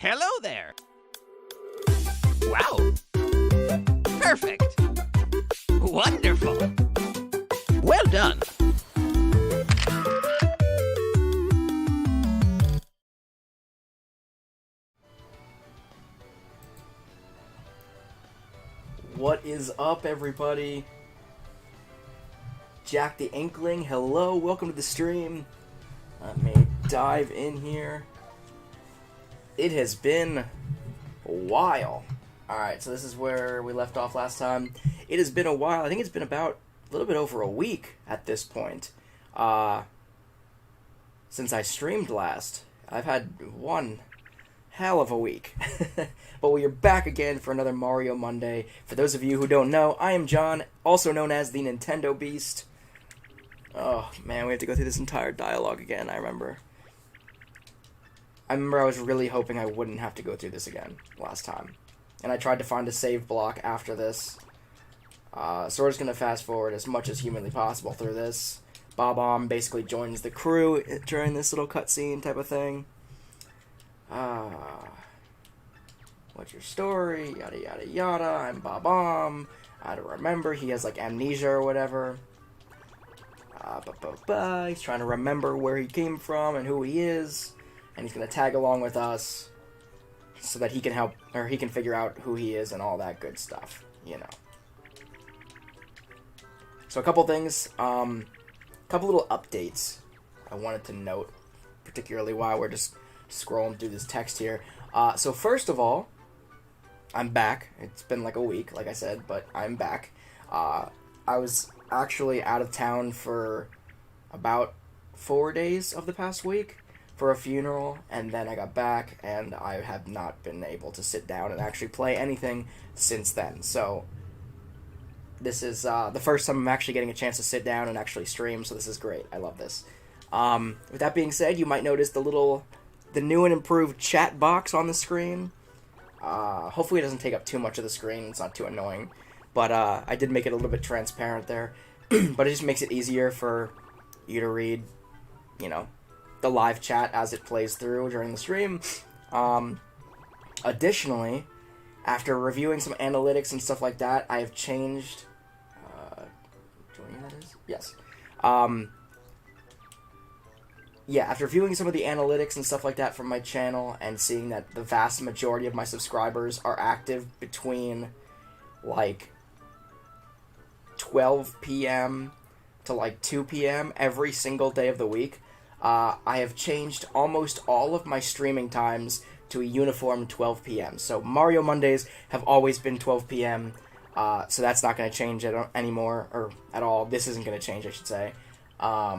Hello there. Wow. Perfect. Wonderful. Well done. What is up, everybody? Jack the Inkling, hello, welcome to the stream. Let me dive in here. It has been a while. Alright, so this is where we left off last time. It has been a while. I think it's been about a little bit over a week at this point. Since I streamed last. I've had one hell of a week. But we are back again for another Mario Monday. For those of you who don't know, I am John, also known as the Nintendo Beast. Oh, man, we have to go through this entire dialogue again, I remember. I was really hoping I wouldn't have to go through this again last time. And I tried to find a save block after this. So we're just going to fast forward as much as humanly possible through this. Bob-omb basically joins the crew during this little cutscene type of thing. What's your story? Yada yada yada. I'm Bob-omb. I don't remember. He has like amnesia or whatever. He's trying to remember where he came from and who he is, and he's gonna tag along with us so that he can help, or he can figure out who he is and all that good stuff, you know. So a couple things, couple little updates I wanted to note, particularly while we're just scrolling through this text here. So first of all, I'm back. It's been like a week, like I said, but I'm back. I was actually out of town for about 4 days of the past week for a funeral, and then I got back, and I have not been able to sit down and actually play anything since then. So this is the first time I'm actually getting a chance to sit down and actually stream, so this is great. I love this. With that being said, you might notice the new and improved chat box on the screen. Hopefully it doesn't take up too much of the screen, it's not too annoying. But I did make it a little bit transparent there. But it just makes it easier for you to read, you know, the live chat as it plays through during the stream. Additionally, after reviewing some analytics and stuff like that, I have changed... do you know what that is? Yes. Yeah, after viewing some of the analytics and stuff like that from my channel and seeing that the vast majority of my subscribers are active between, like, 12 p.m. to, like, 2 p.m. every single day of the week, I have changed almost all of my streaming times to a uniform 12 p.m. So Mario Mondays have always been 12 p.m., so that's not going to change anymore, or at all. This isn't going to change, I should say. Let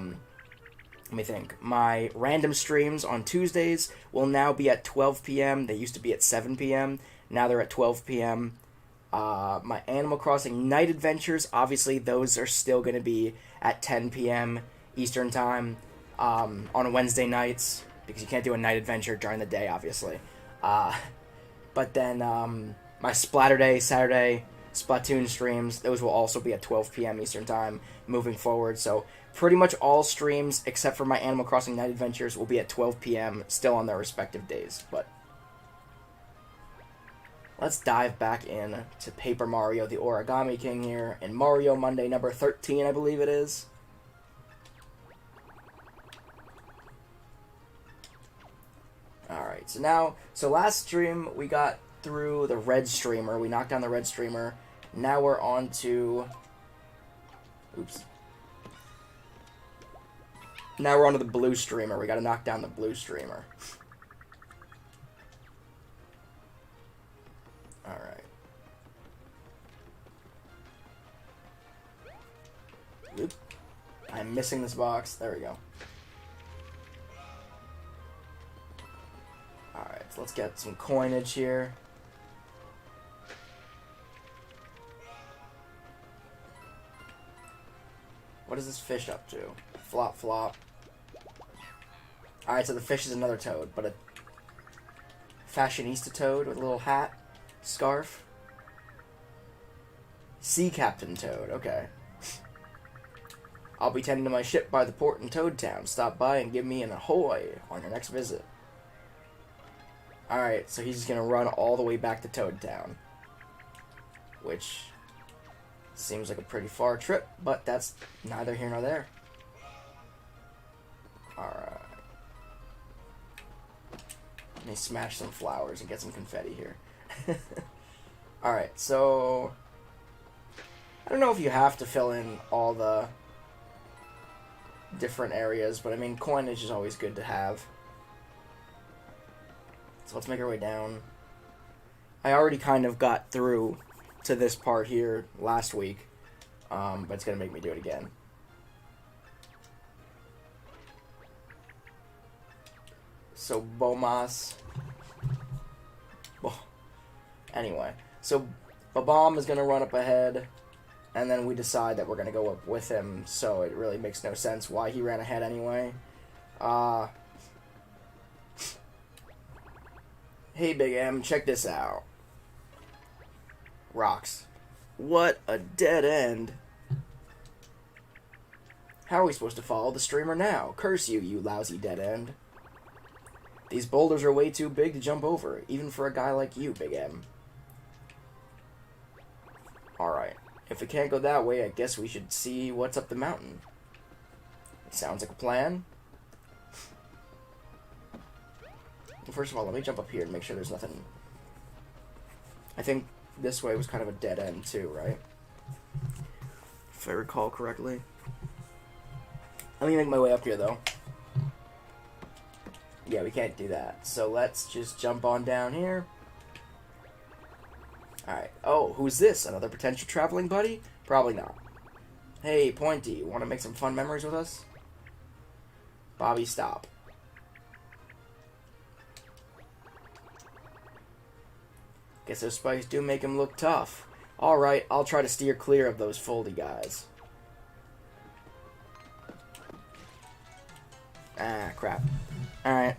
me think. My random streams on Tuesdays will now be at 12 p.m. They used to be at 7 p.m. Now they're at 12 p.m. My Animal Crossing night adventures, obviously those are still going to be at 10 p.m. Eastern Time on Wednesday nights, because you can't do a night adventure during the day, obviously. But then my Splatterday, Saturday, Splatoon streams, those will also be at 12 p.m. Eastern Time moving forward. So pretty much all streams, except for my Animal Crossing night adventures, will be at 12 p.m. still on their respective days. But let's dive back in to Paper Mario, the Origami King here, in Mario Monday number 13, I believe it is. Alright, so last stream we got through the red streamer. We knocked down the red streamer. Now we're on to... Oops. Now we're on to the blue streamer. We gotta knock down the blue streamer. Alright. Oop. I'm missing this box. There we go. Alright, so let's get some coinage here. What is this fish up to? Flop, flop. Alright, so the fish is another toad, but a fashionista toad with a little hat, scarf. Sea Captain Toad, okay. I'll be tending to my ship by the port in Toad Town. Stop by and give me an ahoy on your next visit. Alright, so he's just gonna run all the way back to Toad Town. Which seems like a pretty far trip, but that's neither here nor there. Alright. Let me smash some flowers and get some confetti here. Alright, so I don't know if you have to fill in all the different areas, but I mean, coinage is always good to have. So let's make our way down. I already kind of got through to this part here last week, but it's going to make me do it again. So, Bomas. Anyway, so Babam is going to run up ahead, and then we decide that we're going to go up with him, so it really makes no sense why he ran ahead anyway. Hey, Big M, check this out. Rocks. What a dead end. How are we supposed to follow the streamer now? Curse you, you lousy dead end. These boulders are way too big to jump over, even for a guy like you, Big M. Alright, if we can't go that way, I guess we should see what's up the mountain. Sounds like a plan. Well, first of all, let me jump up here and make sure there's nothing. I think this way was kind of a dead end too, right? If I recall correctly. Let me make my way up here, though. Yeah, we can't do that. So let's just jump on down here. Alright. Oh, who's this? Another potential traveling buddy? Probably not. Hey, Pointy, want to make some fun memories with us? Bobby, stop. Guess those spikes do make him look tough. Alright, I'll try to steer clear of those foldy guys. Ah, crap. Alright.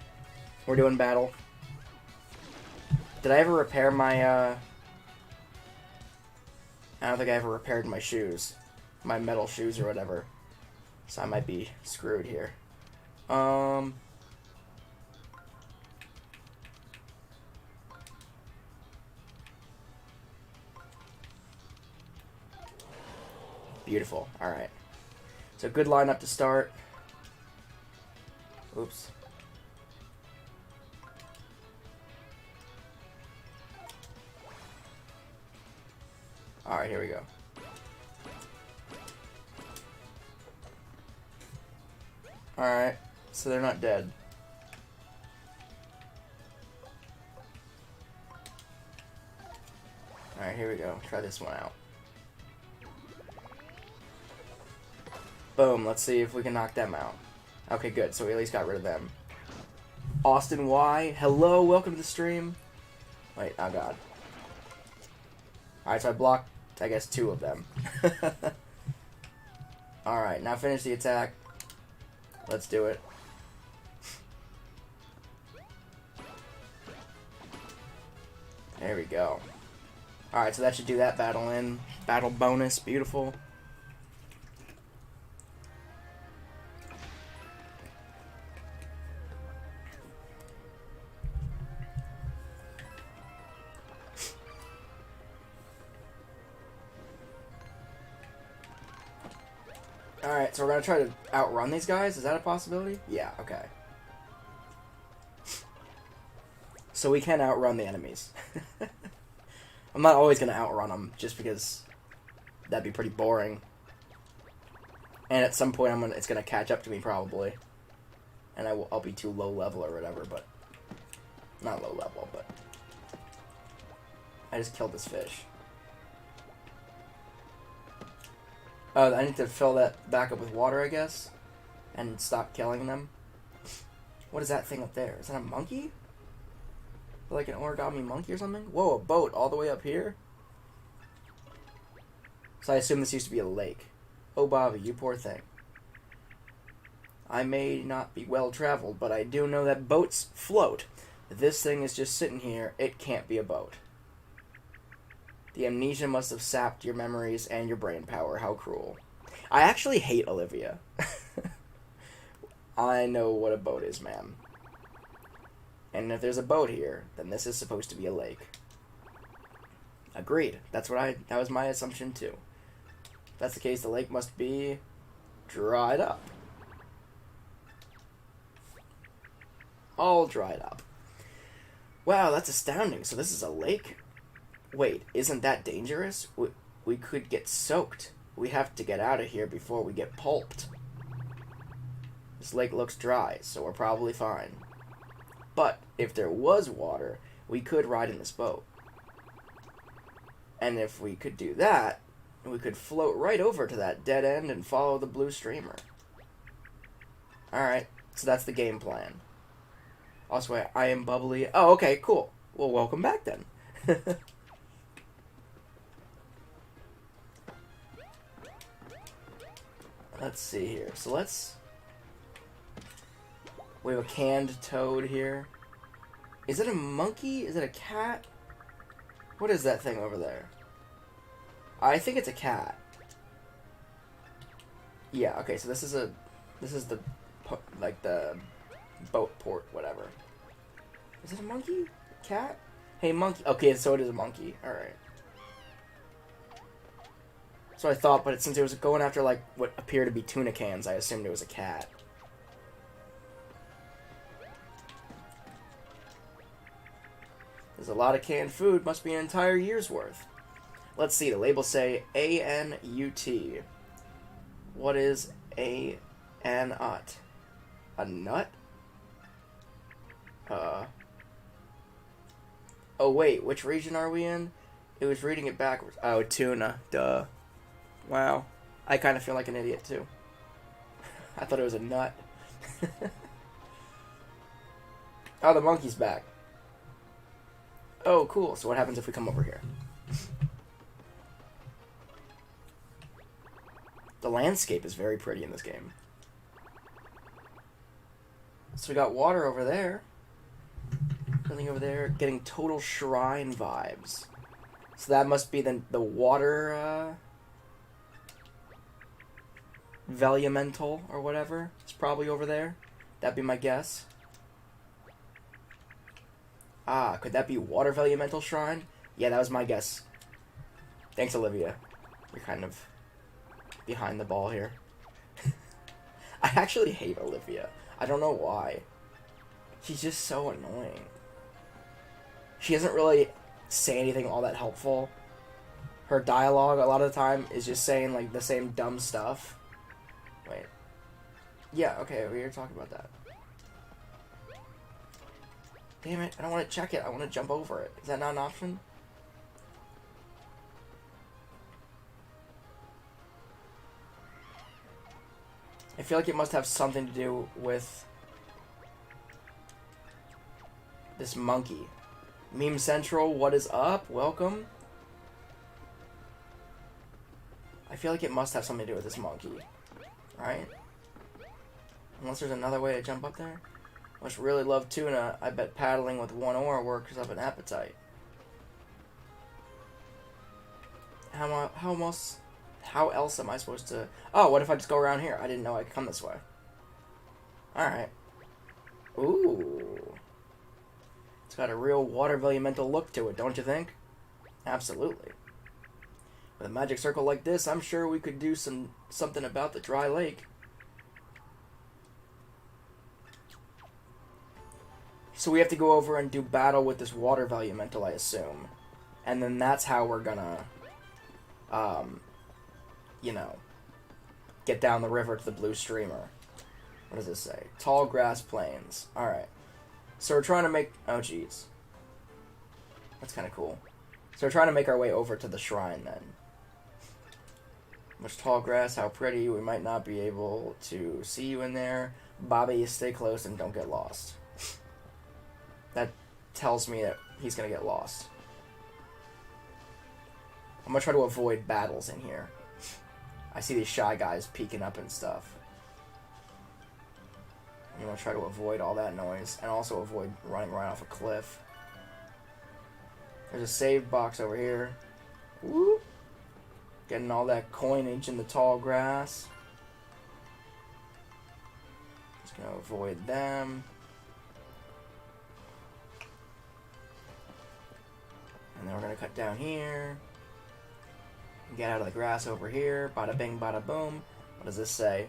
We're doing battle. Did I ever repair my, I don't think I ever repaired my shoes. My metal shoes or whatever. So I might be screwed here. Beautiful. Alright. So good lineup to start. Oops. Alright, here we go. Alright, so they're not dead. Alright, here we go. Try this one out. Boom, let's see if we can knock them out. Okay, good, so we at least got rid of them. Austin Y, hello, welcome to the stream. Wait, oh god. Alright, so I blocked, I guess, 2 of them. Alright, now finish the attack. Let's do it. There we go. Alright, so that should do that battle in. Battle bonus, beautiful. Alright, so we're gonna try to outrun these guys? Is that a possibility? Yeah, okay. So we can outrun the enemies. I'm not always gonna outrun them, just because that'd be pretty boring. And at some point it's gonna catch up to me, probably. And I'll be too low level or whatever, but... Not low level, but... I just killed this fish. Oh, I need to fill that back up with water, I guess. And stop killing them. What is that thing up there? Is that a monkey? Like an origami monkey or something? Whoa, a boat all the way up here? So I assume this used to be a lake. Oh, Bobby, you poor thing. I may not be well traveled, but I do know that boats float. If this thing is just sitting here, it can't be a boat. The amnesia must have sapped your memories and your brain power. How cruel. I actually hate Olivia. I know what a boat is, man. And if there's a boat here, then this is supposed to be a lake. Agreed. That was my assumption too. If that's the case, the lake must be dried up. All dried up. Wow, that's astounding. So this is a lake? Wait, isn't that dangerous? We could get soaked. We have to get out of here before we get pulped. This lake looks dry, so we're probably fine. But if there was water, we could ride in this boat. And if we could do that, we could float right over to that dead end and follow the blue streamer. Alright, so that's the game plan. Also, I am bubbly. Oh, okay, cool. Well, welcome back then. Let's see here. So we have a canned toad here. Is it a monkey? Is it a cat? What is that thing over there? I think it's a cat. Yeah, okay, so this is the boat port, whatever. Is it a monkey? Cat? Hey, monkey. Okay, so it is a monkey. Alright. So I thought, but since it was going after, like, what appeared to be tuna cans, I assumed it was a cat. There's a lot of canned food. Must be an entire year's worth. Let's see. The labels say A-N-U-T. What is A-N-ut? A nut? Oh, wait. Which region are we in? It was reading it backwards. Oh, tuna. Duh. Wow. I kind of feel like an idiot, too. I thought it was a nut. Oh, the monkey's back. Oh, cool. So what happens if we come over here? The landscape is very pretty in this game. So we got water over there. Something over there. Getting total shrine vibes. So that must be the water... Velumental or whatever. It's probably over there. That'd be my guess. Ah, could that be Water Velumental Shrine? Yeah, that was my guess. Thanks, Olivia. You're kind of behind the ball here. I actually hate Olivia. I don't know why. She's just so annoying. She doesn't really say anything all that helpful. Her dialogue a lot of the time is just saying like the same dumb stuff. Wait. Yeah, okay, we were talking about that. Damn it, I don't want to check it. I want to jump over it. Is that not an option? I feel like it must have something to do with this monkey. Meme Central, what is up? Welcome. I feel like it must have something to do with this monkey. Right? Unless there's another way to jump up there. Must really love tuna. I bet paddling with one oar works up an appetite. How else am I supposed to... Oh, what if I just go around here? I didn't know I could come this way. Alright. Ooh. It's got a real Water Velumental look to it, don't you think? Absolutely. With a magic circle like this, I'm sure we could do something about the dry lake. So we have to go over and do battle with this Water Velumental, I assume. And then that's how we're gonna, you know, get down the river to the blue streamer. What does this say? Tall grass plains. Alright. So we're trying to make... Oh, jeez. That's kind of cool. So we're trying to make our way over to the shrine, then. Much tall grass, how pretty. We might not be able to see you in there. Bobby, stay close and don't get lost. That tells me that he's going to get lost. I'm going to try to avoid battles in here. I see these shy guys peeking up and stuff. I'm going to try to avoid all that noise. And also avoid running right off a cliff. There's a save box over here. Woo! Getting all that coinage in the tall grass. Just going to avoid them. And then we're going to cut down here. Get out of the grass over here. Bada bing, bada boom. What does this say?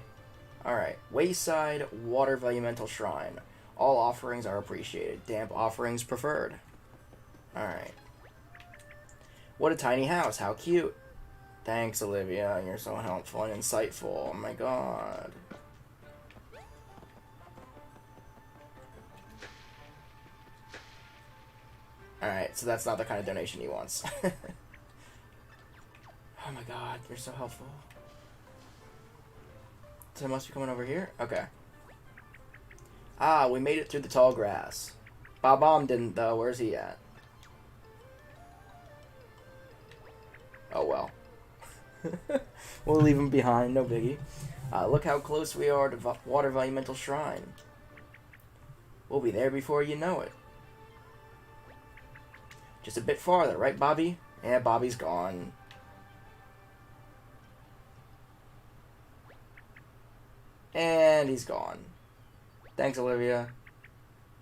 Alright. Wayside Water Elemental Shrine. All offerings are appreciated. Damp offerings preferred. Alright. What a tiny house. How cute. Thanks, Olivia. You're so helpful and insightful. Oh my god. Alright, so that's not the kind of donation he wants. Oh my god, you're so helpful. So it must be coming over here? Okay. Ah, we made it through the tall grass. Bob-omb didn't, though. Where's he at? Oh, well. We'll leave him behind, no biggie. Look how close we are to Water Elemental Shrine. We'll be there before you know it. Just a bit farther, right, Bobby? Yeah, Bobby's gone. And he's gone. Thanks, Olivia.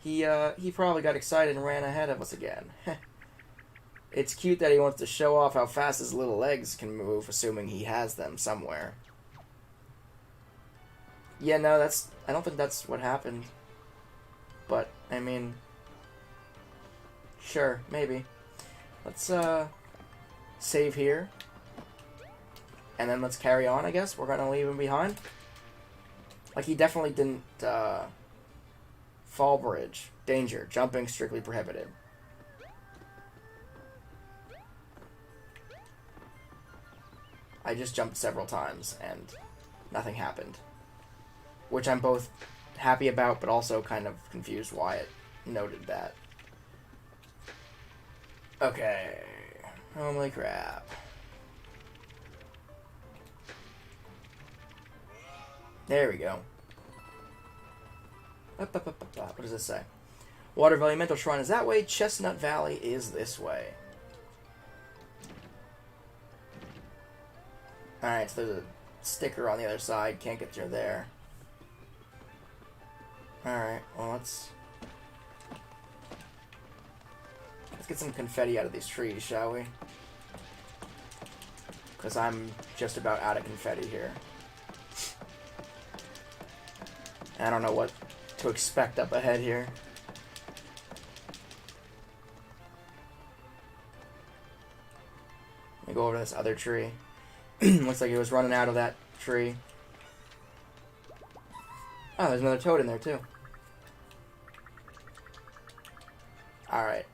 He probably got excited and ran ahead of us again. It's cute that he wants to show off how fast his little legs can move, assuming he has them somewhere. Yeah, no, I don't think that's what happened. But, I mean... Sure, maybe. Let's, save here. And then let's carry on, I guess. We're gonna leave him behind. Like, he definitely didn't, fall bridge. Danger. Jumping strictly prohibited. I just jumped several times, and nothing happened. Which I'm both happy about, but also kind of confused why it noted that. Okay. Holy crap. There we go. What does this say? Water Elemental Shrine is that way. Chestnut Valley is this way. Alright, so there's a sticker on the other side. Can't get through there. Alright, well, let's get some confetti out of these trees, shall we? Because I'm just about out of confetti here. I don't know what to expect up ahead here. Let me go over to this other tree. Looks like it was running out of that tree. Oh, there's another toad in there, too. Alright.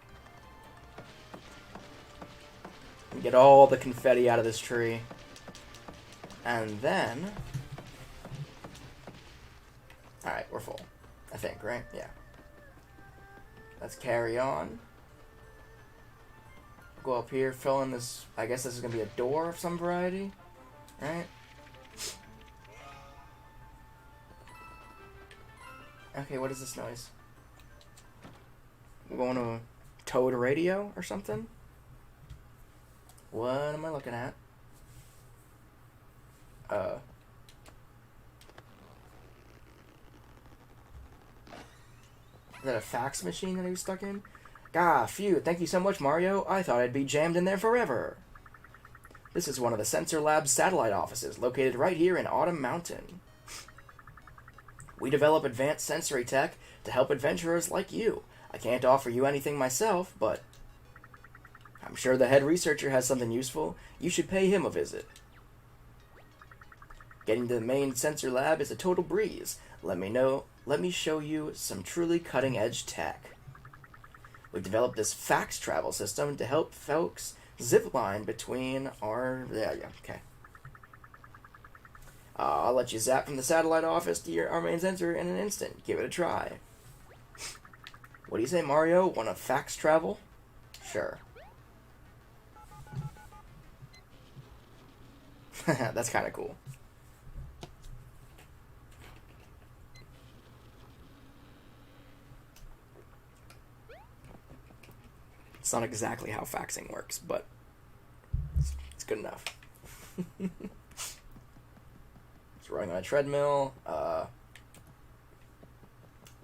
Get all the confetti out of this tree. And then... Alright, we're full. I think, right? Yeah. Let's carry on. Go up here, fill in this... I guess this is going to be a door of some variety. Right? Okay, what is this noise? We're going to a Toad radio or something? What am I looking at? Is that a fax machine that he was stuck in? Gah, phew, thank you so much, Mario. I thought I'd be jammed in there forever. This is one of the Sensor Lab's satellite offices, located right here in Autumn Mountain. We develop advanced sensory tech to help adventurers like you. I can't offer you anything myself, but I'm sure the head researcher has something useful. You should pay him a visit. Getting to the main sensor lab is a total breeze. Let me show you some truly cutting-edge tech. We've developed this fax travel system to help folks zipline between our... Yeah, okay. I'll let you zap from the satellite office to our main sensor in an instant. Give it a try. What do you say, Mario? Want to fax travel? Sure. That's kind of cool. It's not exactly how faxing works, but it's good enough. It's running on a treadmill.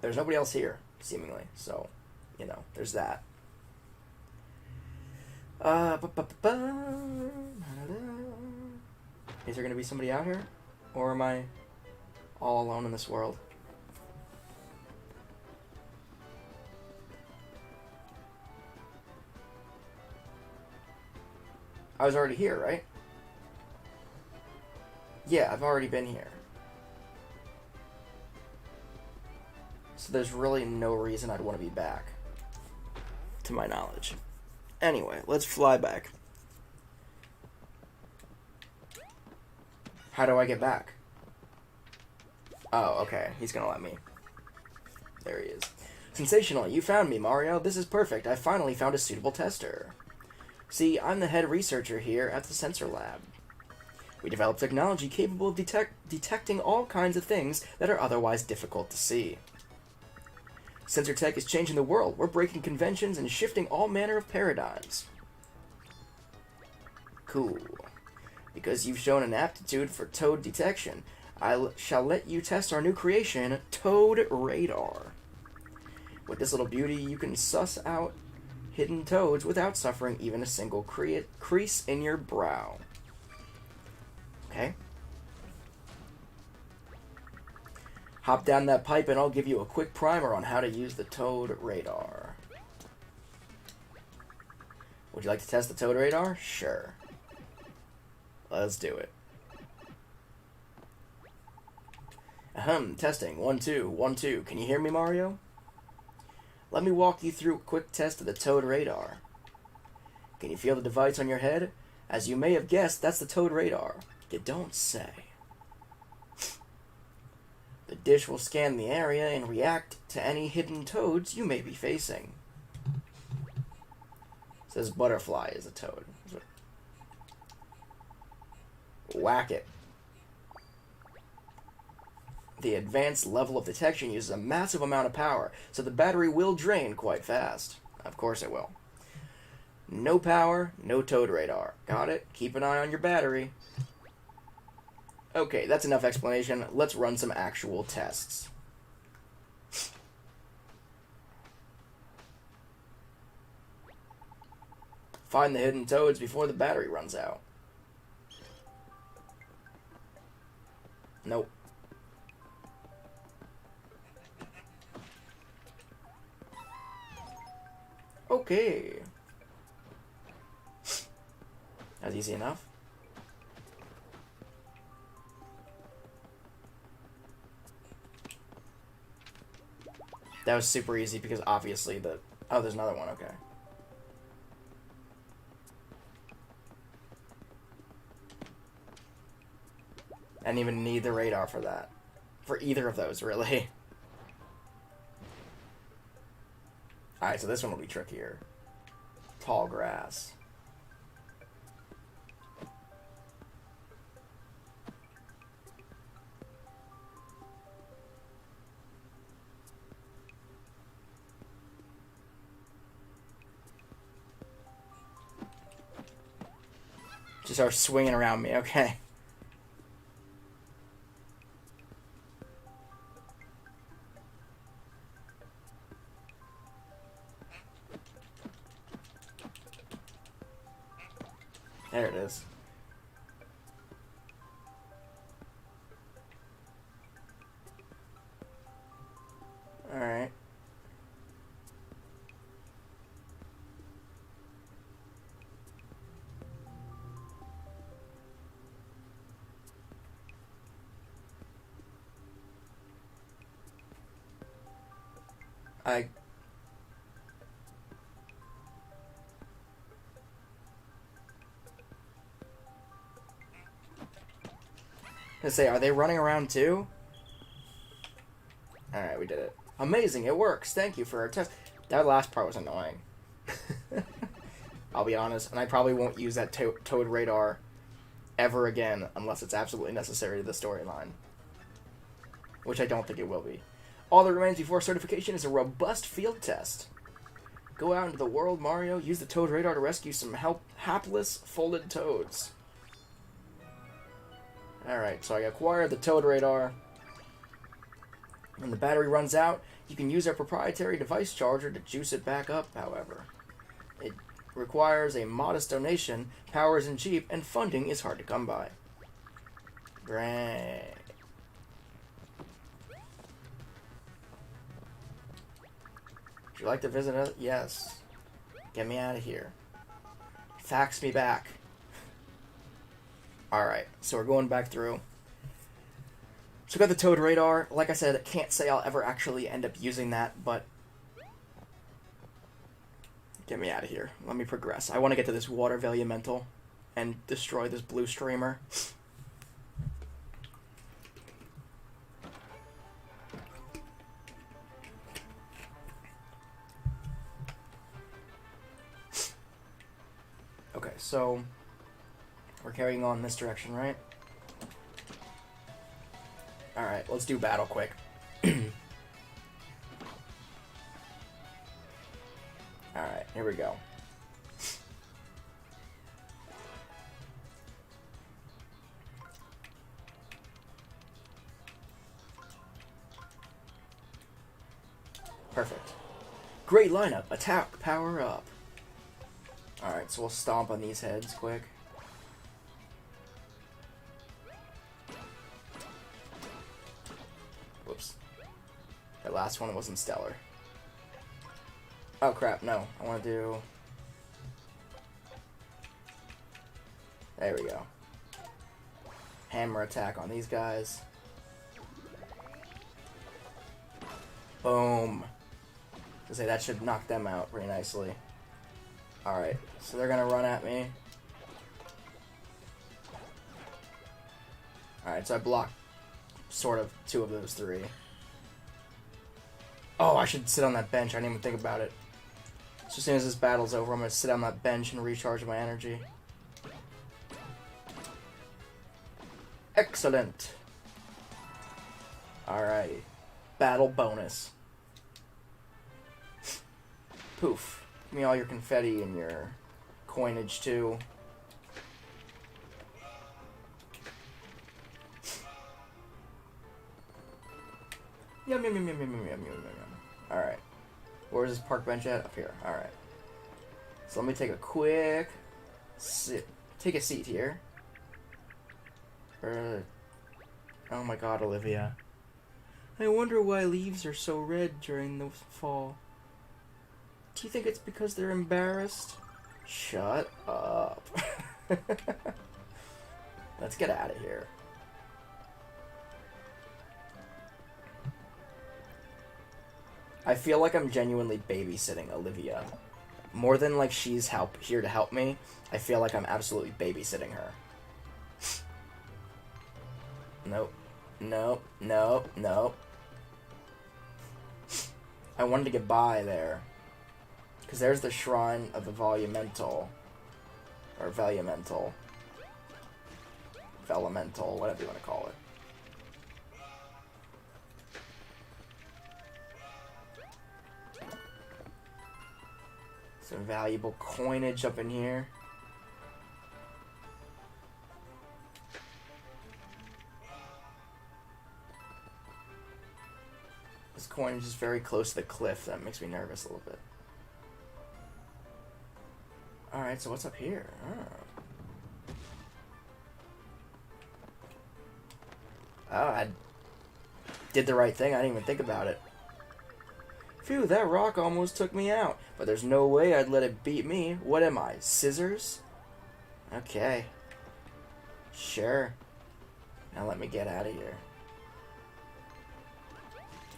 There's nobody else here, seemingly. So, you know, there's that. Is there gonna be somebody out here? Or am I all alone in this world? I was already here, right? Yeah, I've already been here. So there's really no reason I'd want to be back, to my knowledge. Anyway, let's fly back. How do I get back? Oh, okay. He's gonna let me. There he is. Sensational. You found me, Mario. This is perfect. I finally found a suitable tester. See, I'm the head researcher here at the sensor lab. We develop technology capable of detecting all kinds of things that are otherwise difficult to see. Sensor tech is changing the world. We're breaking conventions and shifting all manner of paradigms. Cool. Because you've shown an aptitude for toad detection, I shall let you test our new creation, Toad Radar. With this little beauty, you can suss out hidden toads without suffering even a single crease in your brow. Okay. Hop down that pipe and I'll give you a quick primer on how to use the Toad Radar. Would you like to test the Toad Radar? Sure. Let's do it. Ahem, testing. 1, 2, 1, 2. Can you hear me, Mario? Let me walk you through a quick test of the Toad Radar. Can you feel the device on your head? As you may have guessed, that's the Toad Radar. You don't say. The dish will scan the area and react to any hidden toads you may be facing. It says butterfly is a toad. Whack it. The advanced level of detection uses a massive amount of power, so the battery will drain quite fast. Of course it will. No power, no Toad Radar. Got it? Keep an eye on your battery. Okay, that's enough explanation. Let's run some actual tests. Find the hidden toads before the battery runs out. Nope. Okay. That's easy enough. That was super easy because obviously the... Oh, there's another one, okay. I didn't even need the radar for that. For either of those, really. Alright, so this one will be trickier. Tall grass. Just start swinging around me, okay. There it is. Alright. I say, are they running around too? Alright, we did it. Amazing, it works. Thank you for our test. That last part was annoying. I'll be honest, and I probably won't use that Toad Radar ever again unless it's absolutely necessary to the storyline. Which I don't think it will be. All that remains before certification is a robust field test. Go out into the world, Mario. Use the Toad Radar to rescue some hapless folded toads. Alright, so I acquired the Toad Radar. When the battery runs out, you can use our proprietary device charger to juice it back up, however. requires a modest donation, power isn't cheap, and funding is hard to come by. Great. Would you like to visit us? Yes. Get me out of here. Fax me back. Alright, so we're going back through. So we got the Toad Radar. Like I said, I can't say I'll ever actually end up using that, but... Get me out of here. Let me progress. I want to get to this Water Velumental and destroy this blue streamer. Okay, so we're carrying on this direction, right? Alright, let's do battle quick. Alright, here we go. Perfect. Great lineup. Attack. Power up. Alright, so we'll stomp on these heads quick. Whoops. That last one wasn't stellar. Oh crap, no. I want to do... There we go. Hammer attack on these guys. Boom. I say that should knock them out pretty nicely. Alright, so they're gonna run at me. Alright, so I blocked sort of 2 of those 3. Oh, I should sit on that bench. I didn't even think about it. So as soon as this battle's over, I'm gonna sit on that bench and recharge my energy. Excellent. Alrighty. Battle bonus. Poof. Give me all your confetti and your coinage, too. Yum, yum, yum, yum, yum, yum, yum, yum, yum. Alright. Where's this park bench at? Up here. Alright. So let me take a quick sit. Take a seat here. Oh my god, Olivia. I wonder why leaves are so red during the fall. Do you think it's because they're embarrassed? Shut up. Let's get out of here. I feel like I'm genuinely babysitting Olivia. More than like she's here to help me, I feel like I'm absolutely babysitting her. Nope. Nope. Nope. Nope. I wanted to get by there. Because there's the Shrine of the Volumental. Or Velumental. Velemental, whatever you want to call it. Some valuable coinage up in here. This coinage is very close to the cliff. That makes me nervous a little bit. Alright, so what's up here? Oh, I did the right thing. I didn't even think about it. Phew, that rock almost took me out. But there's no way I'd let it beat me. What am I, scissors? Okay. Sure. Now let me get out of here.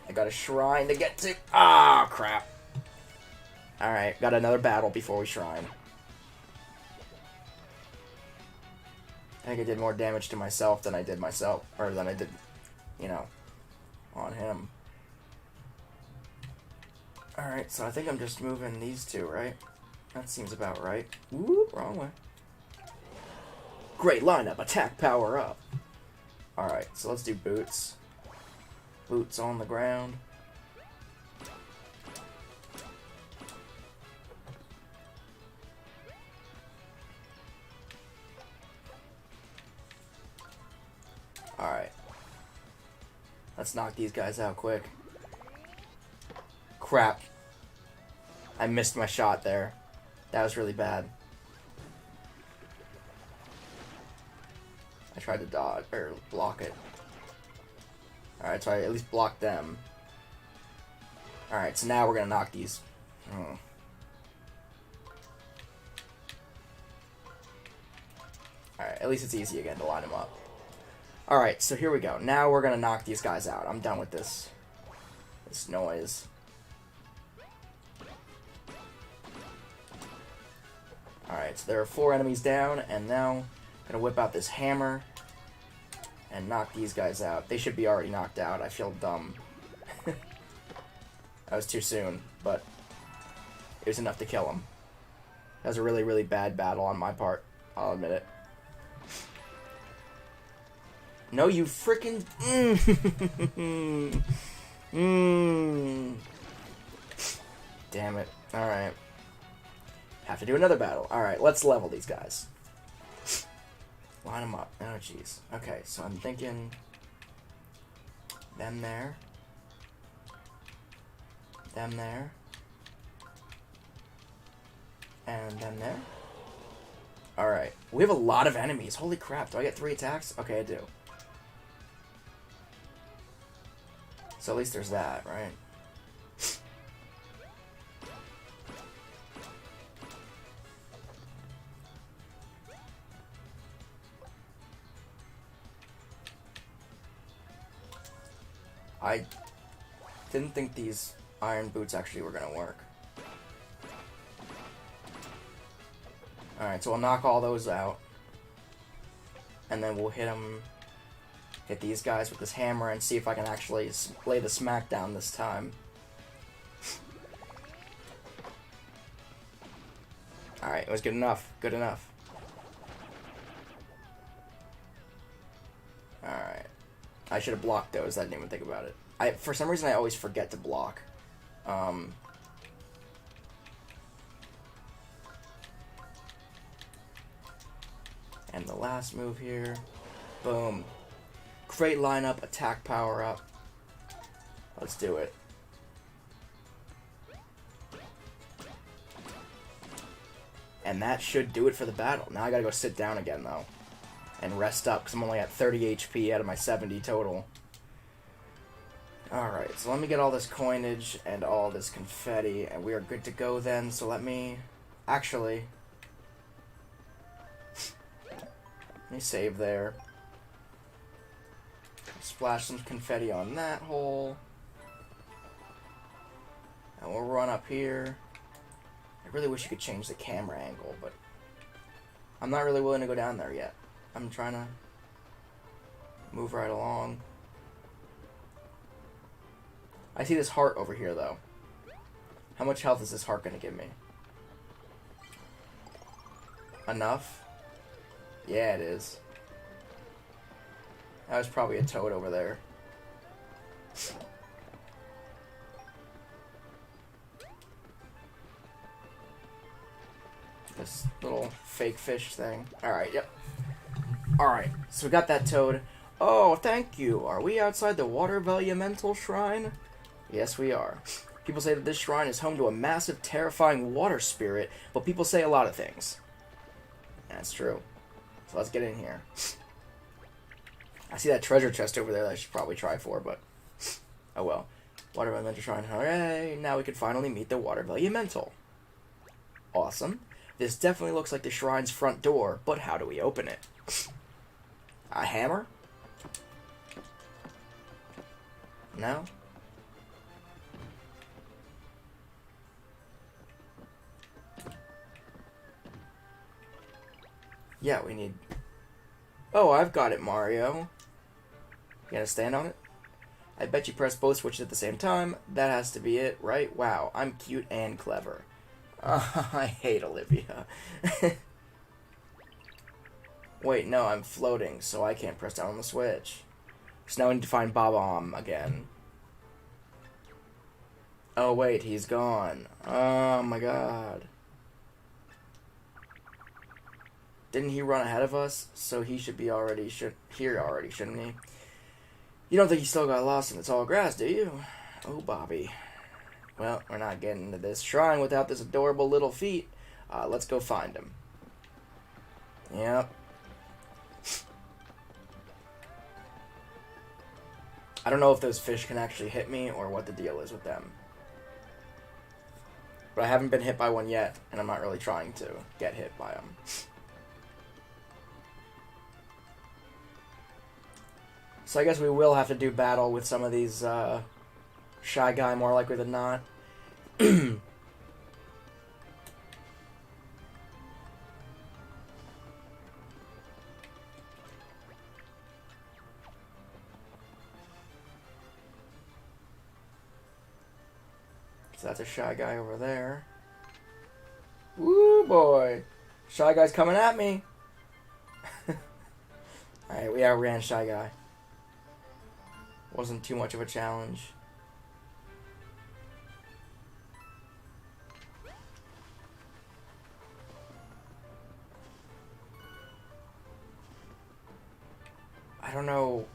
I got a shrine to get to. Ah, crap. Alright, got another battle before we shrine. I think I did more damage to myself than I did myself, or than I did, you know, on him. Alright, so I think I'm just moving these 2, right? That seems about right. Ooh, wrong way. Great lineup, attack power up. Alright, so let's do boots. Boots on the ground. Alright. Let's knock these guys out quick. Crap. I missed my shot there. That was really bad. I tried to dodge, or block it. Alright, so I at least blocked them. Alright, so now we're gonna knock these. Alright, at least it's easy again to line them up. Alright, so here we go. Now we're gonna knock these guys out. I'm done with this noise. Alright, so there are 4 enemies down, and now I'm gonna whip out this hammer and knock these guys out. They should be already knocked out. I feel dumb. That was too soon, but it was enough to kill them. That was a really, really bad battle on my part. I'll admit it. No, you frickin'... Damn it. Alright. Have to do another battle. Alright, let's level these guys. Line them up. Oh, jeez. Okay, so I'm thinking... them there. Them there. And them there. Alright. We have a lot of enemies. Holy crap. Do I get 3 attacks? Okay, I do. So at least there's that, right? I didn't think these iron boots actually were gonna work. Alright, so we'll knock all those out. And then we'll hit these guys with this hammer and see if I can actually lay the smack down this time. Alright, it was good enough. Good enough. Alright. I should have blocked those. I didn't even think about it. For some reason, I always forget to block. And the last move here. Boom. Great lineup, attack power up. Let's do it. And that should do it for the battle. Now I gotta go sit down again, though. And rest up, because I'm only at 30 HP out of my 70 total. Alright, so let me get all this coinage and all this confetti, and we are good to go then. So let me... Actually... Let me save there. Splash some confetti on that hole. And we'll run up here. I really wish you could change the camera angle, but... I'm not really willing to go down there yet. I'm trying to move right along. I see this heart over here, though. How much health is this heart going to give me? Enough? Yeah, it is. That was probably a toad over there. This little fake fish thing. Alright, yep. Alright, so we got that toad. Oh, thank you. Are we outside the Water Elemental Shrine? Yes, we are. People say that this shrine is home to a massive, terrifying water spirit, but people say a lot of things. That's true. So let's get in here. I see that treasure chest over there that I should probably try for, but... Oh well. Water Elemental Shrine. Hooray! Now we can finally meet the Water Elemental. Awesome. This definitely looks like the shrine's front door, but how do we open it? A hammer? No? Yeah, we need... Oh, I've got it, Mario. You gonna stand on it? I bet you press both switches at the same time. That has to be it, right? Wow, I'm cute and clever. I hate Olivia. Wait, no, I'm floating, so I can't press down on the switch. So now we need to find Bob-omb again. Oh, wait, he's gone. Oh, my God. Didn't he run ahead of us? So he should be here already, shouldn't he? You don't think he still got lost in the tall grass, do you? Oh, Bobby. Well, we're not getting into this shrine without this adorable little feet. Let's go find him. Yep. I don't know if those fish can actually hit me or what the deal is with them. But I haven't been hit by one yet, and I'm not really trying to get hit by them. So I guess we will have to do battle with some of these Shy Guy more likely than not. So that's a Shy Guy over there. Woo boy! Shy Guy's coming at me! Alright, we outran Shy Guy. Wasn't too much of a challenge. I don't know.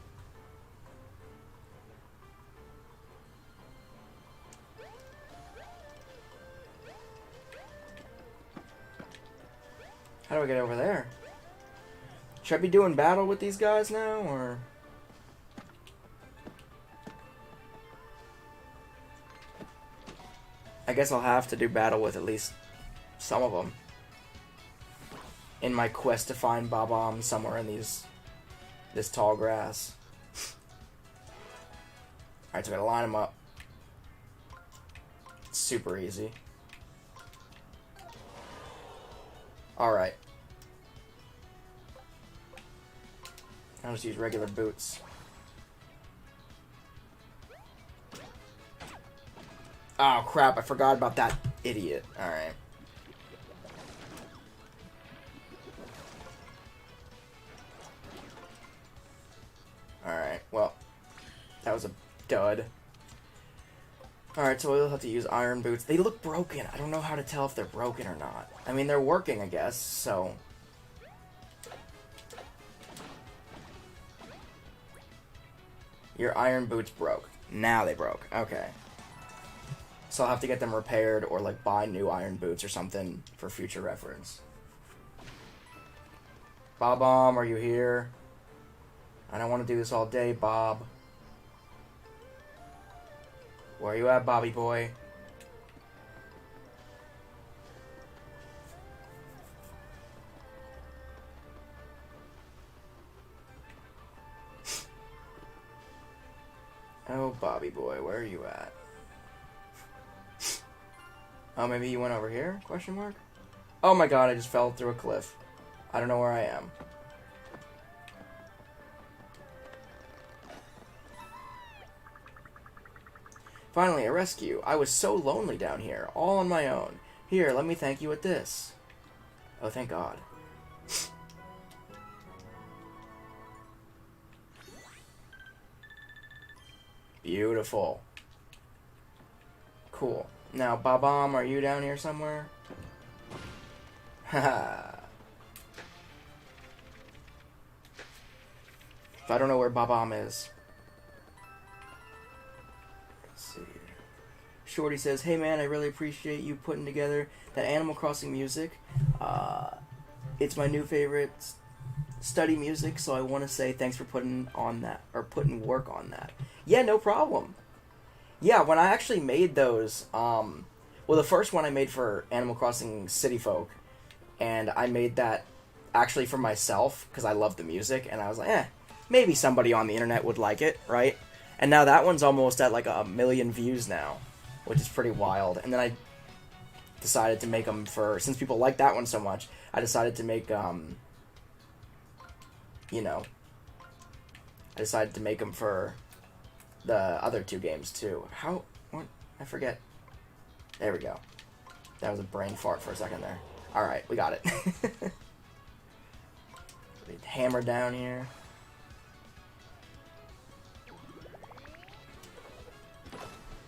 How do I get over there? Should I be doing battle with these guys now, or...? I guess I'll have to do battle with at least some of them. In my quest to find Bob-omb somewhere in this tall grass. Alright, so I gotta line them up. It's super easy. Alright. I'll just use regular boots. Oh crap, I forgot about that idiot. Alright. Alright, well, that was a dud. Alright, so we'll have to use iron boots. They look broken. I don't know how to tell if they're broken or not. I mean, they're working, I guess, so... Your iron boots broke. Now they broke. Okay. So I'll have to get them repaired or, like, buy new iron boots or something for future reference. Bob-omb, are you here? I don't want to do this all day, Bob. Where are you at, Bobby boy? Oh, Bobby boy, where are you at? Oh, maybe you went over here? Question mark? Oh my god, I just fell through a cliff. I don't know where I am. Finally, a rescue. I was so lonely down here, all on my own. Here, let me thank you with this. Oh, thank God. Beautiful. Cool. Now, Bob-omb, are you down here somewhere? Haha. If I don't know where Bob-omb is. Shorty says, hey man, I really appreciate you putting together that Animal Crossing music. It's my new favorite study music, so I want to say thanks for putting on that, or putting work on that. Yeah, no problem. Yeah, when I actually made those, well, the first one I made for Animal Crossing City Folk, and I made that actually for myself, because I love the music, and I was like, maybe somebody on the internet would like it, right? And now that one's almost at like 1 million views now, which is pretty wild. And then I decided to make them for, since people like that one so much, I decided to make, you know, I decided to make them for the other 2 games too. What? I forget. There we go. That was a brain fart for a second there. Alright, we got it. Hammer down here.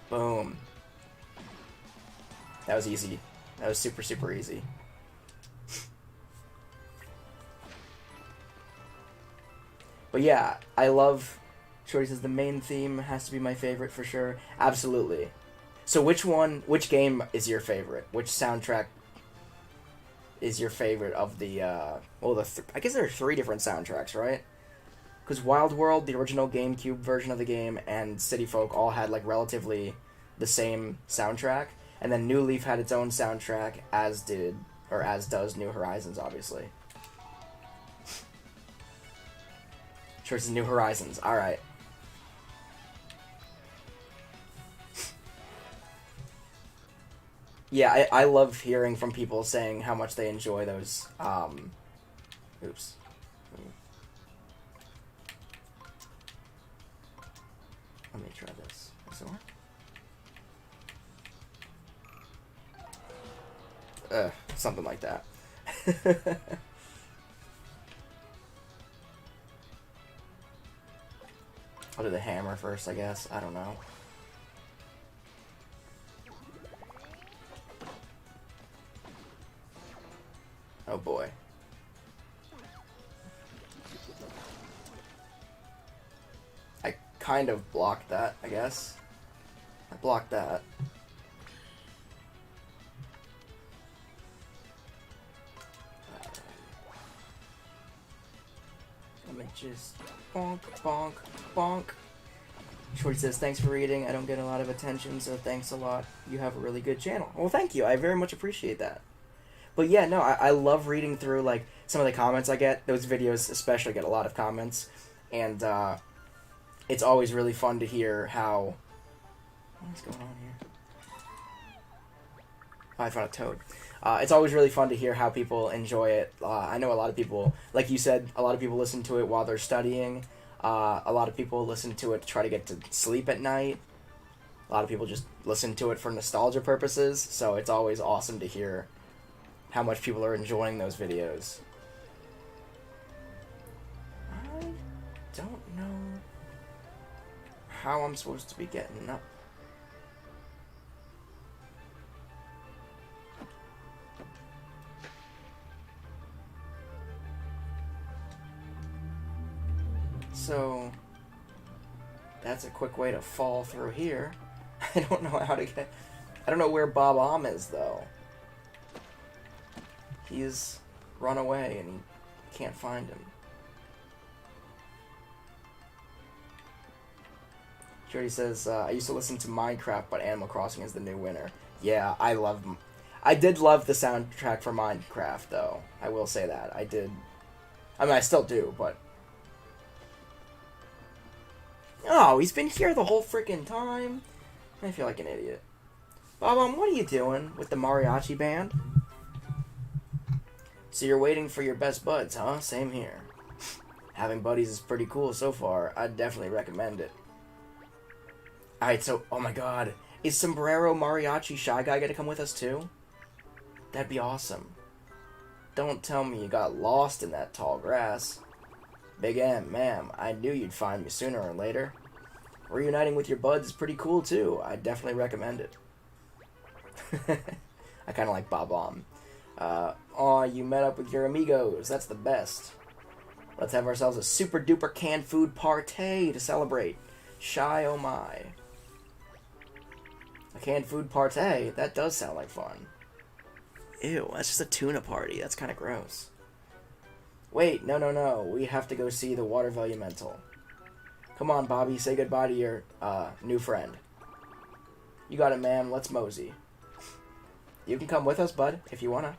Boom. That was easy. That was super, super easy. But yeah, I love... Shorty says the main theme has to be my favorite for sure. Absolutely. So which game is your favorite? Which soundtrack is your favorite of the, well, I guess there are 3 different soundtracks, right? Because Wild World, the original GameCube version of the game, and City Folk all had, like, relatively the same soundtrack. And then New Leaf had its own soundtrack, as does New Horizons, obviously. Choice is New Horizons. Alright. Yeah, I love hearing from people saying how much they enjoy those, oops. Let me try this. Does it work? Something like that. I'll do the hammer first, I guess. I don't know. Oh boy. I kind of blocked that, I guess. I blocked that. Let me just bonk, bonk, bonk. Shorty says, thanks for reading. I don't get a lot of attention, so thanks a lot. You have a really good channel. Well, thank you. I very much appreciate that. But yeah, no, I love reading through, like, some of the comments I get. Those videos especially get a lot of comments. And, it's always really fun to hear how... What's going on here? Oh, I found a toad. It's always really fun to hear how people enjoy it. I know a lot of people, like you said, a lot of people listen to it while they're studying. A lot of people listen to it to try to get to sleep at night. A lot of people just listen to it for nostalgia purposes. So it's always awesome to hear how much people are enjoying those videos. I don't know how I'm supposed to be getting up. So that's a quick way to fall through here. I don't know how to get... I don't know where Bob Om is, though. He's run away and he can't find him. Jody says, I used to listen to Minecraft, but Animal Crossing is the new winner. Yeah, I did love the soundtrack for Minecraft, though. I will say that. I did. I mean, I still do, but... Oh, he's been here the whole freaking time. I feel like an idiot. Bob, what are you doing with the mariachi band? So you're waiting for your best buds, huh? Same here. Having buddies is pretty cool so far. I'd definitely recommend it. Alright, so, oh my god. Is Sombrero Mariachi Shy Guy gonna come with us too? That'd be awesome. Don't tell me you got lost in that tall grass. Big M, ma'am, I knew you'd find me sooner or later. Reuniting with your buds is pretty cool too. I'd definitely recommend it. I kind of like Bob Om. Aw, you met up with your amigos. That's the best. Let's have ourselves a super duper canned food party to celebrate. Shy oh my. A canned food party? That does sound like fun. Ew, that's just a tuna party. That's kind of gross. Wait, no. We have to go see the Water Velumental. Come on, Bobby. Say goodbye to your, new friend. You got it, ma'am. Let's mosey. You can come with us, bud, if you wanna.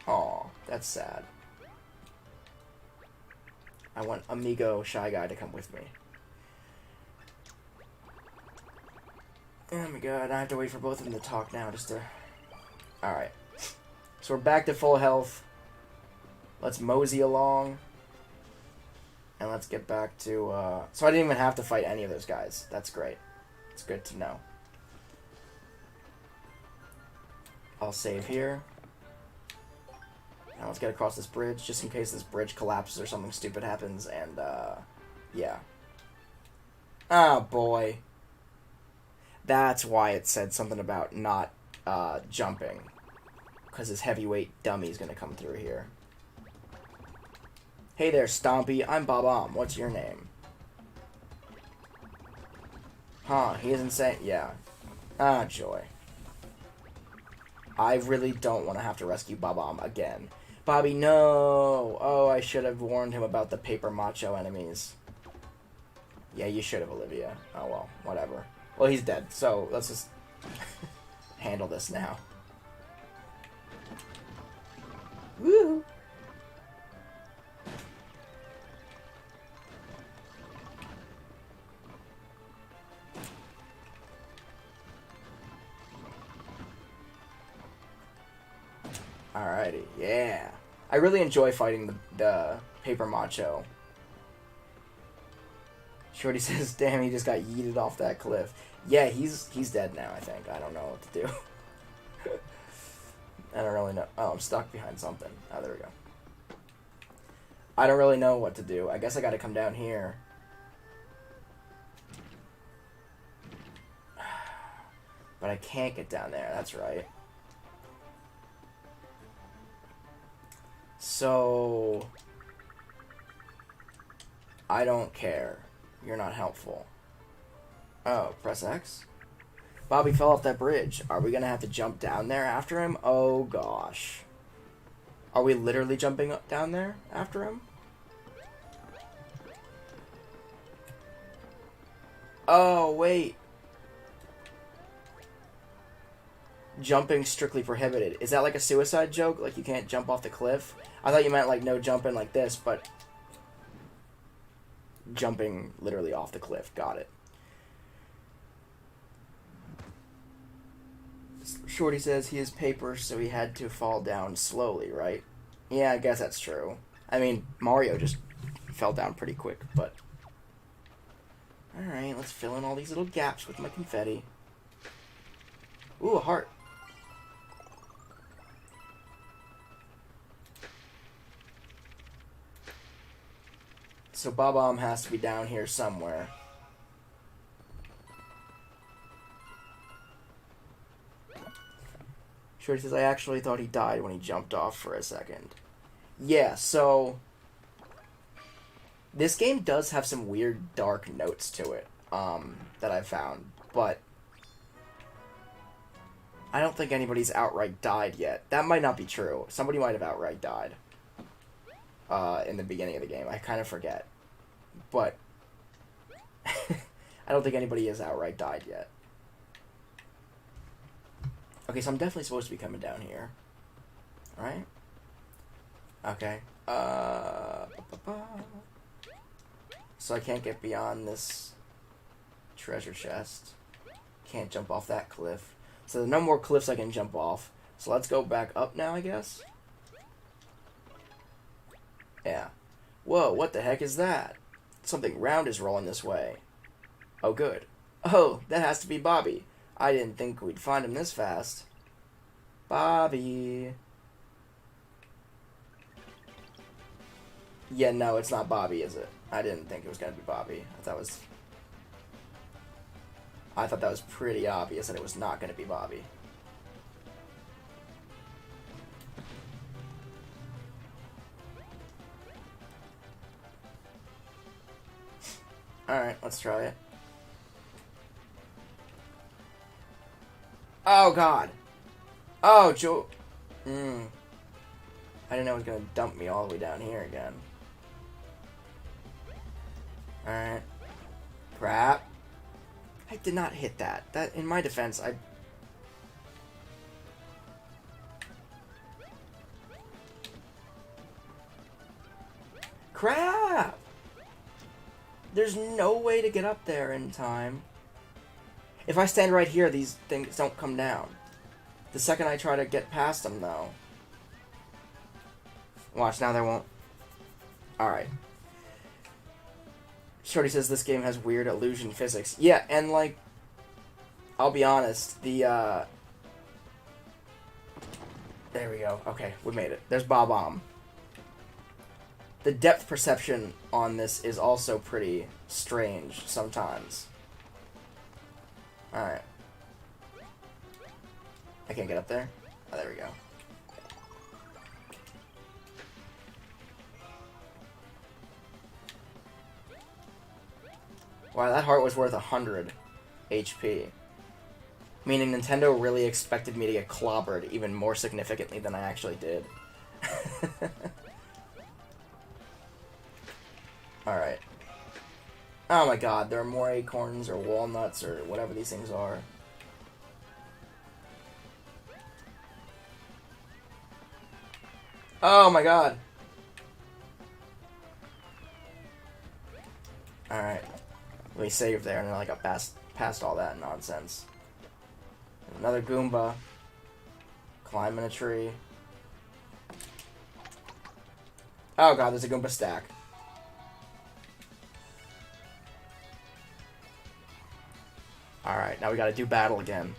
Aw, that's sad. I want Amigo Shy Guy to come with me. Oh my god, I have to wait for both of them to talk now just to... Alright. So we're back to full health. Let's mosey along. And let's get back to, So I didn't even have to fight any of those guys. That's great. It's good to know. I'll save here. Now let's get across this bridge, just in case this bridge collapses or something stupid happens, and, yeah. Oh, boy. That's why it said something about not, jumping. Because his heavyweight dummy's gonna come through here. Hey there, Stompy. I'm Bob Om. What's your name? Huh, he isn't saying... Yeah. Ah, joy. I really don't want to have to rescue Bob-omb again. Bobby, no! Oh, I should have warned him about the paper macho enemies. Yeah, you should have, Olivia. Oh, well, whatever. Well, he's dead, so let's just handle this now. Woo! Alrighty, yeah. I really enjoy fighting the paper macho. Shorty says, damn, he just got yeeted off that cliff. Yeah, he's dead now, I think. I don't know what to do. I don't really know. Oh, I'm stuck behind something. Oh, there we go. I don't really know what to do. I guess I gotta come down here. But I can't get down there, that's right. So... I don't care. You're not helpful. Oh, press X? Bobby fell off that bridge. Are we gonna have to jump down there after him? Oh, gosh. Are we literally jumping up down there after him? Oh, wait. Jumping strictly prohibited. Is that like a suicide joke? Like you can't jump off the cliff? I thought you meant like no jumping like this, but... jumping literally off the cliff. Got it. Shorty says he is paper, so he had to fall down slowly, right? Yeah, I guess that's true. I mean, Mario just fell down pretty quick, but... Alright, let's fill in all these little gaps with my confetti. Ooh, a heart. So Bob-omb has to be down here somewhere. Shorty says, I actually thought he died when he jumped off for a second. Yeah, so... this game does have some weird, dark notes to it, that I've found, but... I don't think anybody's outright died yet. That might not be true. Somebody might have outright died. In the beginning of the game. I kind of forget. But... I don't think anybody has outright died yet. Okay, so I'm definitely supposed to be coming down here. Right? Okay. So I can't get beyond this treasure chest. Can't jump off that cliff. So there's no more cliffs I can jump off. So let's go back up now, I guess. Yeah. Whoa, what the heck is that? Something round is rolling this way. Oh, good. Oh, that has to be Bobby. I didn't think we'd find him this fast. Bobby. Yeah, no, it's not Bobby, is it? I didn't think it was gonna be Bobby. I thought that was pretty obvious that it was not gonna be Bobby. Alright, let's try it. Oh, God. Oh, Joe. I didn't know it was going to dump me all the way down here again. Alright. Crap. I did not hit that. That, in my defense, I... Crap! There's no way to get up there in time. If I stand right here, these things don't come down. The second I try to get past them, though. Watch, now they won't. Alright. Shorty says this game has weird illusion physics. Yeah, and like... I'll be honest, the, there we go. Okay, we made it. There's Bob-omb. The depth perception on this is also pretty strange sometimes. Alright. I can't get up there? Oh, there we go. Wow, that heart was worth 100 HP. Meaning Nintendo really expected me to get clobbered even more significantly than I actually did. Alright. Oh my god, there are more acorns or walnuts or whatever these things are. Oh my god. Alright. Let me save there, and then I got past all that nonsense. Another Goomba. Climbing a tree. Oh god, there's a Goomba stack. Alright, now we gotta do battle again.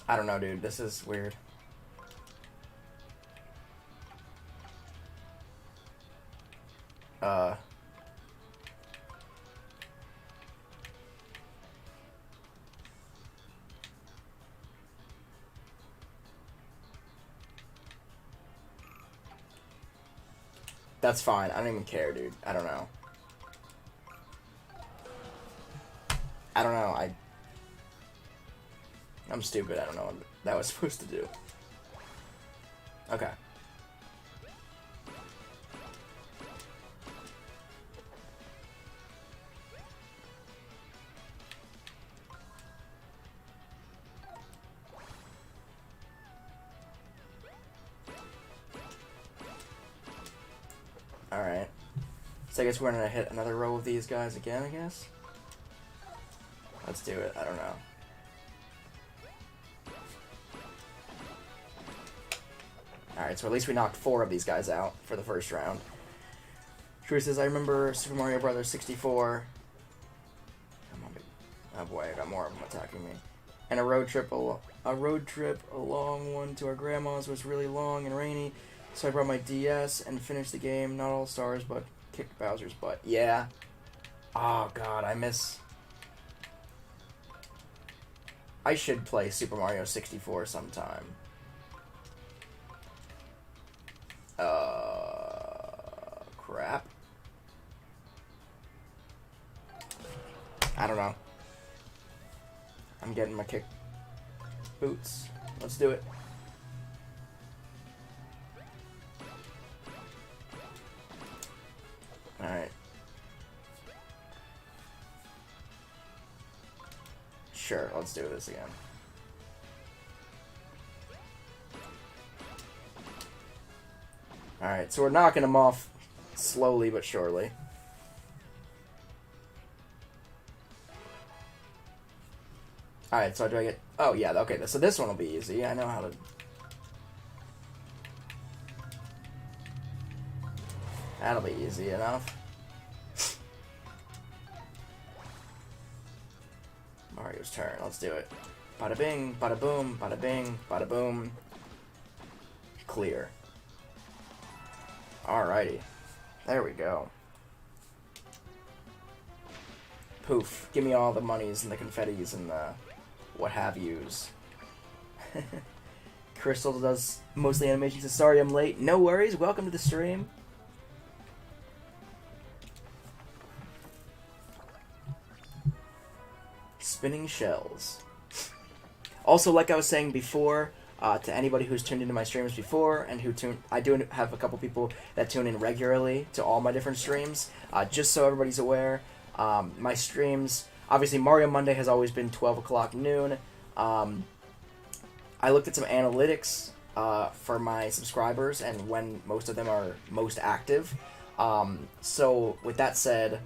I don't know, dude. This is weird. That's fine. I don't even care, dude. I don't know. I don't know. I'm stupid. I don't know what that was supposed to do. Okay. Alright. So I guess we're gonna hit another row of these guys again, I guess? Let's do it. I don't know. Alright, so at least we knocked 4 of these guys out for the first round. Drew says, I remember Super Mario Bros. 64. Come on, baby. Oh boy, I got more of them attacking me. And a road trip, a long one to our grandma's was really long and rainy. So I brought my DS and finished the game. Not all stars, but kicked Bowser's butt. Yeah. Oh god, I should play Super Mario 64 sometime. Crap. I don't know. I'm getting my kick boots. Let's do it. Alright. Sure, let's do this again. Alright, so we're knocking them off slowly but surely. Alright, so do I get... Oh, yeah, okay, so this one will be easy. I know how to... That'll be easy enough. Mario's turn. Let's do it. Bada bing, bada boom, bada bing, bada boom. Clear. Alrighty. There we go. Poof. Give me all the monies and the confettis and the what have yous. Crystal does mostly animations. So sorry I'm late. No worries. Welcome to the stream. Spinning shells. Also, like I was saying before, to anybody who's tuned into my streams before and I do have a couple people that tune in regularly to all my different streams. Just so everybody's aware, my streams, obviously Mario Monday has always been 12 o'clock noon. I looked at some analytics for my subscribers and when most of them are most active. So with that said,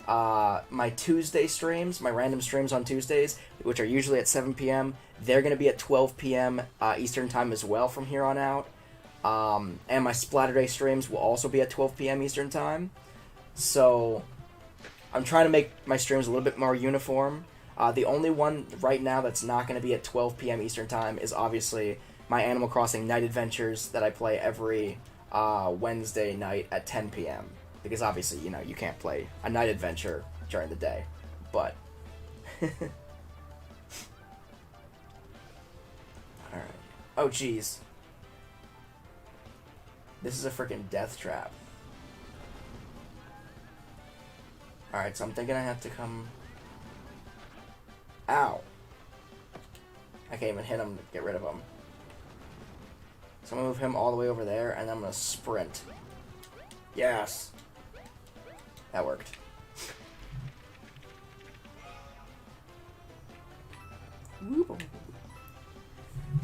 my Tuesday streams, my random streams on Tuesdays, which are usually at 7 p.m., they're going to be at 12 p.m. Eastern Time as well from here on out. And my Splatterday streams will also be at 12 p.m. Eastern Time. So I'm trying to make my streams a little bit more uniform. The only one right now that's not going to be at 12 p.m. Eastern Time is obviously my Animal Crossing Night Adventures that I play every Wednesday night at 10 p.m. Because obviously, you know, you can't play a night adventure during the day. But Alright. Oh, jeez. This is a freaking death trap. Alright, so I'm thinking I have to come... Ow. I can't even hit him to get rid of him. So I'm going to move him all the way over there, and then I'm going to sprint. Yes! That worked.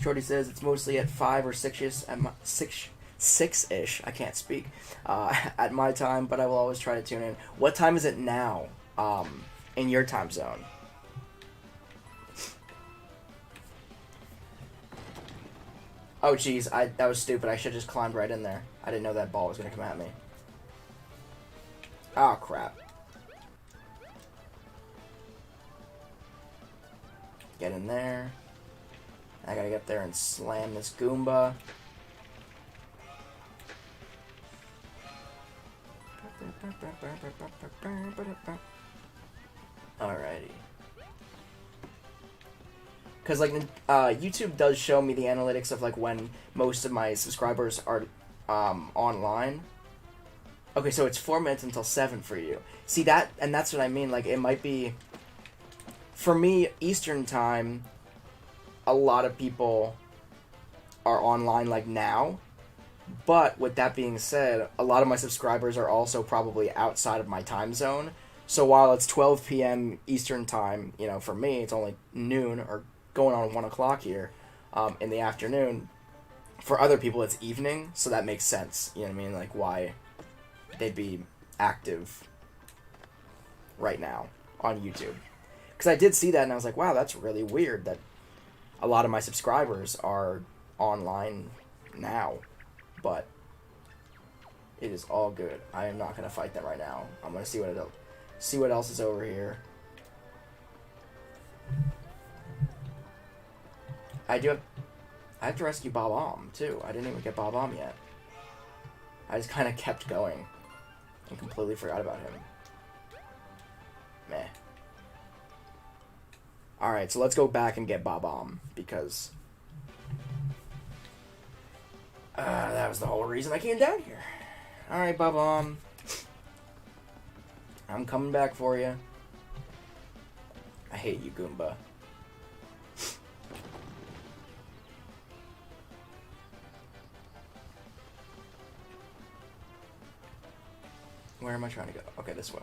Shorty says it's mostly at 5 or 6-ish, at 6-ish, I can't speak, at my time, but I will always try to tune in. What time is it now, in your time zone? Oh, jeez, that was stupid. I should have just climbed right in there. I didn't know that ball was going to come at me. Oh, crap. Get in there. I gotta get there and slam this Goomba. Alrighty. Because, like, YouTube does show me the analytics of, like, when most of my subscribers are online. Okay, so it's 4 minutes until 7 for you. See, that, and that's what I mean. Like, it might be... For me, Eastern time, a lot of people are online, like, now. But, with that being said, a lot of my subscribers are also probably outside of my time zone. So, while it's 12 p.m. Eastern time, you know, for me, it's only noon, or going on 1 o'clock here, in the afternoon. For other people, it's evening, so that makes sense. You know what I mean? Like, why they'd be active right now on YouTube. Because I did see that, and I was like, wow, that's really weird that a lot of my subscribers are online now. But it is all good. I am not going to fight them right now. I'm going to see what else is over here. I have to rescue Bob-omb, too. I didn't even get Bob-omb yet. I just kind of kept going and completely forgot about him. Meh. Alright, so let's go back and get Bob-omb, because that was the whole reason I came down here. Alright, Bob-omb. I'm coming back for you. I hate you, Goomba. Where am I trying to go? Okay, this way.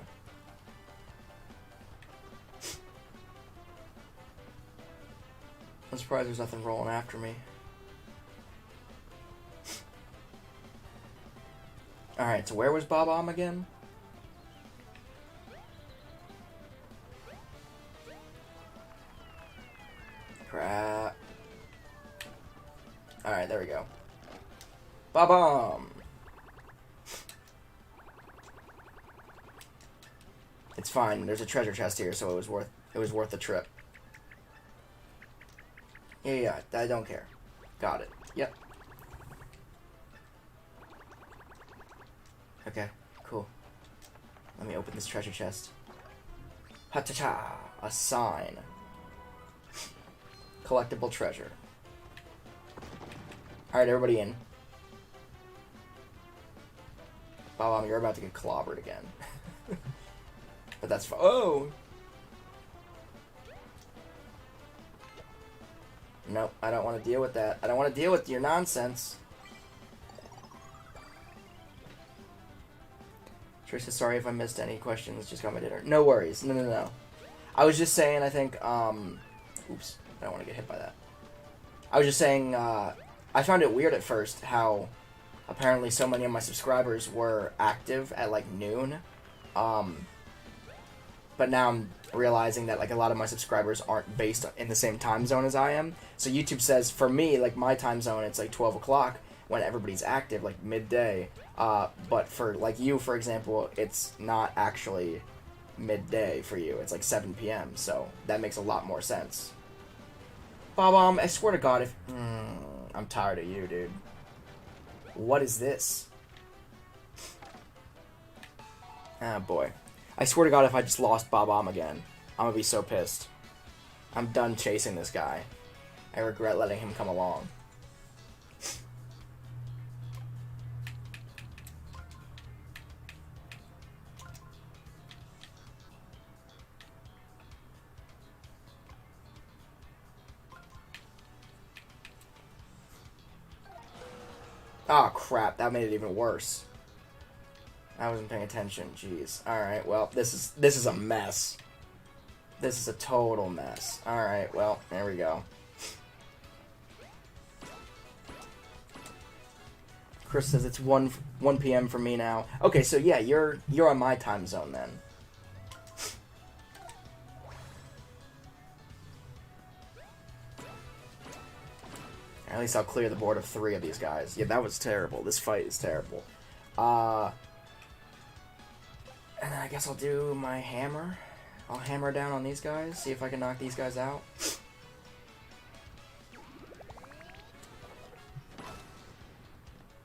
I'm surprised there's nothing rolling after me. Alright, so where was Bob-omb again? Crap. Alright, there we go. Bob-omb! It's fine. There's a treasure chest here, so it was worth the trip. Yeah, I don't care. Got it. Yep. Okay, cool. Let me open this treasure chest. Ha-ta-ta! A sign. Collectible treasure. Alright, everybody in. Bob-omb, you're about to get clobbered again. But that's fine. Oh! Nope, I don't want to deal with that. I don't want to deal with your nonsense. Trish says, sorry if I missed any questions. Just got my dinner. No worries. No. I was just saying, I think, oops. I don't want to get hit by that. I was just saying, I found it weird at first how apparently so many of my subscribers were active at, like, noon. But now I'm realizing that, like, a lot of my subscribers aren't based in the same time zone as I am. So YouTube says, for me, like, my time zone, it's, like, 12 o'clock when everybody's active, like, midday. But for, like, you, for example, it's not actually midday for you. It's, like, 7 p.m., so that makes a lot more sense. Bob-omb, I swear to God, if... I'm tired of you, dude. What is this? Ah, boy. I swear to God, if I just lost Bob-omb again, I'm gonna be so pissed. I'm done chasing this guy. I regret letting him come along. Oh crap, that made it even worse. I wasn't paying attention, jeez. Alright, well, this is a mess. This is a total mess. Alright, well, there we go. Chris says it's 1 p.m. for me now. Okay, so yeah, you're on my time zone then. At least I'll clear the board of 3 of these guys. Yeah, that was terrible. This fight is terrible. And then I guess I'll do my hammer. I'll hammer down on these guys, see if I can knock these guys out.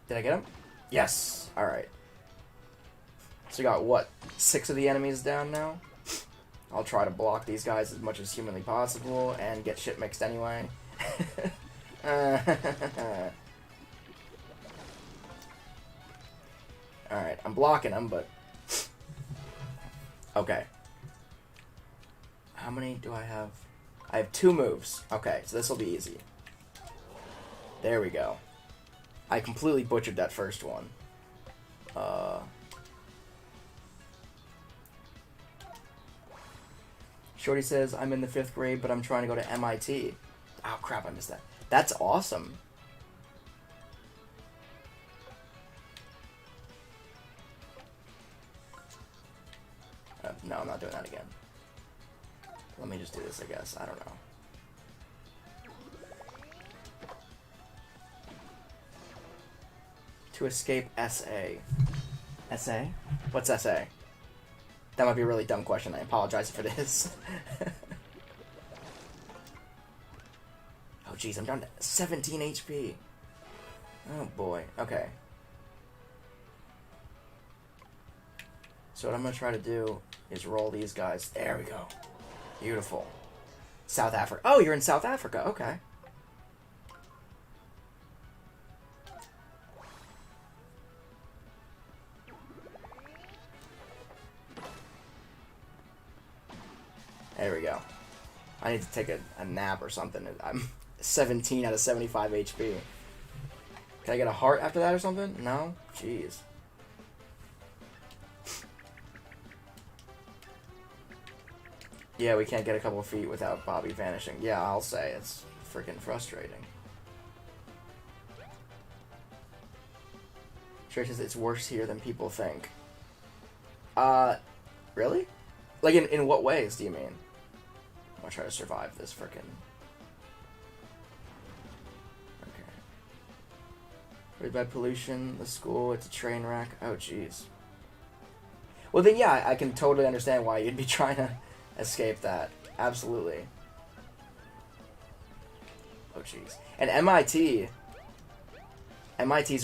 Did I get him? Yes! Alright. So we got, what, 6 of the enemies down now? I'll try to block these guys as much as humanly possible and get shit mixed anyway. Alright, I'm blocking them, but... Okay. How many do I have? I have 2 moves. Okay, so this will be easy. There we go. I completely butchered that first one. Shorty says, I'm in the 5th grade, but I'm trying to go to MIT. Oh, crap, I missed that. That's awesome. No, I'm not doing that again. Let me just do this, I guess. I don't know. To escape SA. SA? What's SA? That might be a really dumb question. I apologize if it is. Oh, jeez, I'm down to 17 HP. Oh, boy. Okay. So what I'm going to try to do is roll these guys. There we go. Beautiful. South Africa. Oh, you're in South Africa. Okay. There we go. I need to take a nap or something. I'm 17 out of 75 HP. Can I get a heart after that or something? No? Jeez. Yeah, we can't get a couple of feet without Bobby vanishing. Yeah, I'll say. It's freaking frustrating. Trish says it's worse here than people think. Really? Like, in what ways do you mean? I'm gonna try to survive this frickin'... Okay. Worried by pollution, the school, it's a train wreck. Oh, jeez. Well, then, yeah, I can totally understand why you'd be trying to escape that. Absolutely. Oh, jeez. And MIT's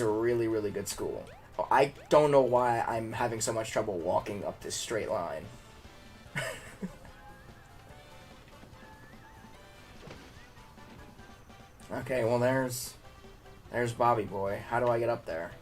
a really, really good school. I don't know why I'm having so much trouble walking up this straight line. Okay, well there's Bobby boy. How do I get up there?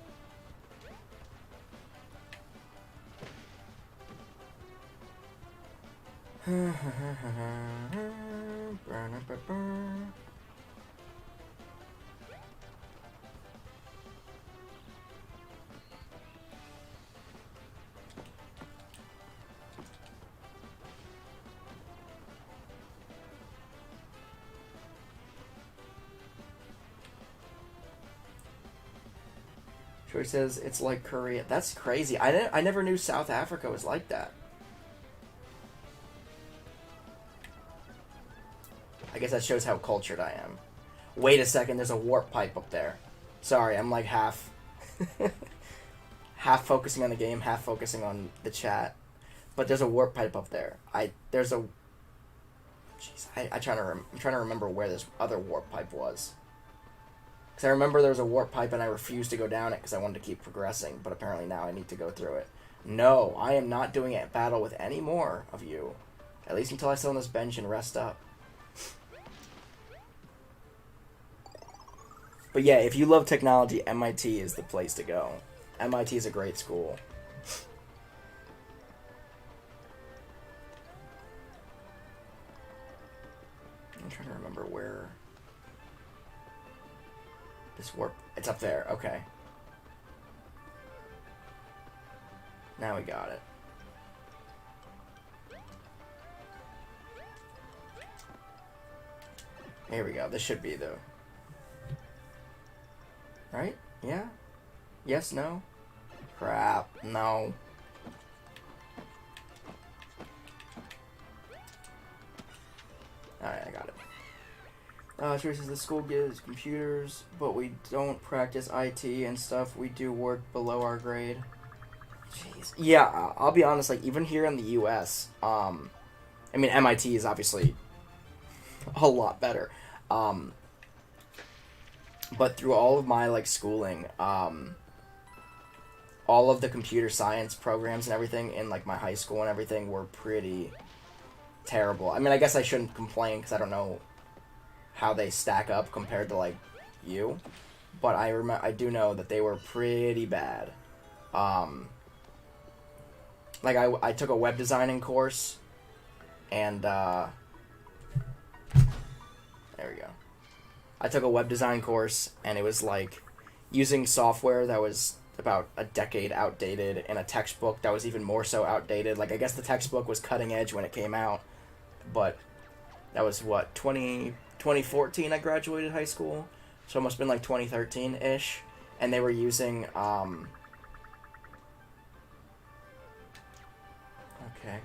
Troy says it's like Korea. That's crazy. I never knew South Africa was like that. I guess that shows how cultured I am. Wait a second, there's a warp pipe up there. Sorry, I'm like half focusing on the game, half focusing on the chat. But there's a warp pipe up there. I'm trying to remember where this other warp pipe was. Because I remember there was a warp pipe and I refused to go down it because I wanted to keep progressing. But apparently now I need to go through it. No, I am not doing a battle with any more of you. At least until I sit on this bench and rest up. But yeah, if you love technology, MIT is the place to go. MIT is a great school. I'm trying to remember where this warp. It's up there. Okay. Now we got it. Here we go. This should be the... Right? Yeah? Yes, no? Crap. No. Alright, I got it. Sure says the school gives computers, but we don't practice IT and stuff. We do work below our grade. Jeez. Yeah, I'll be honest, like, even here in the US, I mean, MIT is obviously a lot better. But through all of my, like, schooling, all of the computer science programs and everything in, like, my high school and everything were pretty terrible. I mean, I guess I shouldn't complain because I don't know how they stack up compared to, like, you. But I do know that they were pretty bad. Like, I took a web designing course, and, there we go. I took a web design course, and it was, like, using software that was about a decade outdated, and a textbook that was even more so outdated. Like, I guess the textbook was cutting edge when it came out, but that was, what, 2014 I graduated high school? So it must have been, like, 2013-ish, and they were using, okay.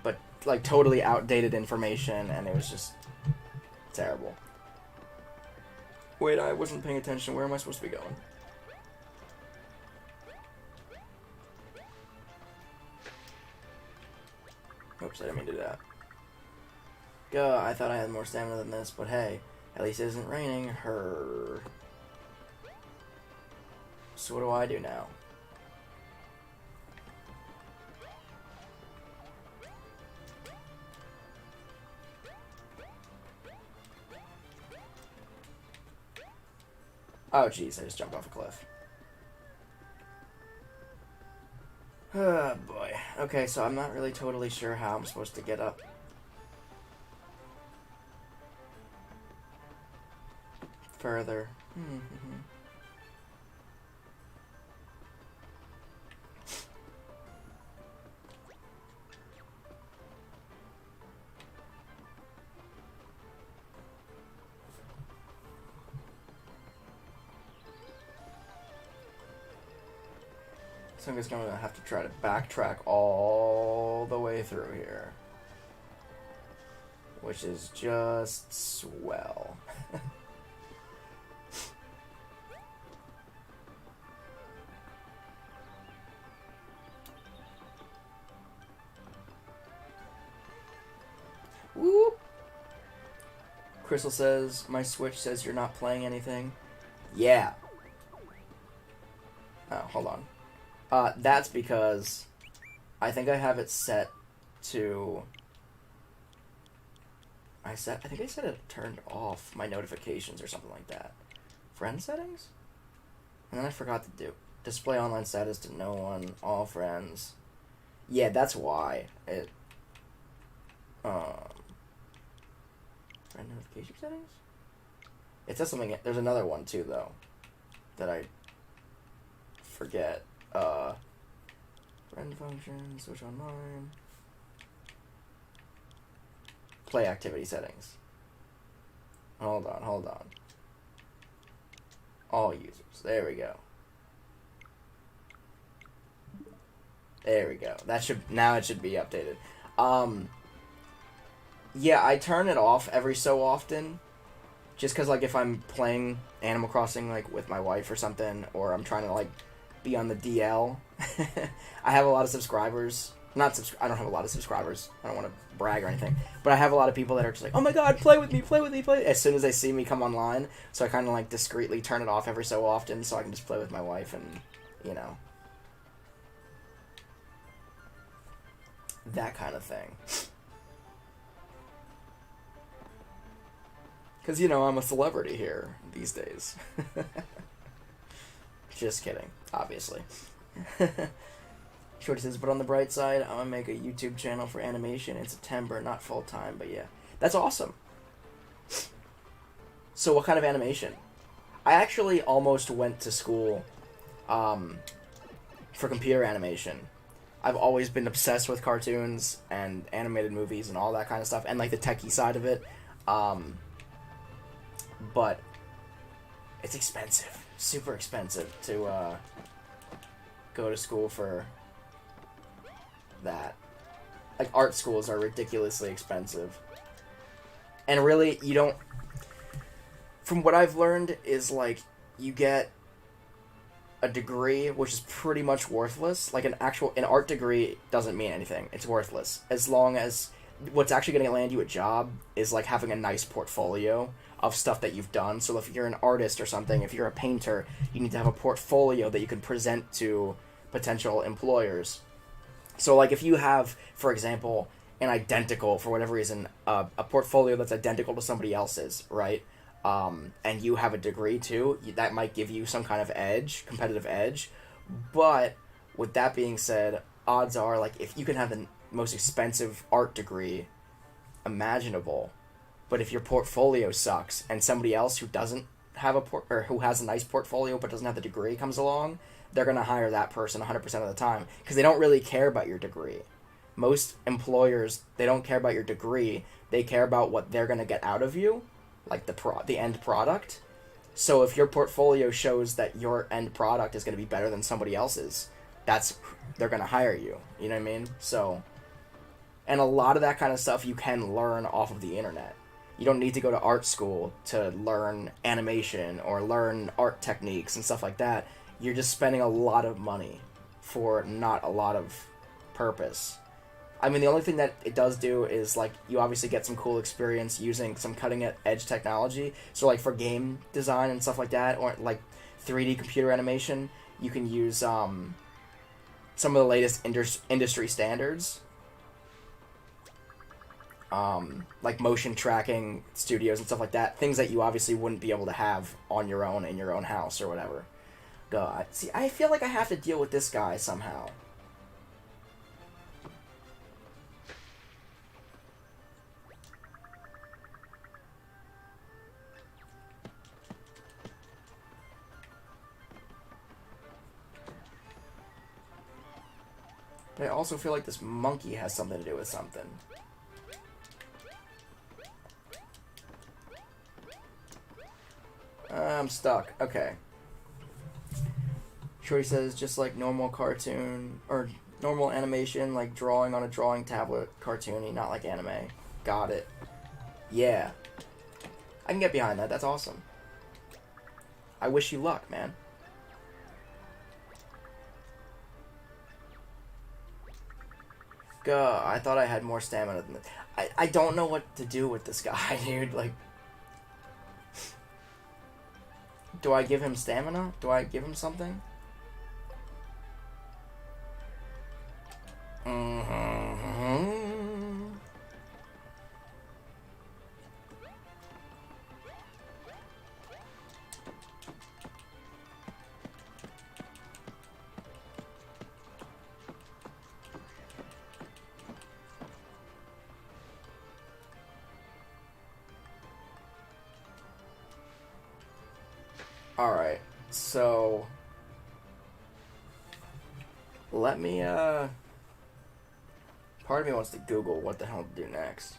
But, like, totally outdated information, and it was just terrible. Wait, I wasn't paying attention. Where am I supposed to be going? Oops, I didn't mean to do that. I thought I had more stamina than this, but hey, at least it isn't raining. So what do I do now? Oh, jeez, I just jumped off a cliff. Oh, boy. Okay, so I'm not really totally sure how I'm supposed to get up. Further. So I'm just going to have to try to backtrack all the way through here. Which is just swell. Whoop! Crystal says, my Switch says you're not playing anything. Yeah. Oh, hold on. That's because I think I have it set to... I think I set it turned off my notifications or something like that. Friend settings? And then I forgot to do display online status to no one, all friends. Yeah, that's why it. Friend notification settings? It says something. There's another one too though, that I forget. Friend function, switch online. Play activity settings. Hold on. All users. There we go. There we go. Now it should be updated. Yeah, I turn it off every so often. Just because, like, if I'm playing Animal Crossing, like, with my wife or something, or I'm trying to, like, be on the DL. I have a lot of subscribers. I don't have a lot of subscribers. I don't want to brag or anything. But I have a lot of people that are just like, oh my god, play with me, as soon as they see me come online. So I kind of, like, discreetly turn it off every so often so I can just play with my wife and, you know. That kind of thing. Because, you know, I'm a celebrity here these days. Just kidding, obviously. Shorty says, but on the bright side, I'm gonna make a YouTube channel for animation in September, not full time, but yeah. That's awesome. So what kind of animation? I actually almost went to school for computer animation. I've always been obsessed with cartoons and animated movies and all that kind of stuff, and like the techie side of it. But it's expensive, super expensive to go to school for that. Like, art schools are ridiculously expensive. And really, you don't... From what I've learned is, like, you get a degree, which is pretty much worthless. Like, an art degree doesn't mean anything. It's worthless. As long as what's actually going to land you a job is, like, having a nice portfolio of stuff that you've done. So if you're an artist or something, if you're a painter, you need to have a portfolio that you can present to potential employers. So, like, if you have, for example, an identical, for whatever reason, a portfolio that's identical to somebody else's, right? And you have a degree too, that might give you some kind of edge, competitive edge. But with that being said, odds are, like, if you can have the most expensive art degree imaginable, but if your portfolio sucks and somebody else who doesn't have or who has a nice portfolio but doesn't have the degree comes along, they're going to hire that person 100% of the time because they don't really care about your degree. Most employers, they don't care about your degree. They care about what they're going to get out of you, like the end product. So if your portfolio shows that your end product is going to be better than somebody else's, they're going to hire you. You know what I mean? So, and a lot of that kind of stuff you can learn off of the internet. You don't need to go to art school to learn animation or learn art techniques and stuff like that. You're just spending a lot of money for not a lot of purpose. I mean, the only thing that it does do is, like, you obviously get some cool experience using some cutting-edge technology. So, like, for game design and stuff like that, or, like, 3D computer animation, you can use some of the latest industry standards. Like motion tracking studios and stuff like that. Things that you obviously wouldn't be able to have on your own in your own house or whatever. God, see, I feel like I have to deal with this guy somehow. But I also feel like this monkey has something to do with something. I'm stuck. Okay. Shorty says, just like normal cartoon, or normal animation, like drawing on a drawing tablet, cartoony, not like anime. Got it. Yeah. I can get behind that. That's awesome. I wish you luck, man. God, I thought I had more stamina than this. I don't know what to do with this guy, dude. Like, do I give him stamina? Do I give him something? Alright, so let me, part of me wants to Google what the hell to do next.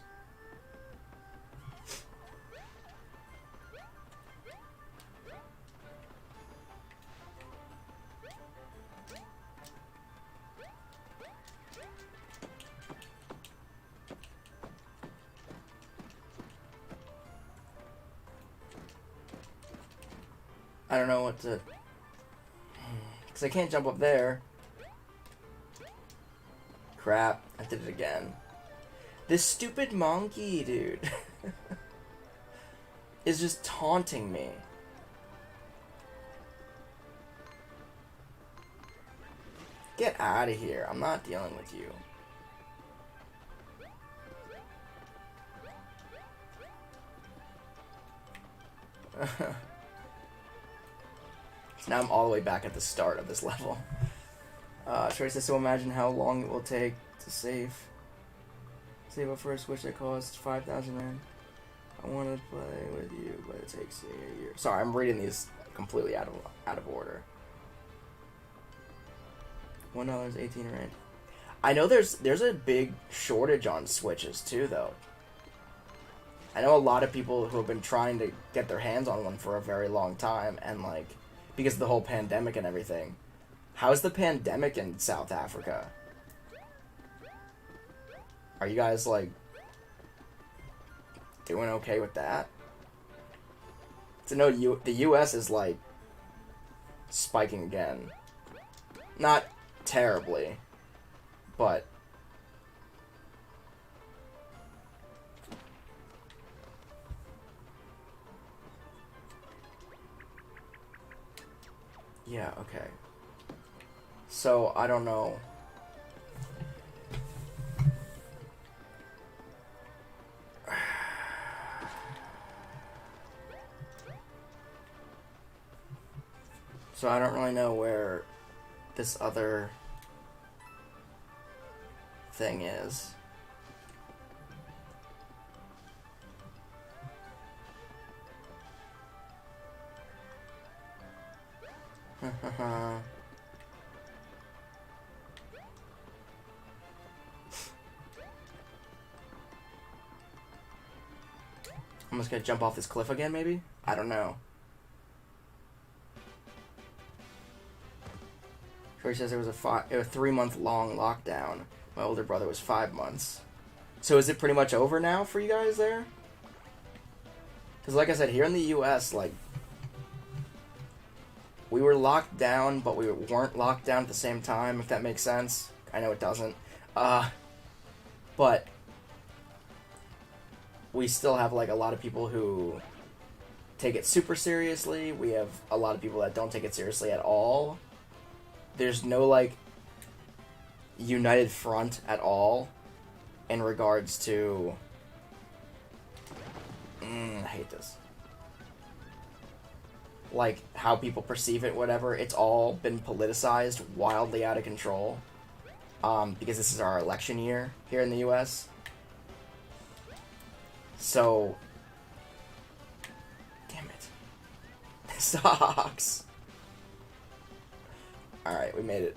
I don't know what to... Because I can't jump up there. Crap, I did it again. This stupid monkey, dude, is just taunting me. Get out of here. I'm not dealing with you. So now I'm all the way back at the start of this level. Troy says, so imagine how long it will take to save. Save up for a Switch that costs 5,000 Rand. I want to play with you, but it takes a year. Sorry, I'm reading these completely out of order. $1.18 Rand. I know there's a big shortage on Switches too, though. I know a lot of people who have been trying to get their hands on one for a very long time, and like because of the whole pandemic and everything. How's the pandemic in South Africa? Are you guys like doing okay with that? To know the U.S. is like spiking again. Not terribly, but yeah, okay. So, I don't know. So I don't really know where this other thing is. I'm just gonna jump off this cliff again, maybe? I don't know. He says it was a 3-month long lockdown. My older brother was 5 months. So is it pretty much over now for you guys there? Because like I said, here in the U.S., like, we were locked down, but we weren't locked down at the same time, if that makes sense. I know it doesn't. But we still have, like, a lot of people who take it super seriously. We have a lot of people that don't take it seriously at all. There's no, like, united front at all in regards to... I hate this. Like, how people perceive it, whatever. It's all been politicized wildly out of control. Because this is our election year here in the U.S. So... Damn it. This sucks. Alright, we made it.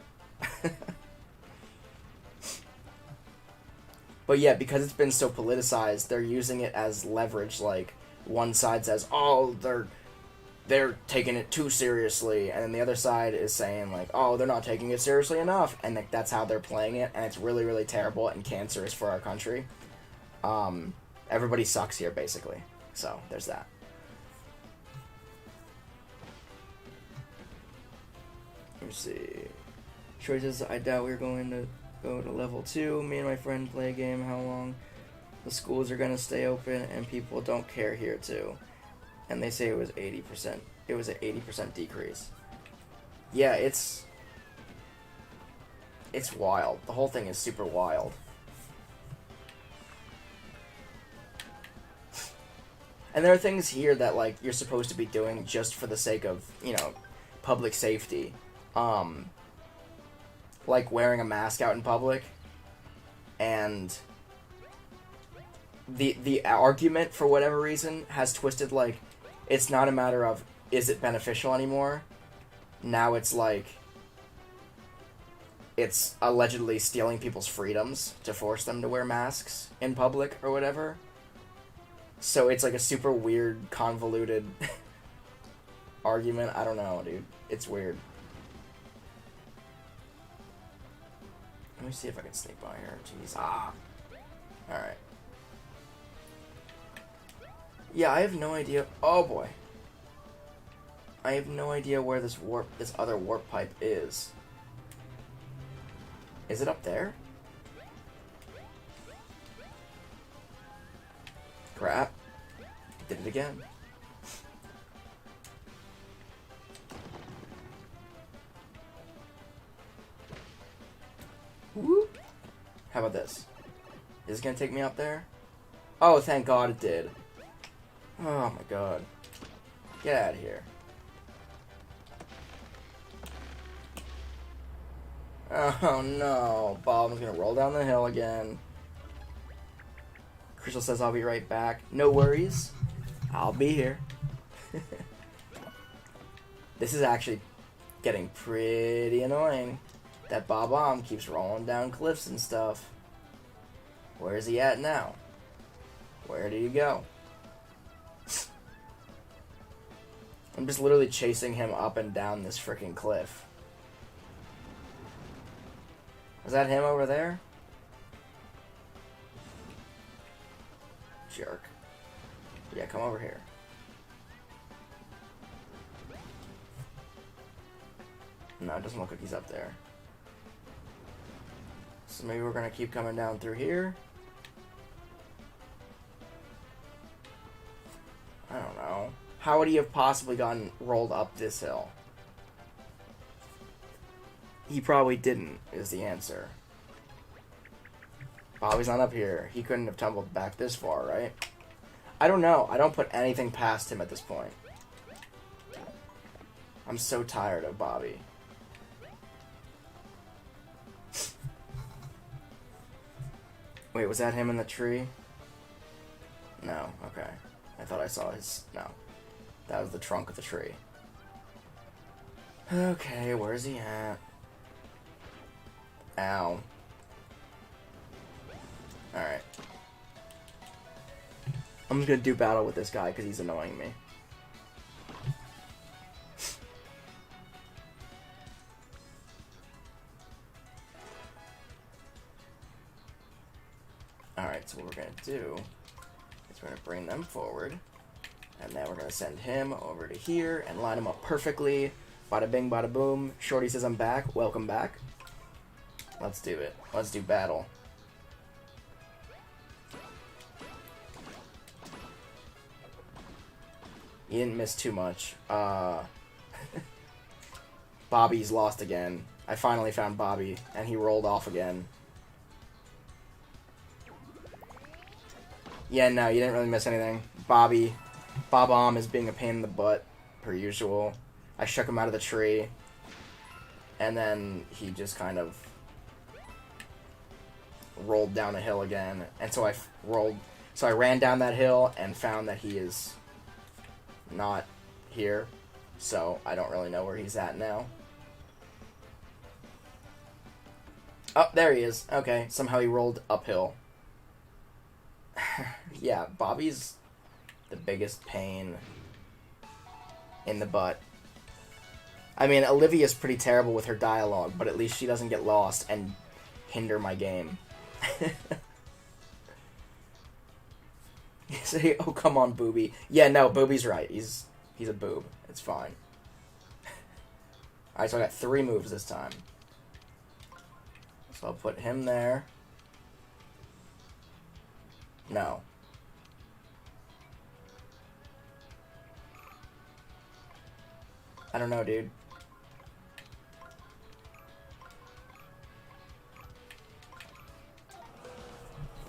But yeah, because it's been so politicized, they're using it as leverage. Like, one side says, oh, they're taking it too seriously, and then the other side is saying, like, oh, they're not taking it seriously enough, and like, that's how they're playing it, and it's really, really terrible and cancerous for our country. Everybody sucks here, basically. So, there's that. Let me see. Troy says, I doubt we're going to go to level 2. Me and my friend play a game. How long the schools are going to stay open, and people don't care here, too. And they say it was 80%. It was an 80% decrease. Yeah, it's wild. The whole thing is super wild. And there are things here that, like, you're supposed to be doing just for the sake of, you know, public safety. Like wearing a mask out in public. And the argument, for whatever reason, has twisted, like, it's not a matter of, is it beneficial anymore? Now it's like, it's allegedly stealing people's freedoms to force them to wear masks in public or whatever. So it's like a super weird, convoluted argument. I don't know, dude. It's weird. Let me see if I can sneak by here. Jeez. Alright. Yeah, I have no idea. Oh boy. I have no idea where this other warp pipe is. Is it up there? Crap. Did it again. Whoop. How about this? Is it gonna take me up there? Oh, thank God it did. Oh my God. Get out of here. Oh no, Bob's gonna roll down the hill again. Crystal says I'll be right back. No worries. I'll be here. This is actually getting pretty annoying. That Bob-omb keeps rolling down cliffs and stuff. Where is he at now? Where did he go? I'm just literally chasing him up and down this freaking cliff. Is that him over there? Jerk. Yeah, come over here. No, it doesn't look like he's up there. So maybe we're gonna keep coming down through here. I don't know. How would he have possibly gotten rolled up this hill? He probably didn't, is the answer. Bobby's not up here. He couldn't have tumbled back this far, right? I don't know. I don't put anything past him at this point. I'm so tired of Bobby. Wait, was that him in the tree? No, okay. I thought I saw his... No. That was the trunk of the tree. Okay, where's he at? Ow. Alright. I'm just gonna do battle with this guy because he's annoying me. Alright, so what we're gonna do is we're gonna bring them forward. And then we're gonna send him over to here and line him up perfectly. Bada bing, bada boom. Shorty says I'm back. Welcome back. Let's do it. Let's do battle. You didn't miss too much. Bobby's lost again. I finally found Bobby, and he rolled off again. Yeah, no, you didn't really miss anything. Bob-omb is being a pain in the butt, per usual. I shook him out of the tree, and then he just kind of rolled down a hill again, and so I ran down that hill and found that he is not here, so I don't really know where he's at now. Oh, there he is. Okay, somehow he rolled uphill. Yeah, Bobby's the biggest pain in the butt. I mean, Olivia's pretty terrible with her dialogue, but at least she doesn't get lost and hinder my game. You say, oh, come on, Booby. Yeah, no, Booby's right. He's a boob. It's fine. Alright, so I got 3 moves this time. So I'll put him there. No. I don't know, dude.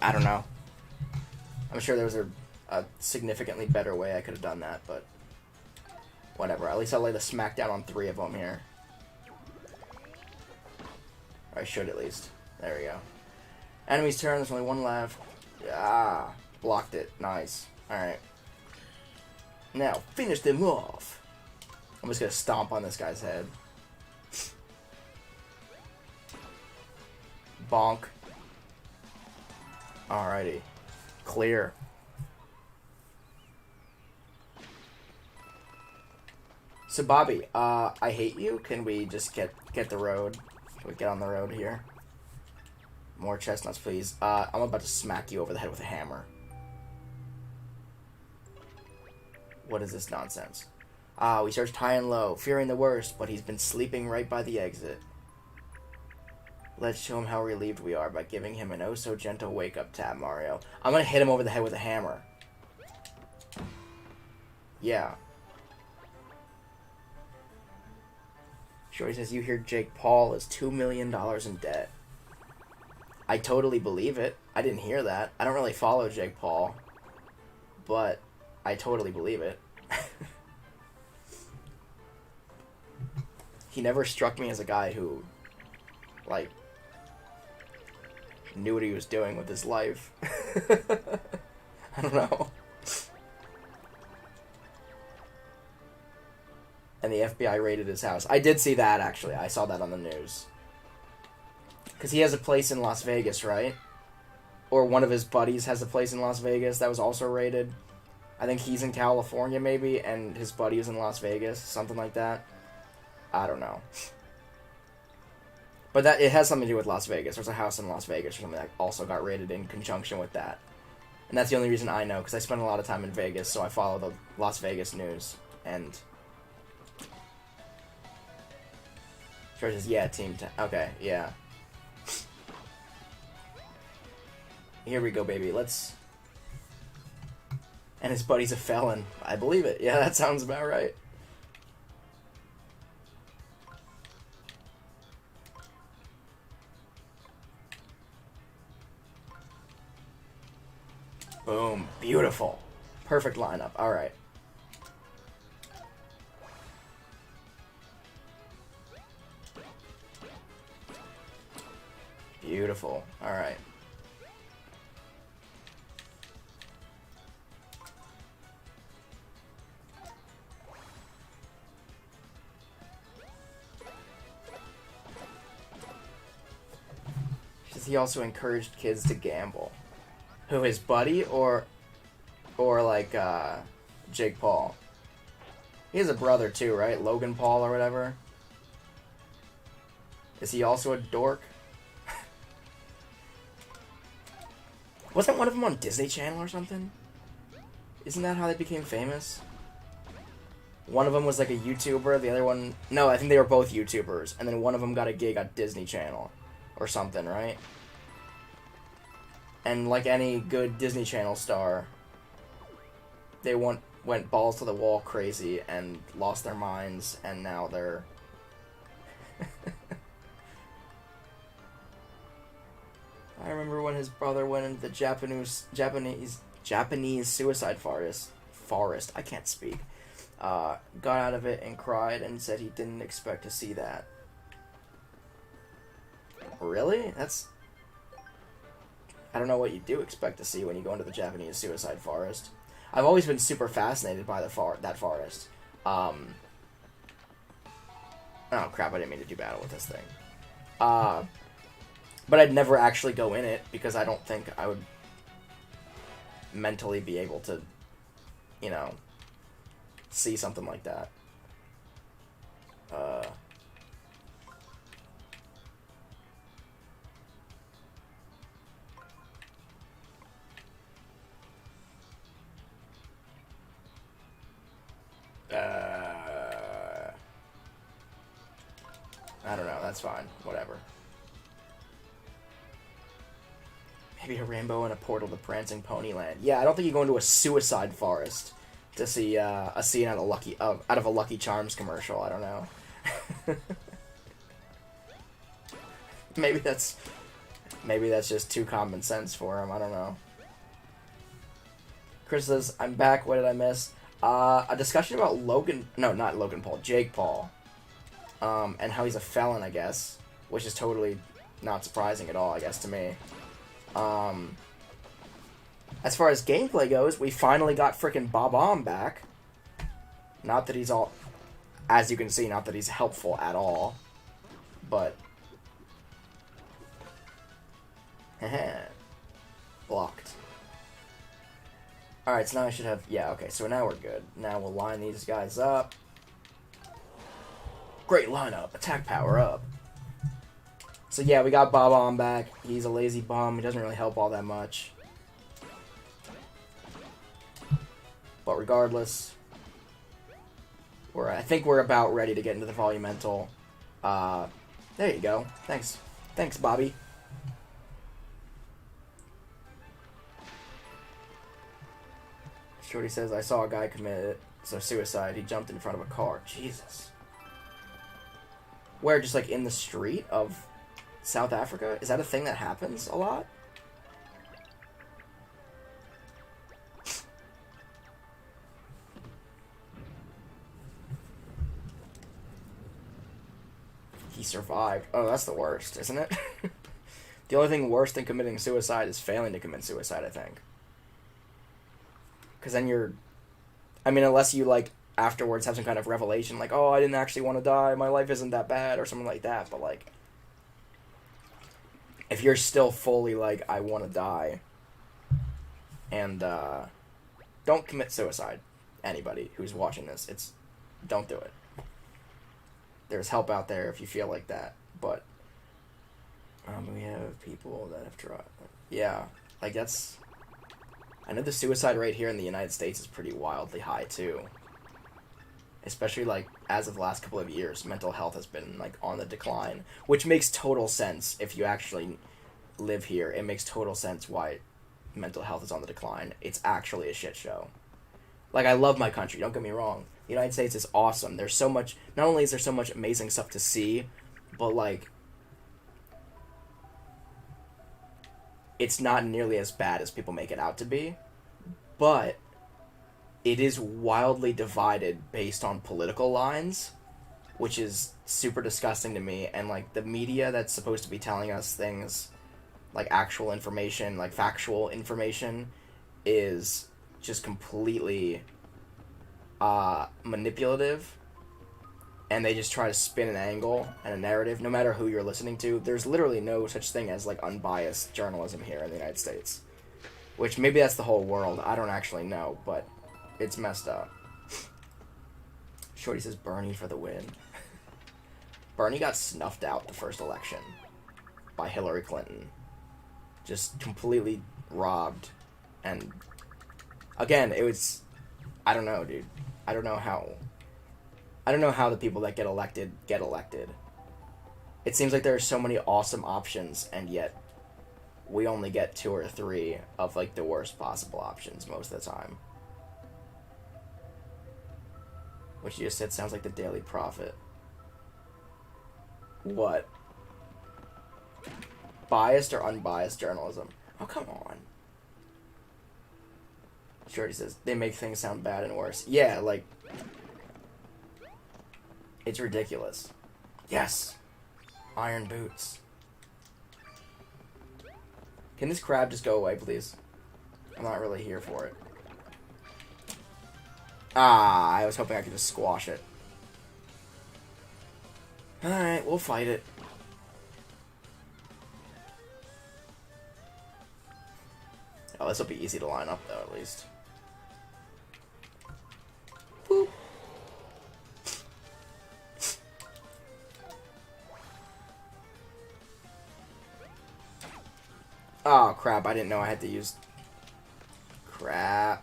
I don't know. I'm sure there was a significantly better way I could have done that, but whatever. At least I'll lay the smackdown on 3 of them here. Or I should, at least. There we go. Enemy's turn. There's only 1 left. Ah, blocked it. Nice. Alright. Now, finish them off. I'm just gonna stomp on this guy's head. Bonk. Alrighty. Clear. So, Bobby, I hate you. Can we just get the road? Can we get on the road here? More chestnuts, please. I'm about to smack you over the head with a hammer. What is this nonsense? We searched high and low, fearing the worst, but he's been sleeping right by the exit. Let's show him how relieved we are by giving him an oh-so-gentle wake-up tap, Mario. I'm gonna hit him over the head with a hammer. Yeah. Shorty says, you hear Jake Paul is $2 million in debt. I totally believe it. I didn't hear that. I don't really follow Jake Paul. But I totally believe it. he never struck me as a guy who, like, knew what he was doing with his life. I don't know. And the FBI raided his house. I did see that, actually. I saw that on the news. Because he has a place in Las Vegas, right? Or one of his buddies has a place in Las Vegas that was also raided. I think he's in California, maybe, and his buddy is in Las Vegas. Something like that. I don't know. But that it has something to do with Las Vegas. There's a house in Las Vegas or something that also got raided in conjunction with that. And that's the only reason I know, because I spend a lot of time in Vegas, so I follow the Las Vegas news. And... George says, yeah, Team 10. Okay, yeah. Here we go, baby. Let's... And his buddy's a felon. I believe it. Yeah, that sounds about right. Boom. Beautiful. Perfect lineup. Alright. Beautiful. Alright. He also encouraged kids to gamble. Who, his buddy or like Jake Paul? He has a brother too, right? Logan Paul or whatever. Is he also a dork? Wasn't one of them on Disney Channel or something? Isn't that how they became famous? One of them was like a YouTuber, the other one... No, I think they were both YouTubers, and then one of them got a gig on Disney Channel. Or something, right? And like any good Disney Channel star, they went balls to the wall crazy and lost their minds, and now they're... I remember when his brother went into the Japanese suicide forest. I can't speak. Got out of it and cried and said he didn't expect to see that. Really? That's... I don't know what you do expect to see when you go into the Japanese suicide forest. I've always been super fascinated by that forest. Oh crap, I didn't mean to do battle with this thing. But I'd never actually go in it because I don't think I would mentally be able to, you know, see something like that. I don't know, that's fine. Whatever. Maybe a rainbow and a portal to Prancing Ponyland. Yeah, I don't think you go into a suicide forest to see a scene out of a Lucky Charms commercial. I don't know. Maybe that's just too common sense for him. I don't know. Chris says, I'm back. What did I miss? A discussion about not Logan Paul, Jake Paul. And how he's a felon, I guess. Which is totally not surprising at all, I guess, to me. As far as gameplay goes, we finally got frickin' Bob-omb back. Not that he's all... As you can see, not that he's helpful at all. But... Blocked. Alright, so now I should have... Yeah, okay, so now we're good. Now we'll line these guys up. Great lineup. Attack power up. So yeah, we got Bob-omb back. He's a lazy bum. He doesn't really help all that much. But regardless, I think we're about ready to get into the Volumental. There you go. Thanks. Thanks, Bobby. Shorty says, I saw a guy commit suicide. He jumped in front of a car. Jesus. Where, just like in the street of South Africa? Is that a thing that happens a lot? survived. Oh, that's the worst, isn't it? The only thing worse than committing suicide is failing to commit suicide, I think. Because then you're... I mean, unless you, like, afterwards have some kind of revelation, like, oh, I didn't actually want to die, my life isn't that bad, or something like that, but, like... If you're still fully, like, I want to die, and, don't commit suicide, anybody who's watching this. Don't do it. There's help out there if you feel like that, but... we have people that have tried... Yeah, like, that's... I know the suicide rate here in the United States is pretty wildly high, too. Especially, like, as of the last couple of years, mental health has been, like, on the decline. Which makes total sense if you actually live here. It makes total sense why mental health is on the decline. It's actually a shit show. Like, I love my country, don't get me wrong. The United States is awesome. There's so much... Not only is there so much amazing stuff to see, but, like... It's not nearly as bad as people make it out to be, but it is wildly divided based on political lines, which is super disgusting to me, and, like, the media that's supposed to be telling us things, like, actual information, like, factual information, is just completely, manipulative, and they just try to spin an angle and a narrative, no matter who you're listening to. There's literally no such thing as, like, unbiased journalism here in the United States. Which, maybe that's the whole world, I don't actually know, but it's messed up. Shorty says Bernie for the win. Bernie got snuffed out the first election by Hillary Clinton. Just completely robbed. And, again, it was... I don't know, dude. I don't know how the people that get elected. It seems like there are so many awesome options, and yet we only get 2 or 3 of, like, the worst possible options most of the time. What you just said sounds like the Daily Prophet. What? Biased or unbiased journalism? Oh, come on. Shorty says, they make things sound bad and worse. Yeah, like... It's ridiculous. Yes! Iron boots. Can this crab just go away, please? I'm not really here for it. Ah, I was hoping I could just squash it. Alright, we'll fight it. Oh, this will be easy to line up, though, at least. Boop. Oh, crap, I didn't know I had to use... Crap.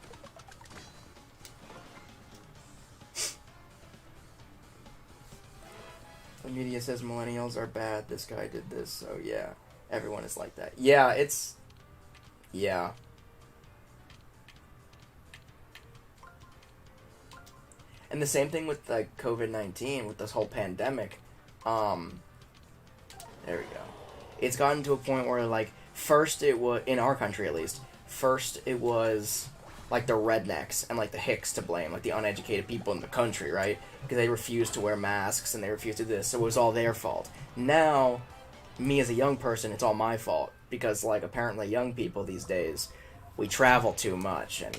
The media says millennials are bad, this guy did this, so yeah. Everyone is like that. Yeah, it's... Yeah. And the same thing with, like, COVID-19, with this whole pandemic. There we go. It's gotten to a point where, like, first it was, in our country at least, first it was, like, the rednecks and, like, the hicks to blame, like, the uneducated people in the country, right? Because they refused to wear masks and they refused to do this, so it was all their fault. Now, me as a young person, it's all my fault. Because, like, apparently young people these days, we travel too much, and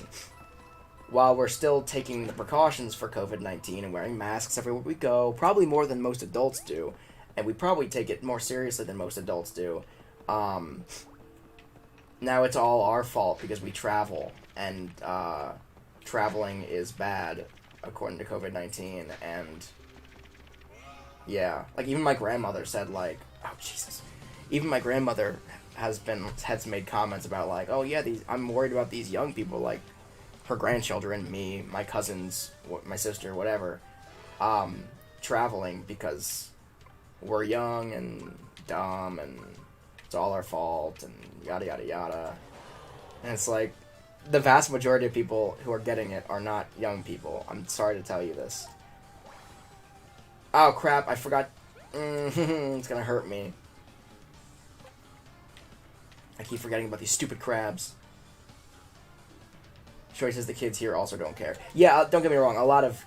while we're still taking the precautions for COVID-19 and wearing masks everywhere we go, probably more than most adults do, and we probably take it more seriously than most adults do, now it's all our fault because we travel, and traveling is bad, according to COVID-19, and yeah, like, even my grandmother said, like, oh, Jesus, even my grandmother has made comments about, like, oh, yeah, I'm worried about these young people, like, her grandchildren, me, my cousins, my sister, whatever, traveling because we're young and dumb and it's all our fault and yada yada yada. And it's like, the vast majority of people who are getting it are not young people. I'm sorry to tell you this. Oh crap, I forgot. It's gonna hurt me. I keep forgetting about these stupid crabs. Troy says the kids here also don't care. Yeah, don't get me wrong, a lot of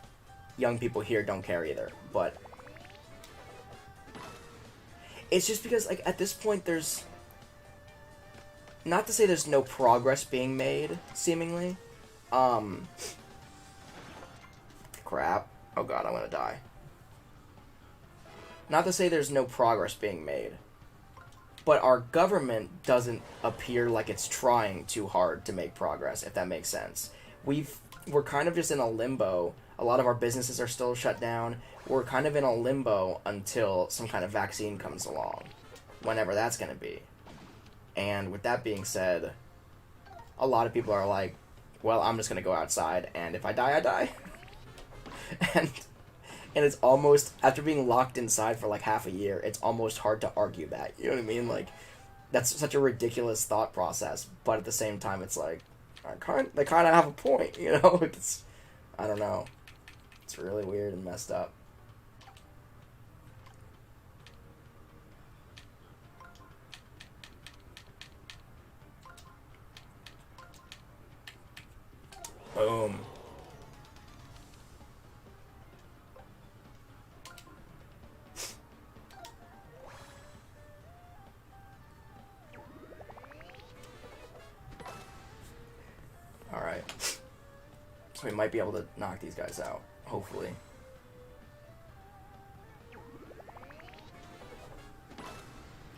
young people here don't care either, but It's just because, like, at this point, there's... Not to say there's no progress being made, seemingly. Crap. Oh god, I'm gonna die. Not to say there's no progress being made. But our government doesn't appear like it's trying too hard to make progress, if that makes sense. We're kind of just in a limbo. A lot of our businesses are still shut down. We're kind of in a limbo until some kind of vaccine comes along. Whenever that's going to be. And with that being said, a lot of people are like, well, I'm just going to go outside, and if I die, I die. and it's almost, after being locked inside for like half a year, it's almost hard to argue that. You know what I mean? Like, that's such a ridiculous thought process, but at the same time, it's like, they kind of have a point, you know? It's, I don't know. It's really weird and messed up. Boom. Alright. So we might be able to knock these guys out, hopefully.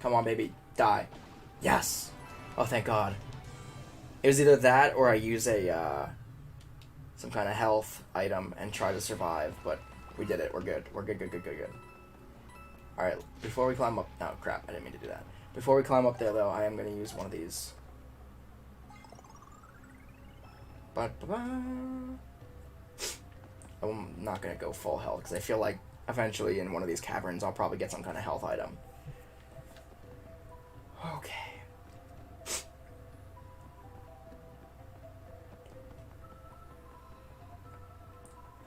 Come on, baby. Die. Yes! Oh, thank God. It was either that or I use a, some kind of health item and try to survive, but we did it. We're good. We're good. Alright, before we climb up... Oh, crap. I didn't mean to do that. Before we climb up there, though, I am going to use one of these. I'm not going to go full health, because I feel like eventually in one of these caverns I'll probably get some kind of health item. Okay.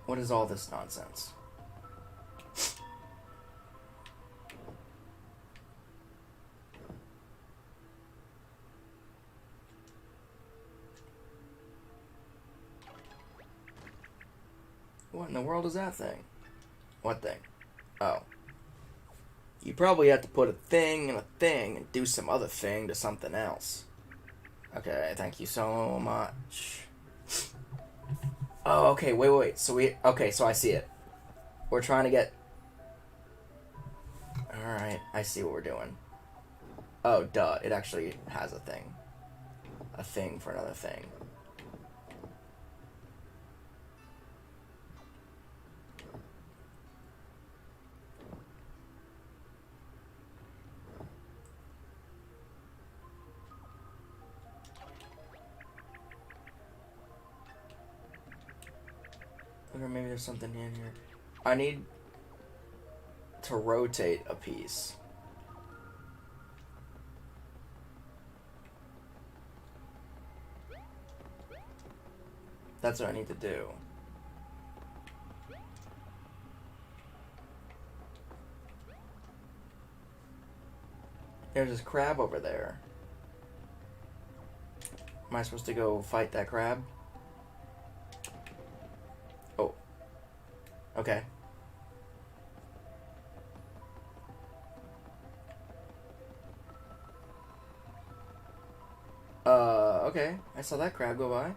What is all this nonsense? What in the world is that thing? What thing? Oh. You probably have to put a thing and a thing and do some other thing to something else. Okay, thank you so much. Oh, okay, wait. So so I see it. We're trying to get... Alright, I see what we're doing. Oh, duh, it actually has a thing. A thing for another thing. Or maybe there's something in here. I need to rotate a piece. That's what I need to do. There's this crab over there. Am I supposed to go fight that crab? Oh. Okay. Okay. I saw that crab go by.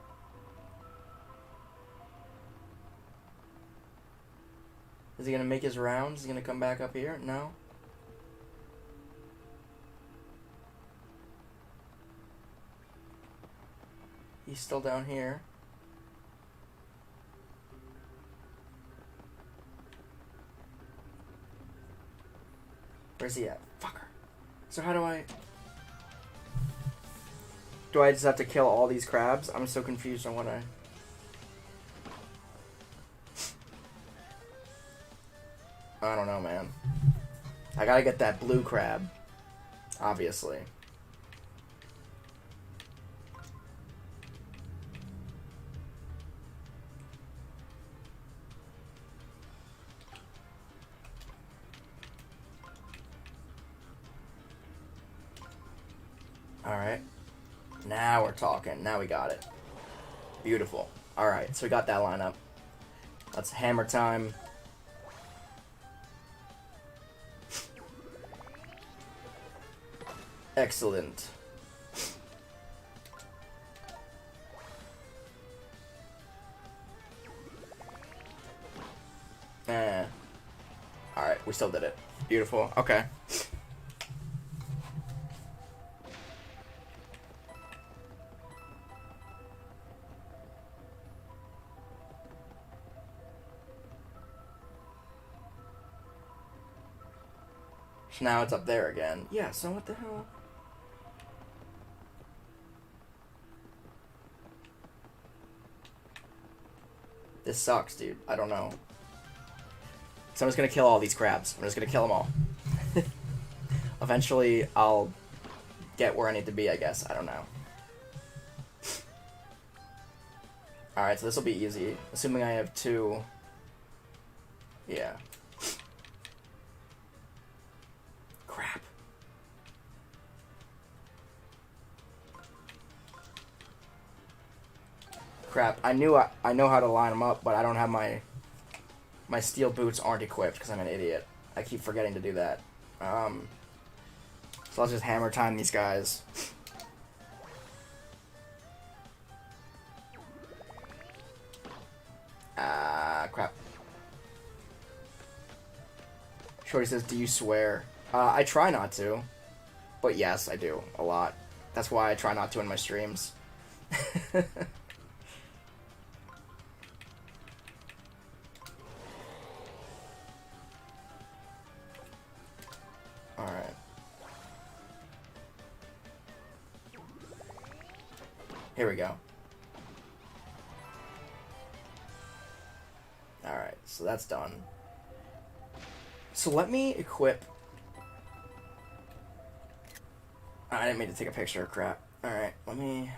Is he gonna make his rounds? Is he gonna come back up here? No? He's still down here. Where's he at? Fucker. So how do I... Do I just have to kill all these crabs? I'm so confused on what I don't know, man. I gotta get that blue crab. Obviously. Alright. Now we're talking. Now we got it. Beautiful. Alright, so we got that lineup. That's hammer time. Excellent. Alright, we still did it. Beautiful. Okay. So now it's up there again. Yeah, so what the hell? This sucks, dude. I don't know. So I'm just gonna kill all these crabs. I'm just gonna kill them all. Eventually, I'll get where I need to be, I guess. I don't know. Alright, so this will be easy. Assuming I have 2. Yeah. Crap. Crap. I know how to line them up, but I don't have my steel boots aren't equipped because I'm an idiot. I keep forgetting to do that. So let's just hammer time these guys. Crap. Shorty says, do you swear? I try not to. But yes, I do. A lot. That's why I try not to in my streams. Alright. Here we go. Alright, so that's done. So let me equip... I didn't mean to take a picture, crap. Alright, let me...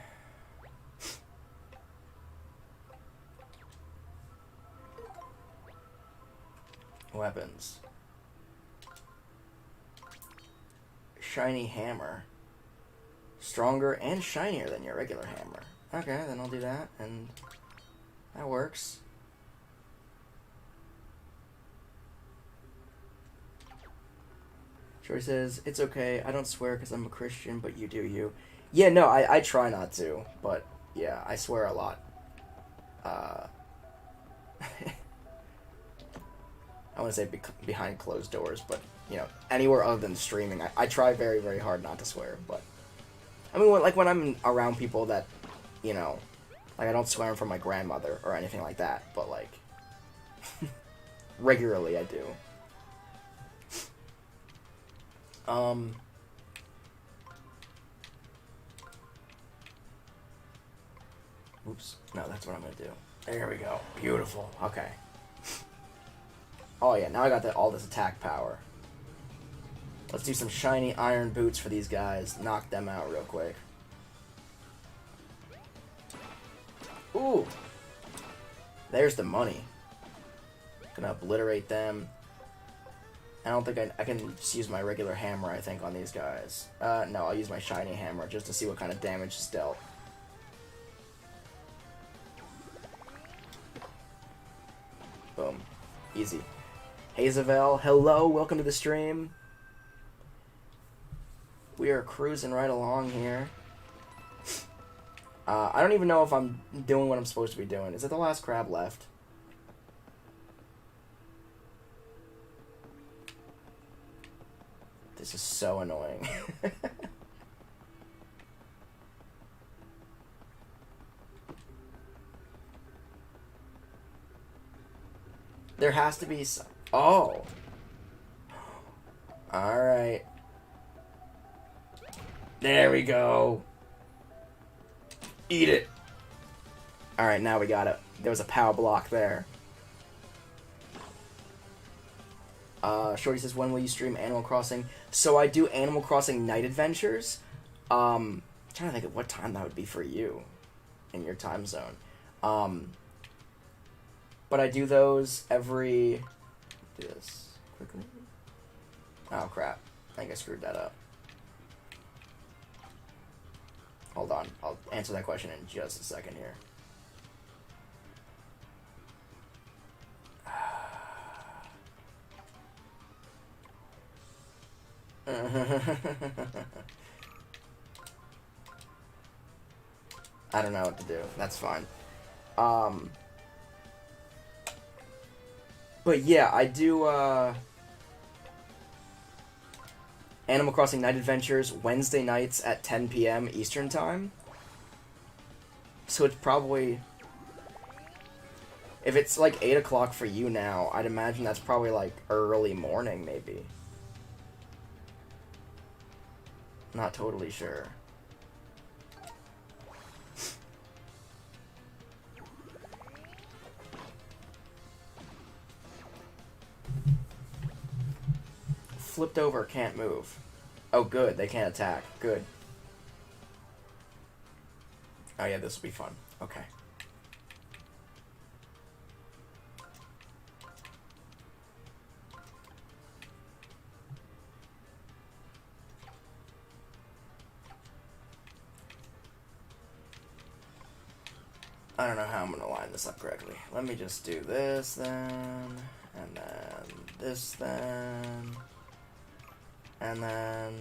Weapons. Shiny hammer. Stronger and shinier than your regular hammer. Okay, then I'll do that, and that works. Shorty says, it's okay, I don't swear because I'm a Christian, but you do you. Yeah, no, I try not to, but yeah, I swear a lot. I want to say behind closed doors, but, you know, anywhere other than streaming, I try very, very hard not to swear, but... I mean, when I'm around people that, you know, like, I don't swear in front of my grandmother or anything like that, but, like, regularly I do. Oops. No, that's what I'm gonna do. There we go. Beautiful. Okay. Oh yeah, now I got all this attack power. Let's do some shiny iron boots for these guys. Knock them out real quick. Ooh! There's the money. Gonna obliterate them. I don't think I can just use my regular hammer, I think, on these guys. No, I'll use my shiny hammer just to see what kind of damage is dealt. Boom. Easy. Hazavel, hello, welcome to the stream. We are cruising right along here. I don't even know if I'm doing what I'm supposed to be doing. Is it the last crab left? This is so annoying. There has to be some... Oh! Alright. There we go. Eat it. Alright, now we got it. There was a power block there. Shorty says, when will you stream Animal Crossing? So I do Animal Crossing Night Adventures. I'm trying to think of what time that would be for you in your time zone. But I do those every... Do this quickly. Oh, crap. I think I screwed that up. Hold on. I'll answer that question in just a second here. I don't know what to do. That's fine. But yeah, I do, Animal Crossing Night Adventures Wednesday nights at 10 p.m. Eastern Time. So it's probably... If it's like 8 o'clock for you now, I'd imagine that's probably like early morning, maybe. Not totally sure. Flipped over, can't move. Oh, good. They can't attack. Good. Oh, yeah, this will be fun. Okay. I don't know how I'm going to line this up correctly. Let me just do this then, and then this then, and then...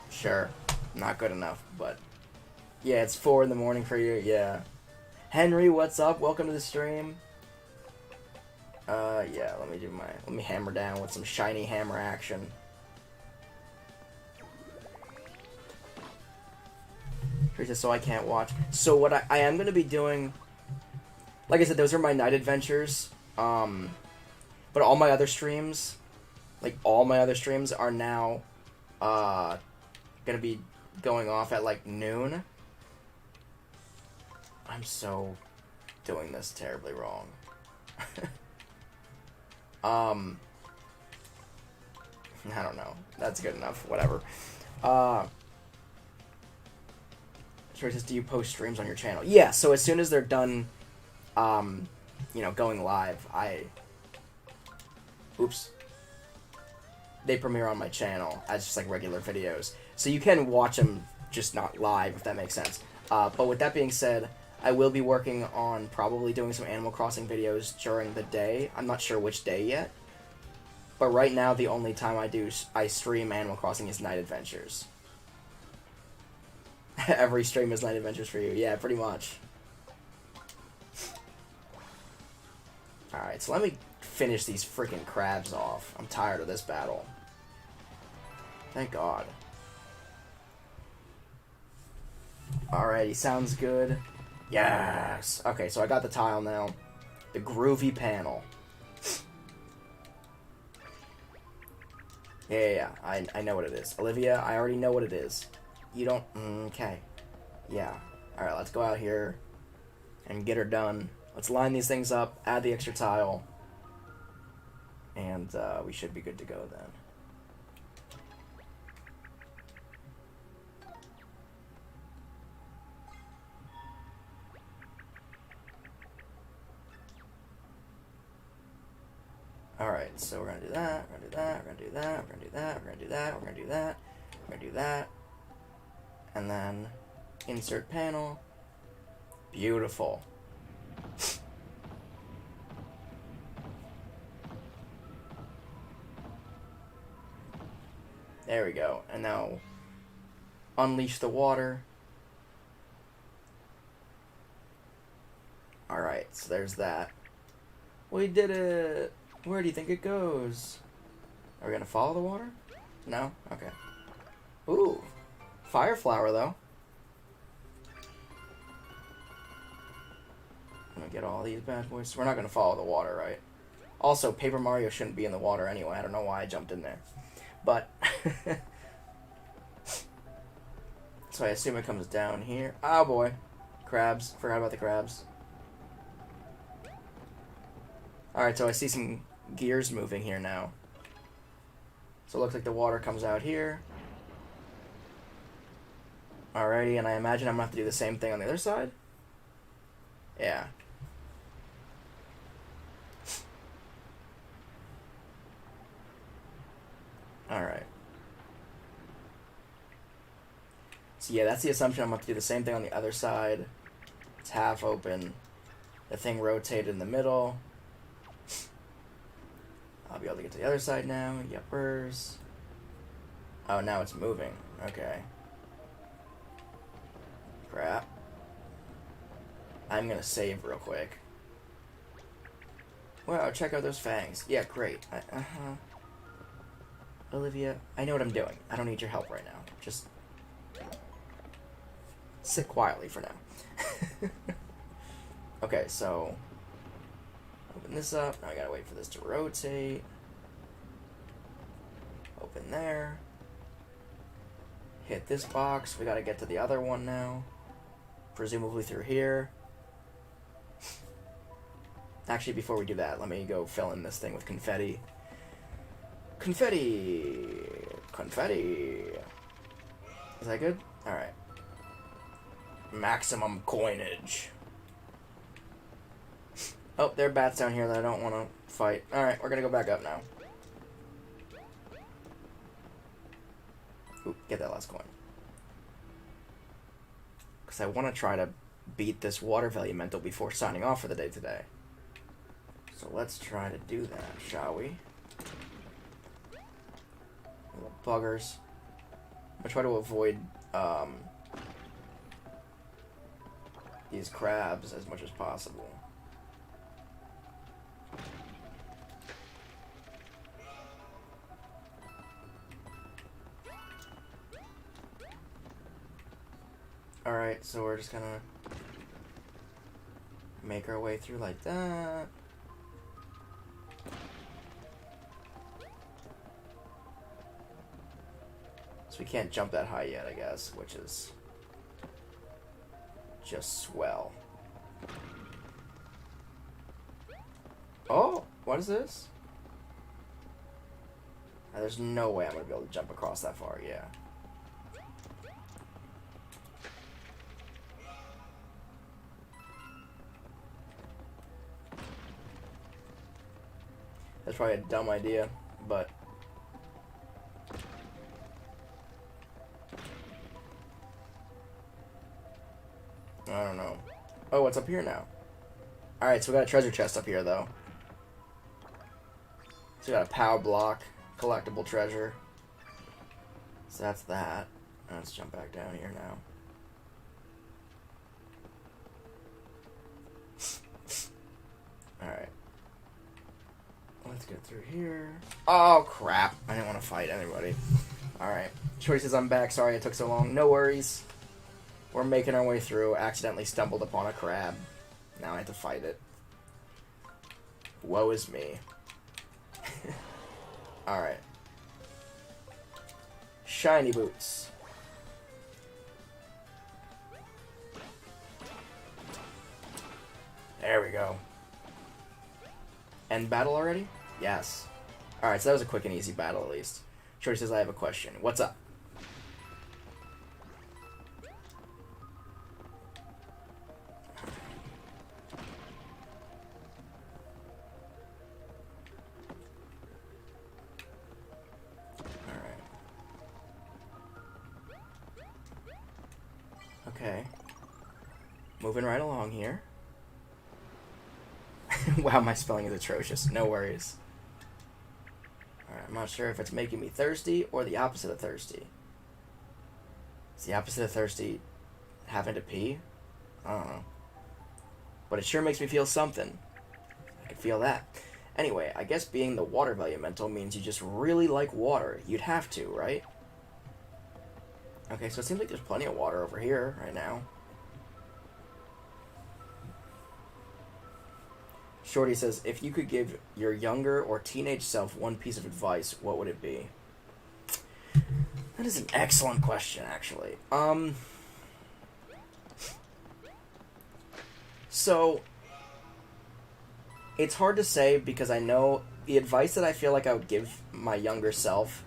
Sure. Not good enough, but... Yeah, it's 4 in the morning for you, yeah. Henry, what's up? Welcome to the stream. Yeah, let me hammer down with some shiny hammer action. Just so I can't watch. So what I am going to be doing... Like I said, those are my night adventures. But all my other streams... Like, all my other streams are now... gonna be going off at, like, noon. I'm so doing this terribly wrong. I don't know. That's good enough. Whatever. Choices, do you post streams on your channel? Yeah, so as soon as they're done, you know, going live, Oops. They premiere on my channel as just, like, regular videos. So you can watch them, just not live, if that makes sense. But with that being said, I will be working on probably doing some Animal Crossing videos during the day. I'm not sure which day yet. But right now, the only time I stream Animal Crossing is Night Adventures. Every stream is Night Adventures for you. Yeah, pretty much. Alright, so let me finish these freaking crabs off. I'm tired of this battle. Thank God. Alrighty, sounds good. Yes! Okay, so I got the tile now. The groovy panel. Yeah, I know what it is. Olivia, I already know what it is. You don't... Okay. Yeah. Alright, let's go out here and get her done. Let's line these things up, add the extra tile, and we should be good to go then. Alright, so we're gonna do that, we're gonna do that, we're gonna do that, we're gonna do that, we're gonna do that, we're gonna do that, we're gonna do that, and then insert panel. Beautiful. There we go. And now unleash the water. Alright, so there's that. We did it! Where do you think it goes? Are we gonna follow the water? No? Okay. Ooh. Fire flower, though. I'm gonna get all these bad boys. We're not gonna follow the water, right? Also, Paper Mario shouldn't be in the water anyway. I don't know why I jumped in there. But... so I assume it comes down here. Oh, boy. Crabs. Forgot about the crabs. Alright, so I see some gears moving here now. So it looks like the water comes out here. Alrighty, and I imagine I'm going to have to do the same thing on the other side? Yeah. Alright. So yeah, that's the assumption. I'm going to have to do the same thing on the other side. It's half open. The thing rotated in the middle. I'll be able to get to the other side now. Yuppers. Oh, now it's moving. Okay. Crap. I'm gonna save real quick. Wow, check out those fangs. Yeah, great. Olivia, I know what I'm doing. I don't need your help right now. Just sit quietly for now. Okay, so open this up. Now I gotta wait for this to rotate. Open there. Hit this box. We gotta get to the other one now. Presumably through here. Actually, before we do that, let me go fill in this thing with confetti. Confetti! Confetti! Is that good? Alright. Maximum coinage. Oh, there are bats down here that I don't want to fight. Alright, we're gonna go back up now. Ooh, get that last coin. Because I want to try to beat this water value mental before signing off for the day today. So let's try to do that, shall we? Little buggers. I'm gonna try to avoid these crabs as much as possible. Alright, so we're just gonna make our way through like that. So we can't jump that high yet, I guess, which is just swell. Oh, what is this? There's no way I'm gonna be able to jump across that far, yeah. That's probably a dumb idea, but I don't know. Oh, what's up here now? Alright, so we got a treasure chest up here, though. So we got a POW block, collectible treasure. So that's that. Let's jump back down here now. Alright. Let's get through here. Oh, crap. I didn't want to fight anybody. Alright. Shorty says I'm back. Sorry it took so long. No worries. We're making our way through. Accidentally stumbled upon a crab. Now I have to fight it. Woe is me. Alright. Shiny boots. There we go. End battle already? Yes. Alright, so that was a quick and easy battle at least. Shorty says I have a question. What's up? Alright. Okay. Moving right along here. Wow, my spelling is atrocious. No worries. Alright, I'm not sure if it's making me thirsty or the opposite of thirsty. Is the opposite of thirsty having to pee? I don't know. But it sure makes me feel something. I can feel that. Anyway, I guess being the water value mental means you just really like water. You'd have to, right? Okay, so it seems like there's plenty of water over here right now. Shorty says, if you could give your younger or teenage self one piece of advice, what would it be? That is an excellent question, actually. So, it's hard to say because I know the advice that I feel like I would give my younger self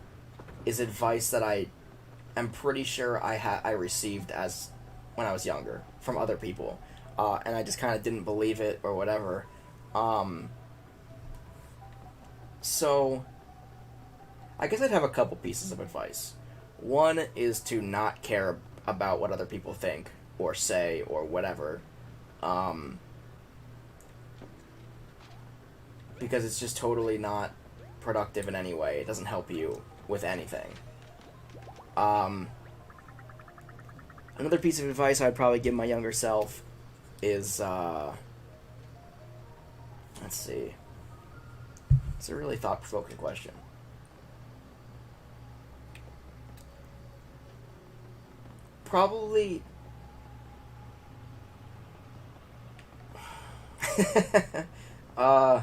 is advice that I am pretty sure I received as when I was younger from other people. And I just kind of didn't believe it or whatever. So, I guess I'd have a couple pieces of advice. One is to not care about what other people think or say or whatever. Because it's just totally not productive in any way. It doesn't help you with anything. Another piece of advice I'd probably give my younger self is, let's see. It's a really thought-provoking question. Probably... huh.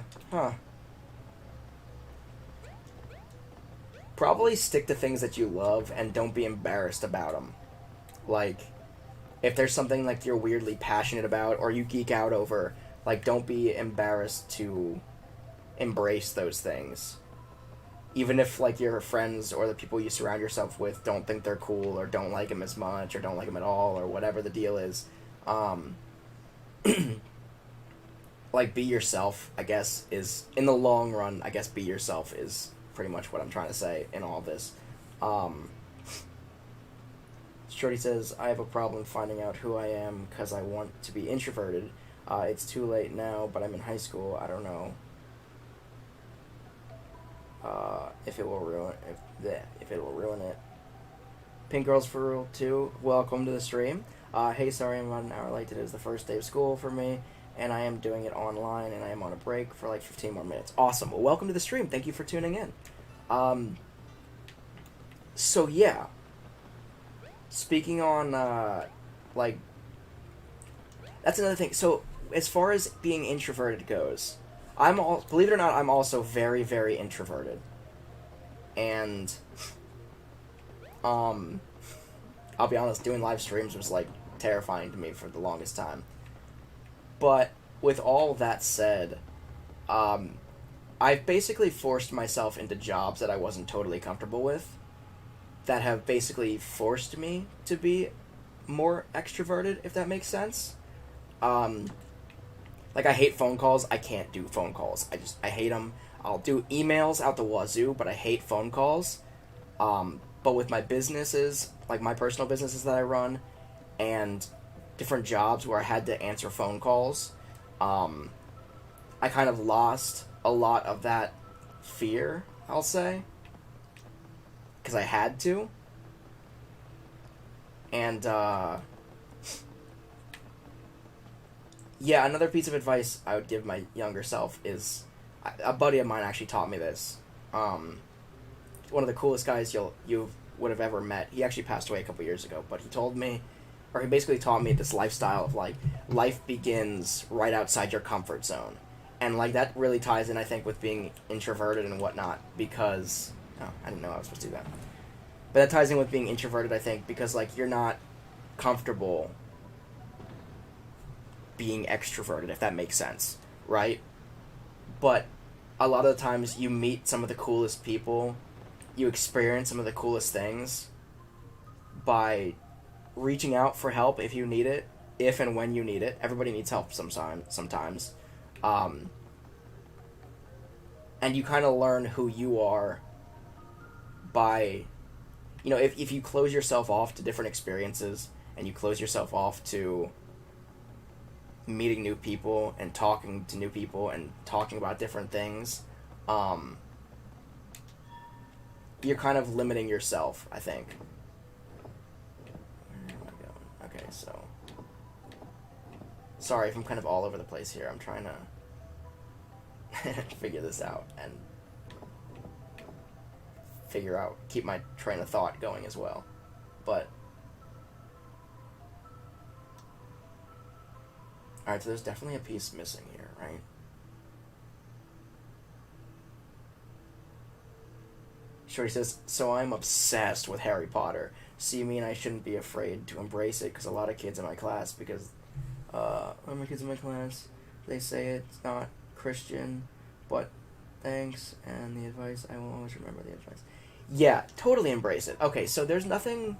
Probably stick to things that you love and don't be embarrassed about them. Like, if there's something, like, you're weirdly passionate about or you geek out over, like, don't be embarrassed to embrace those things. Even if, like, your friends or the people you surround yourself with don't think they're cool or don't like them as much or don't like them at all or whatever the deal is. Like, be yourself, I guess, is, in the long run, I guess be yourself is pretty much what I'm trying to say in all this. Shorty says, I have a problem finding out who I am because I want to be introverted. It's too late now, but I'm in high school. I don't know if it will ruin it. Pink Girls for Rule 2, welcome to the stream. Hey, sorry I'm about an hour late. Today is the first day of school for me, and I am doing it online, and I am on a break for like 15 more minutes. Awesome. Well, welcome to the stream. Thank you for tuning in. So yeah. Speaking on, like, that's another thing. So, as far as being introverted goes, believe it or not, I'm also very, very introverted. And, I'll be honest, doing live streams was, like, terrifying to me for the longest time. But, with all that said, I've basically forced myself into jobs that I wasn't totally comfortable with, that have basically forced me to be more extroverted, if that makes sense. Like, I hate phone calls. I can't do phone calls. I hate them. I'll do emails out the wazoo, but I hate phone calls. But with my businesses, like my personal businesses that I run, and different jobs where I had to answer phone calls, I kind of lost a lot of that fear, I'll say. Because I had to. And, yeah, another piece of advice I would give my younger self is, a buddy of mine actually taught me this. One of the coolest guys you would have ever met. He actually passed away a couple years ago, but he told me, or he basically taught me this lifestyle of, like, life begins right outside your comfort zone. And, like, that really ties in, I think, with being introverted and whatnot, because... Oh, I didn't know I was supposed to do that. But that ties in with being introverted, I think, because, like, you're not comfortable being extroverted, if that makes sense, right? But a lot of the times you meet some of the coolest people, you experience some of the coolest things by reaching out for help if you need it, if and when you need it. Everybody needs help sometimes. And you kind of learn who you are by, you know, if you close yourself off to different experiences and you close yourself off to meeting new people and talking to new people and talking about different things, you're kind of limiting yourself, I think. Where am I going? Okay, so... Sorry if I'm kind of all over the place here. I'm trying to figure this out and keep my train of thought going as well. But, alright, so there's definitely a piece missing here, right? Shorty says, so I'm obsessed with Harry Potter. So you mean I shouldn't be afraid to embrace it? Because a lot of kids in my class, they say it's not Christian, but thanks, and the advice, I will always remember the advice. Yeah, totally embrace it. Okay, so there's nothing...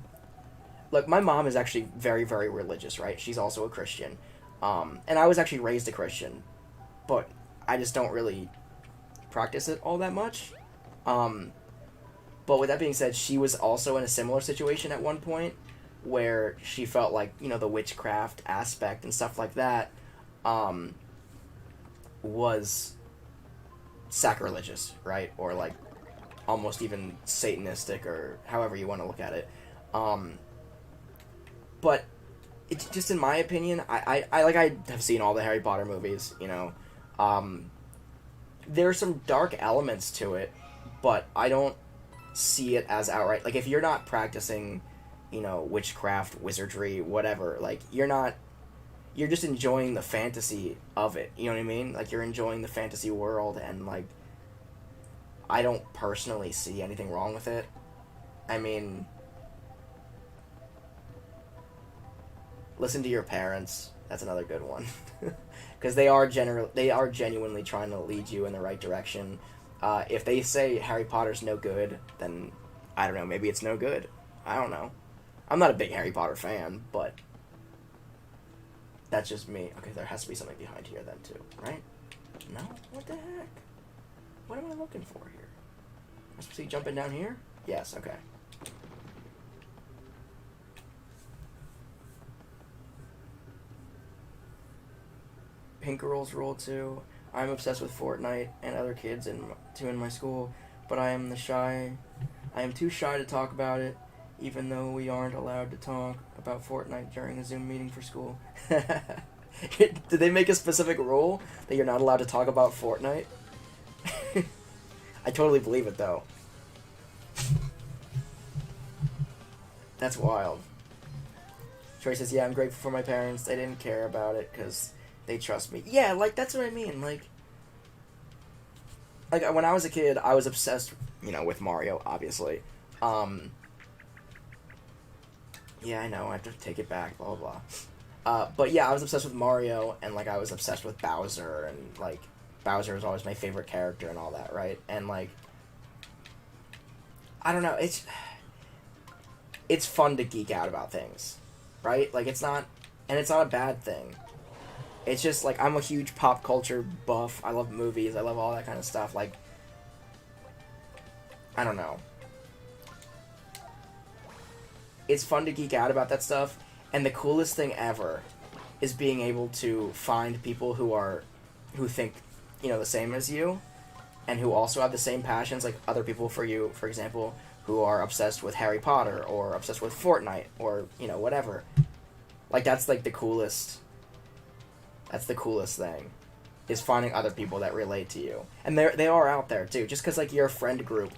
Look, my mom is actually very, very religious, right? She's also a Christian. And I was actually raised a Christian, but I just don't really practice it all that much. But with that being said, she was also in a similar situation at one point, where she felt like, you know, the witchcraft aspect and stuff like that, was sacrilegious, right? Or, like, almost even satanistic, or however you want to look at it. But it's just in my opinion, I have seen all the Harry Potter movies, you know. There's some dark elements to it, but I don't see it as outright. Like, if you're not practicing, you know, witchcraft, wizardry, whatever, like, you're just enjoying the fantasy of it, you know what I mean? Like, you're enjoying the fantasy world, and, like, I don't personally see anything wrong with it. I mean, listen to your parents. That's another good one. Because they are genuinely trying to lead you in the right direction. If they say Harry Potter's no good, then I don't know, maybe it's no good. I don't know. I'm not a big Harry Potter fan, but that's just me. Okay, there has to be something behind here then too, right? No? What the heck? What am I looking for here? Am I supposed to be jumping down here? Yes, okay. Pink Girls Rule 2. I'm obsessed with Fortnite and other kids in my school, but I am too shy to talk about it, even though we aren't allowed to talk about Fortnite during a Zoom meeting for school. Did they make a specific rule that you're not allowed to talk about Fortnite? I totally believe it, though. That's wild. Troy says, yeah, I'm grateful for my parents. They didn't care about it because they trust me. Yeah, like, that's what I mean. Like, when I was a kid, I was obsessed, you know, with Mario, obviously. Yeah, I know, I have to take it back, blah, blah, blah. But yeah, I was obsessed with Mario, and, like, I was obsessed with Bowser, and, like, Bowser was always my favorite character and all that, right? And, like, I don't know, it's fun to geek out about things, right? Like, it's not a bad thing. It's just, like, I'm a huge pop culture buff. I love movies. I love all that kind of stuff. Like, I don't know. It's fun to geek out about that stuff. And the coolest thing ever is being able to find people who think, you know, the same as you, and who also have the same passions, like other people for you, for example, who are obsessed with Harry Potter, or obsessed with Fortnite, or, you know, whatever. Like, that's, like, the coolest... That's the coolest thing, is finding other people that relate to you. And they are out there, too. Just because, like, your friend group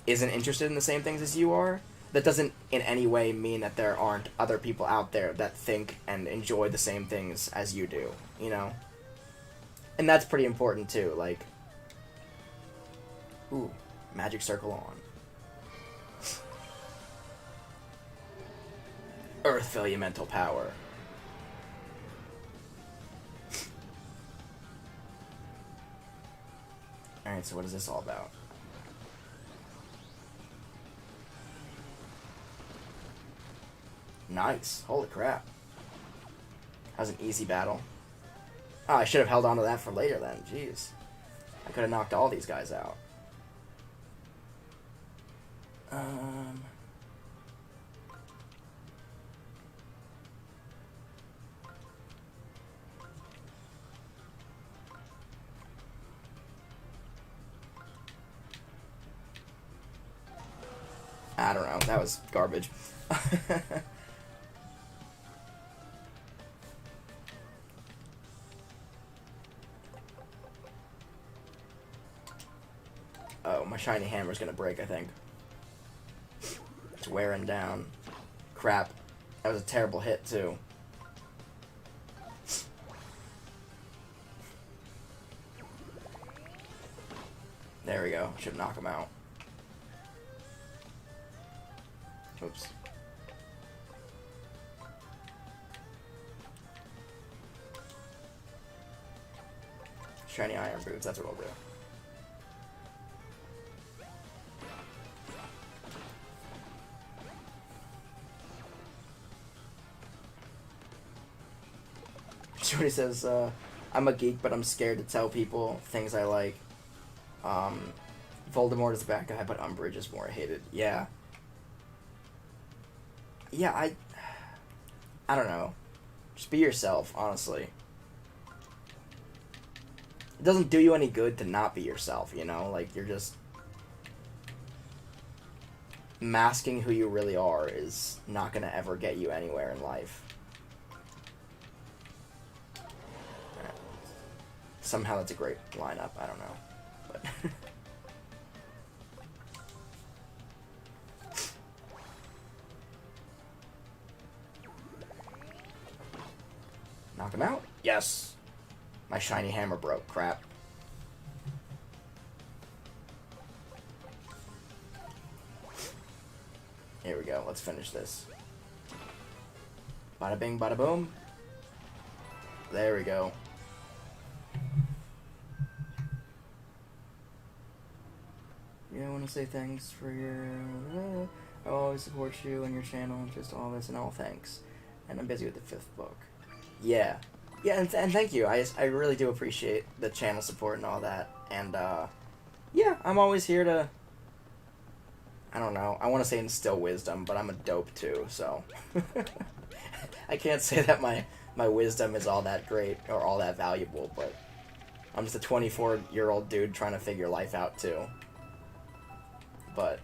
isn't interested in the same things as you are, that doesn't in any way mean that there aren't other people out there that think and enjoy the same things as you do, you know? And that's pretty important, too. Like, ooh, magic circle on. Earth Elemental Power. Alright, so what is this all about? Nice. Holy crap. That was an easy battle. Oh, I should have held on to that for later then. Jeez. I could have knocked all these guys out. I don't know. That was garbage. Oh, my shiny hammer's gonna break, I think. It's wearing down. Crap. That was a terrible hit, too. There we go. Should knock him out. Oops. Shiny iron boots, that's what I'll do. Jordy says, I'm a geek, but I'm scared to tell people things I like. Voldemort is a bad guy, but Umbridge is more hated. Yeah. Yeah, I don't know. Just be yourself, honestly. It doesn't do you any good to not be yourself, you know? Like, you're just... masking who you really are is not going to ever get you anywhere in life. Somehow that's a great lineup. I don't know. But knock him out. Yes! My shiny hammer broke. Crap. Here we go. Let's finish this. Bada bing, bada boom. There we go. Yeah, I want to say thanks for your... I always support you and your channel, just all this and all thanks. And I'm busy with the 5th book. Yeah. Yeah, and thank you. I really do appreciate the channel support and all that. And, yeah, I'm always here to... I don't know. I want to say instill wisdom, but I'm a dope too, so... I can't say that my wisdom is all that great or all that valuable, but... I'm just a 24-year-old dude trying to figure life out too. But...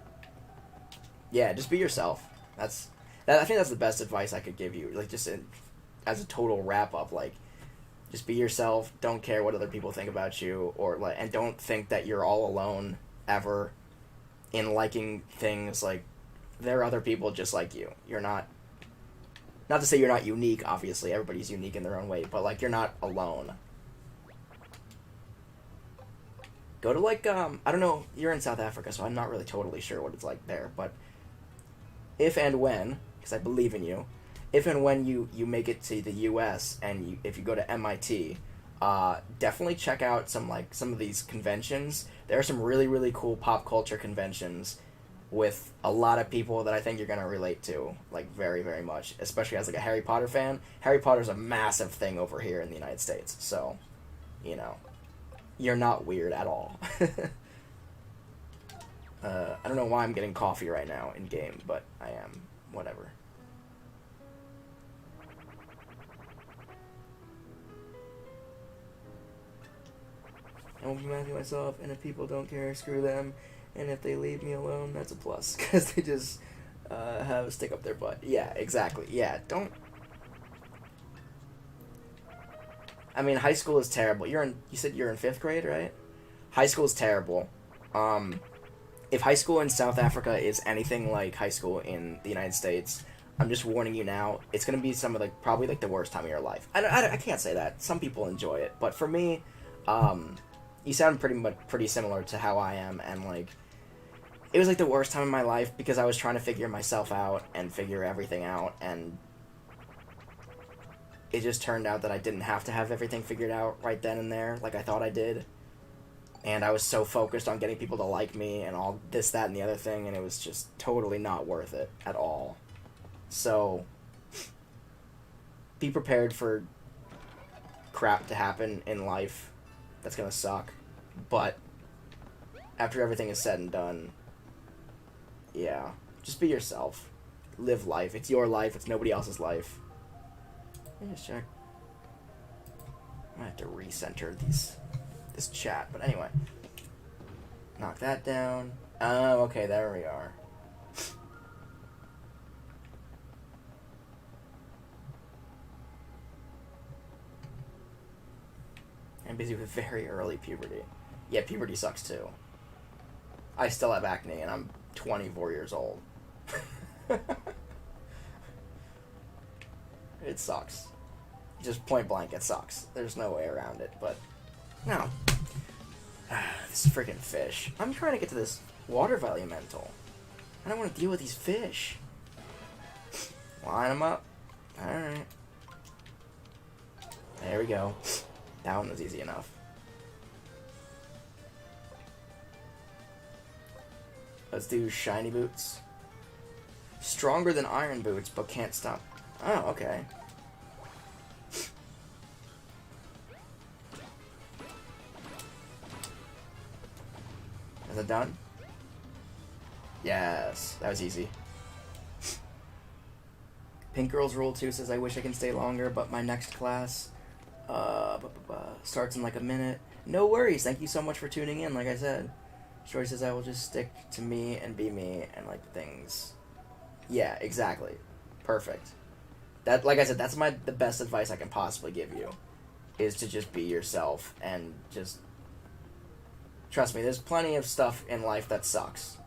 yeah, just be yourself. I think that's the best advice I could give you. Like, just as a total wrap-up, like... just be yourself, don't care what other people think about you, or like, and don't think that you're all alone, ever... in liking things. Like, there are other people just like you. You're not to say you're not unique, obviously, everybody's unique in their own way, but, like, you're not alone. Go to, like, I don't know, you're in South Africa, so I'm not really totally sure what it's like there, but if and when, because I believe in you, if and when you make it to the US, and if you go to MIT, definitely check out some of these conventions. There are some really, really cool pop culture conventions with a lot of people that I think you're going to relate to, like, very, very much, especially as, like, a Harry Potter fan. Harry Potter's a massive thing over here in the United States, so, you know, you're not weird at all. I don't know why I'm getting coffee right now in-game, but I am. Whatever. I won't be mad at myself, and if people don't care, screw them. And if they leave me alone, that's a plus, because they just have a stick up their butt. Yeah, exactly. Yeah, don't... I mean, high school is terrible. You said you're in 5th grade, right? High school is terrible. If high school in South Africa is anything like high school in the United States, I'm just warning you now, it's going to be probably, like, the worst time of your life. I can't say that. Some people enjoy it, but for me, you sound pretty similar to how I am, and, like, it was, like, the worst time of my life because I was trying to figure myself out and figure everything out, and it just turned out that I didn't have to have everything figured out right then and there like I thought I did, and I was so focused on getting people to like me and all this, that, and the other thing, and it was just totally not worth it at all. So, be prepared for crap to happen in life that's gonna suck, but after everything is said and done, yeah, just be yourself. Live life. It's your life. It's nobody else's life. Let me just check. I have to recenter this chat, but anyway. Knock that down. Oh, okay, there we are. I'm busy with very early puberty. Yeah, puberty sucks too. I still have acne, and I'm 24 years old. It sucks. Just point blank, it sucks. There's no way around it, but... no. This freaking fish. I'm trying to get to this water elemental. I don't want to deal with these fish. Line them up. Alright. There we go. That one was easy enough. Let's do shiny boots. Stronger than iron boots, but can't stop. Oh, okay. Is it done? Yes, that was easy. Pink Girls Rule 2 says, I wish I can stay longer, but my next class starts in like a minute. No worries, thank you so much for tuning in, like I said. Shorty says, I will just stick to me and be me and like things. Yeah, exactly. Perfect. That, like I said, that's the best advice I can possibly give you, is to just be yourself and just trust me. There's plenty of stuff in life that sucks.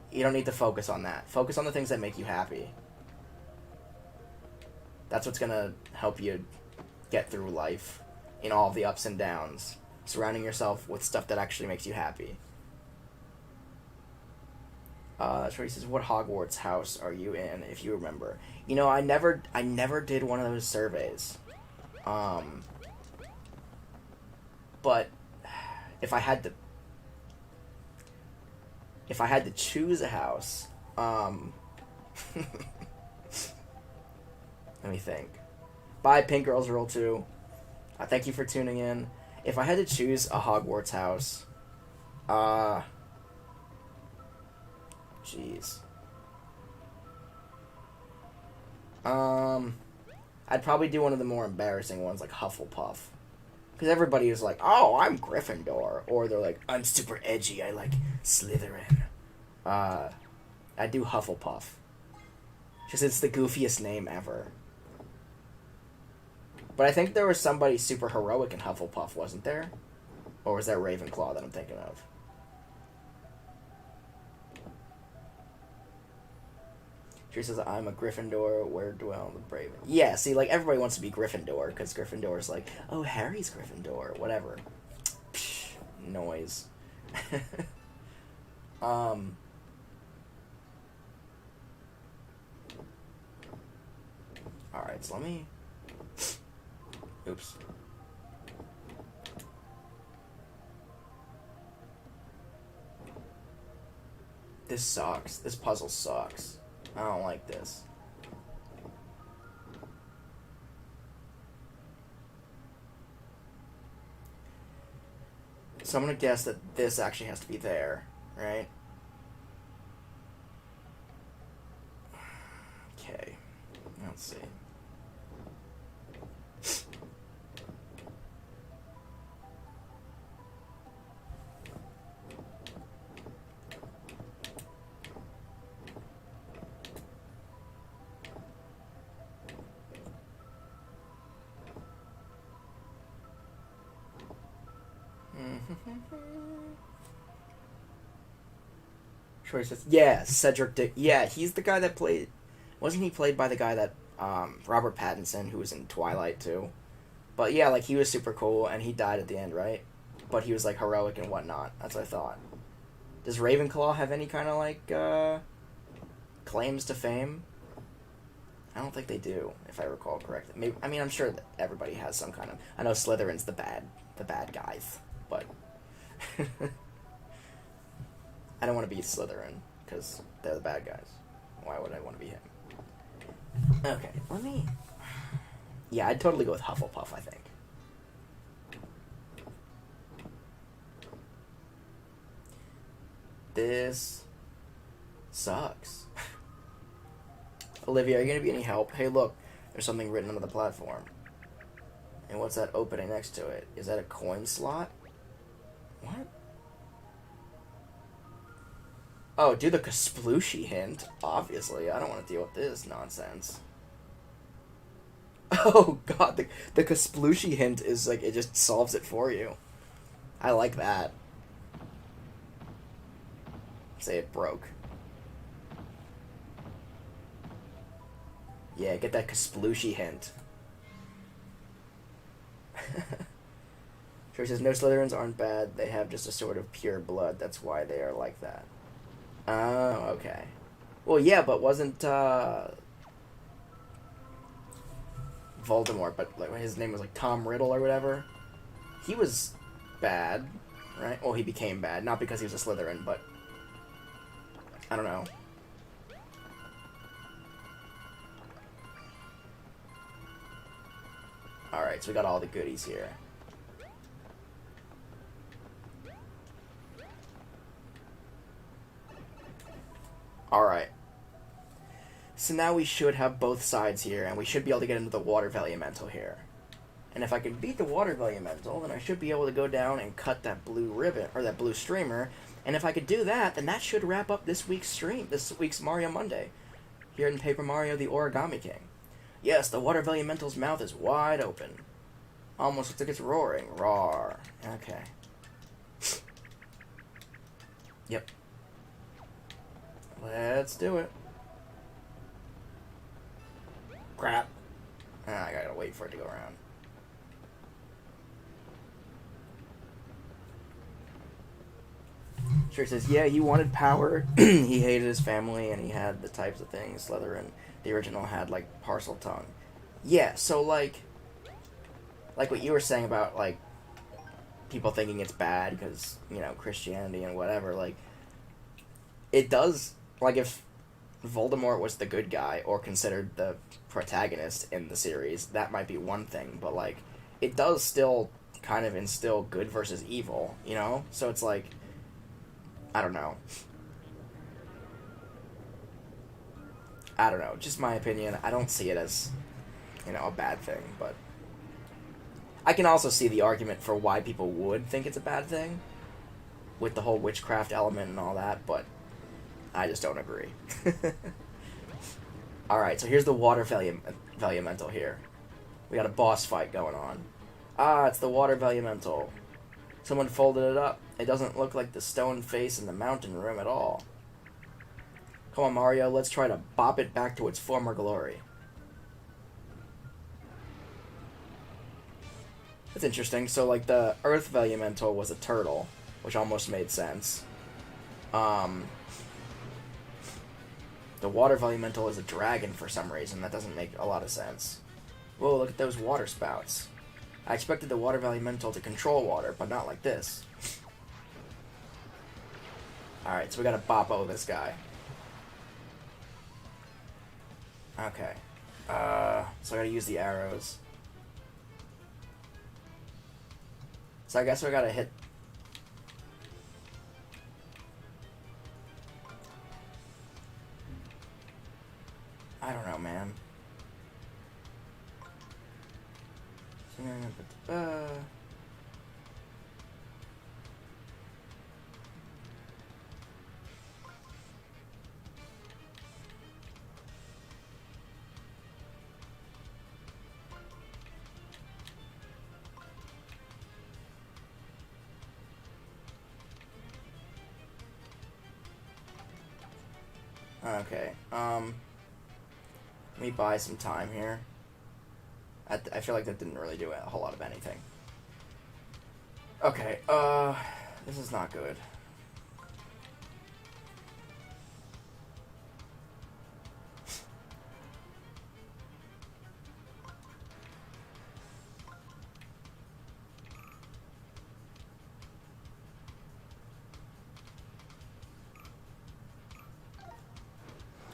You don't need to focus on that. Focus on the things that make you happy. That's what's gonna help you get through life in all the ups and downs. Surrounding yourself with stuff that actually makes you happy. Shorty says, what Hogwarts house are you in, if you remember? You know, I never did one of those surveys. But if I had to choose a house, let me think. Bye, Pink Girls Rule 2. Thank you for tuning in. If I had to choose a Hogwarts house, jeez. I'd probably do one of the more embarrassing ones, like Hufflepuff. Because everybody is like, oh, I'm Gryffindor. Or they're like, I'm super edgy, I like Slytherin. I'd do Hufflepuff. Because it's the goofiest name ever. But I think there was somebody super heroic in Hufflepuff, wasn't there? Or was that Ravenclaw that I'm thinking of? She says, I'm a Gryffindor, where dwell the brave. Yeah, see, like, everybody wants to be Gryffindor, because Gryffindor's like, oh, Harry's Gryffindor, whatever. Psh, noise. Alright, so let me... Oops. This sucks. This puzzle sucks. I don't like this. So I'm gonna guess that this actually has to be there, right? Okay. Let's see. Troy says, yeah, Cedric Dick. Yeah, he's the guy that played... Wasn't he played by the guy that... Robert Pattinson, who was in Twilight, too? But yeah, like, he was super cool, and he died at the end, right? But he was, like, heroic and whatnot. That's what I thought. Does Ravenclaw have any kind of, like, claims to fame? I don't think they do, if I recall correctly. Maybe, I mean, I'm sure that everybody has some kind of... I know Slytherin's the bad guys, but... I don't want to be Slytherin, because they're the bad guys. Why would I want to be him? Okay, let me... Yeah, I'd totally go with Hufflepuff, I think. This sucks. Olivia, are you going to be any help? Hey, look, there's something written on the platform. And what's that opening next to it? Is that a coin slot? What? Oh, do the Kasplushi hint. Obviously, I don't want to deal with this nonsense. Oh, God, the Kasplushi hint is, like, it just solves it for you. I like that. Say it broke. Yeah, get that Kasplushi hint. Sure says, no, Slytherins aren't bad. They have just a sort of pure blood. That's why they are like that. Oh, okay. Well, yeah, but wasn't, Voldemort, but like his name was like Tom Riddle or whatever. He was bad, right? Well, he became bad, not because he was a Slytherin, but I don't know. Alright, so we got all the goodies here. Alright. So now we should have both sides here, and we should be able to get into the Water Elemental here. And if I can beat the Water Elemental, then I should be able to go down and cut that blue ribbon, or that blue streamer, And if I could do that, then that should wrap up this week's stream, this week's Mario Monday, here in Paper Mario the Origami King. Yes, the Water Elemental's mouth is wide open. Almost looks like it's roaring. Roar. Okay. Yep. Let's do it. Crap. I gotta wait for it to go around. Sure says, yeah, he wanted power. He hated his family, and he had the types of things Slytherin, the original, had, like, parcel tongue. Yeah, so, like what you were saying about, like, people thinking it's bad because, you know, Christianity and whatever, like, it does, like, if Voldemort was the good guy or considered the protagonist in the series, that might be one thing, but, like, it does still kind of instill good versus evil, you know? So it's like, I don't know. Just my opinion. I don't see it as, you know, a bad thing, but I can also see the argument for why people would think it's a bad thing with the whole witchcraft element and all that, but I just don't agree. Alright, so here's the Water Elemental here. We got a boss fight going on. Ah, it's the Water Elemental. Someone folded it up. It doesn't look like the stone face in the mountain room at all. Come on, Mario, let's try to bop it back to its former glory. That's interesting. So, like, the Earth Elemental was a turtle, which almost made sense. The Water Elemental is a dragon for some reason. That doesn't make a lot of sense. Whoa, look at those water spouts. I expected the Water Elemental to control water, but not like this. Alright, so we gotta boppo this guy. Okay. So I gotta use the arrows. So I guess we gotta hit... I don't know, man. Okay, let me buy some time here. I feel like that didn't really do a whole lot of anything. Okay, this is not good.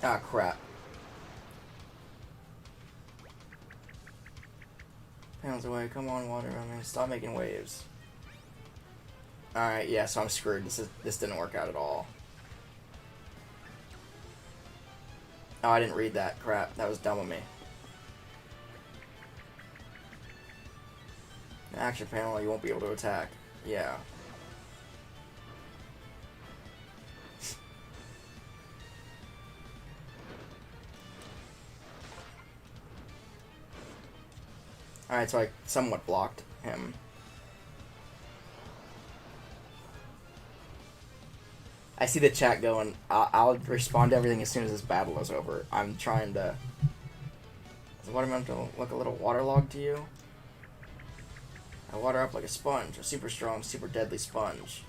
Ah, crap. Pounds away. Come on, water. I mean, stop making waves. Alright, yeah, so I'm screwed. This didn't work out at all. Oh, I didn't read that. Crap. That was dumb of me. The action panel, you won't be able to attack. Yeah. Alright, so I somewhat blocked him. I see the chat going, I'll respond to everything as soon as this battle is over. I'm trying to... Does the watermelon look a little waterlogged to you? I water up like a sponge. A super strong, super deadly sponge.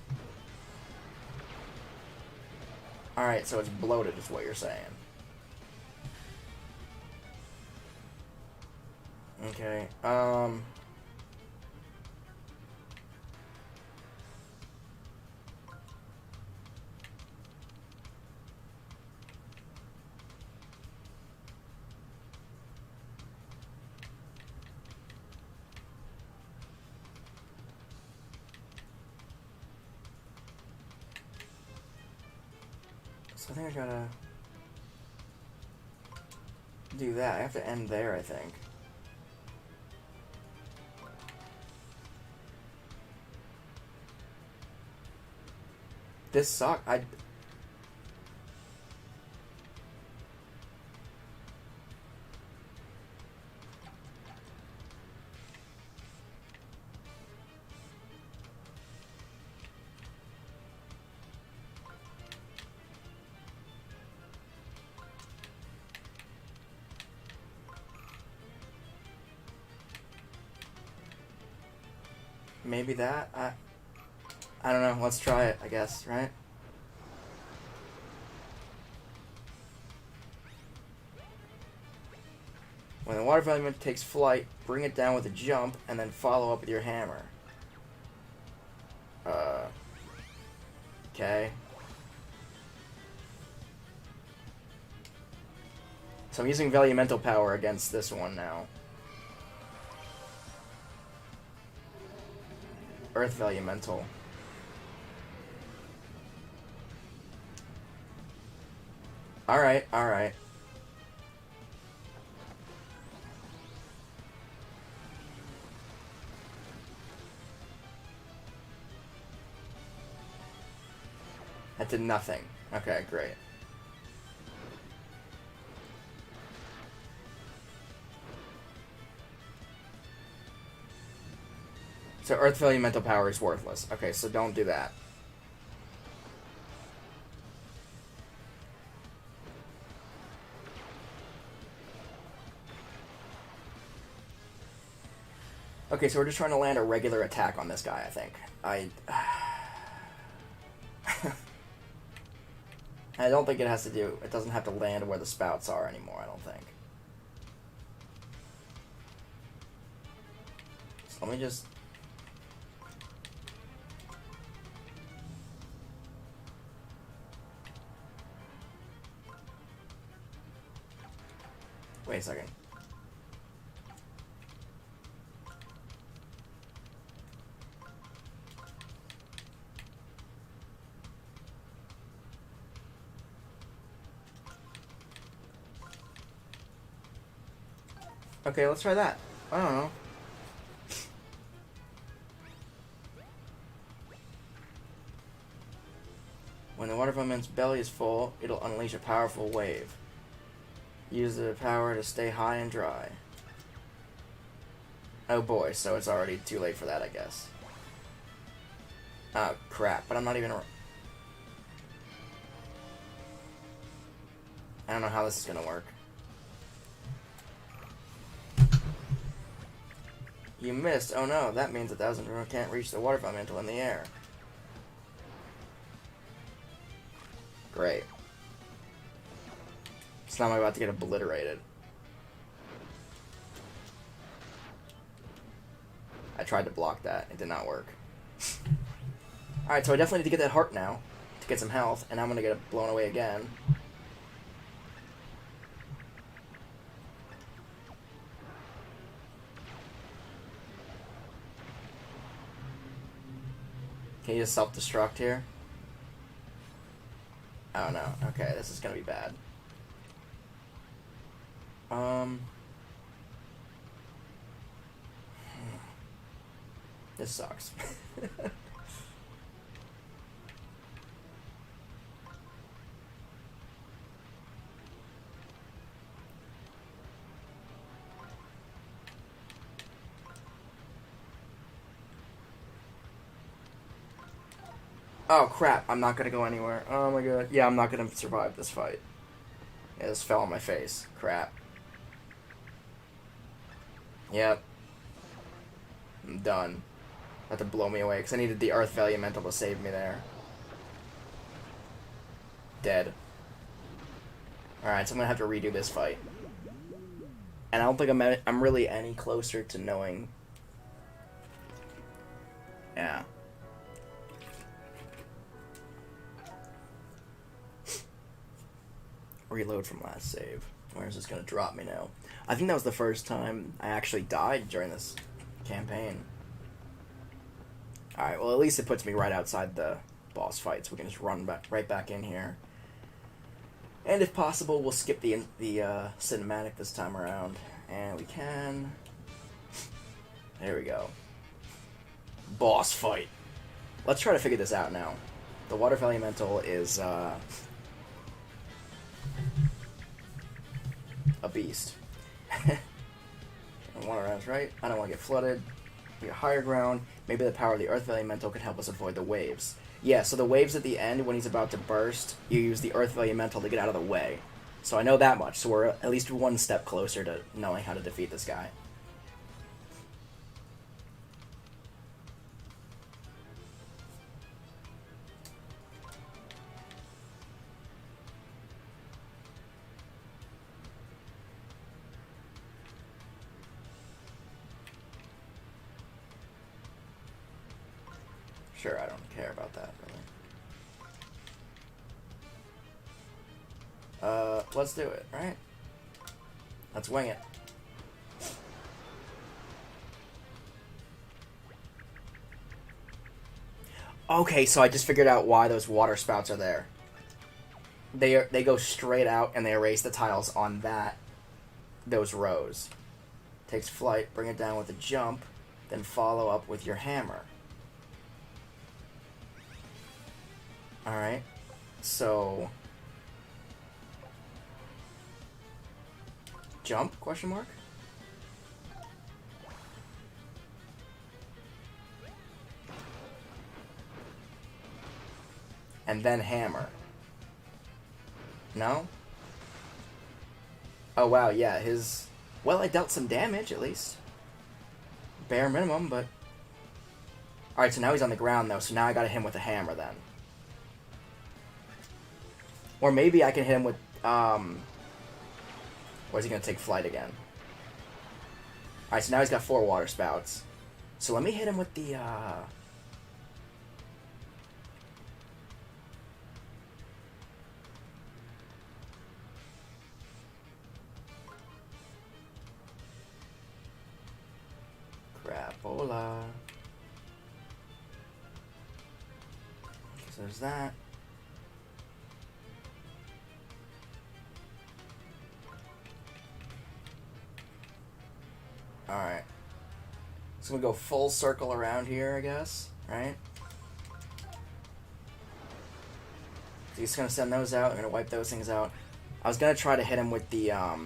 Alright, so it's bloated is what you're saying. Okay, so I think I gotta do that. I have to end there, I think. This sucks. Maybe that? I don't know. Let's try it, I guess, right? When the water element takes flight, bring it down with a jump, and then follow up with your hammer. Okay. So I'm using Elemental power against this one now. Earth Elemental. Alright, alright. That did nothing. Okay, great. So Earth Elemental power is worthless. Okay, so don't do that. Okay, so we're just trying to land a regular attack on this guy, I think. I don't think it has to do... It doesn't have to land where the spouts are anymore, I don't think. So let me just... Wait a second. Okay, let's try that. I don't know. When the water element's belly is full, it'll unleash a powerful wave. Use the power to stay high and dry. Oh boy, so it's already too late for that, I guess. Oh, crap, but I'm not even... I don't know how this is gonna work. You missed. Oh no, that means 1,000 can't reach the water elemental in the air. Great. So now I'm about to get obliterated. I tried to block that. It did not work. Alright, so I definitely need to get that heart now to get some health, and I'm going to get blown away again. Can you just self-destruct here? Oh no. Okay, this is gonna be bad. This sucks. Oh crap, I'm not gonna go anywhere. Oh my god. Yeah, I'm not gonna survive this fight. Yeah, this fell on my face. Crap. Yep. I'm done. Had to blow me away, because I needed the Earth Elemental to save me there. Dead. Alright, so I'm gonna have to redo this fight. And I don't think I'm really any closer to knowing... Yeah. Reload from last save. Where is this gonna drop me now? I think that was the first time I actually died during this campaign. Alright, well at least it puts me right outside the boss fight, so we can just run right back in here. And if possible, we'll skip the cinematic this time around. And we can... There we go. Boss fight. Let's try to figure this out now. The water elemental is a beast. Water rounds, right? I don't want to get flooded. We get higher ground. Maybe the power of the earth elemental can help us avoid the waves. Yeah, so the waves at the end, when he's about to burst, you use the earth elemental to get out of the way. So I know that much, so we're at least one step closer to knowing how to defeat this guy. Sure, I don't care about that, really. Let's do it, right? Let's wing it. Okay, so I just figured out why those water spouts are there. They go straight out and they erase the tiles on those rows. Takes flight, bring it down with a jump, then follow up with your hammer. Alright, so... Jump, question mark? And then hammer. No? Oh wow, yeah, his... Well, I dealt some damage, at least. Bare minimum, but... Alright, so now he's on the ground, though, so now I gotta hit him with a hammer, then. Or maybe I can hit him with, Or is he gonna take flight again? Alright, so now he's got 4 water spouts. So let me hit him with the, Crapola. So there's that. Alright. So we go full circle around here, I guess, right? So he's gonna send those out, I'm gonna wipe those things out. I was gonna try to hit him with the, Now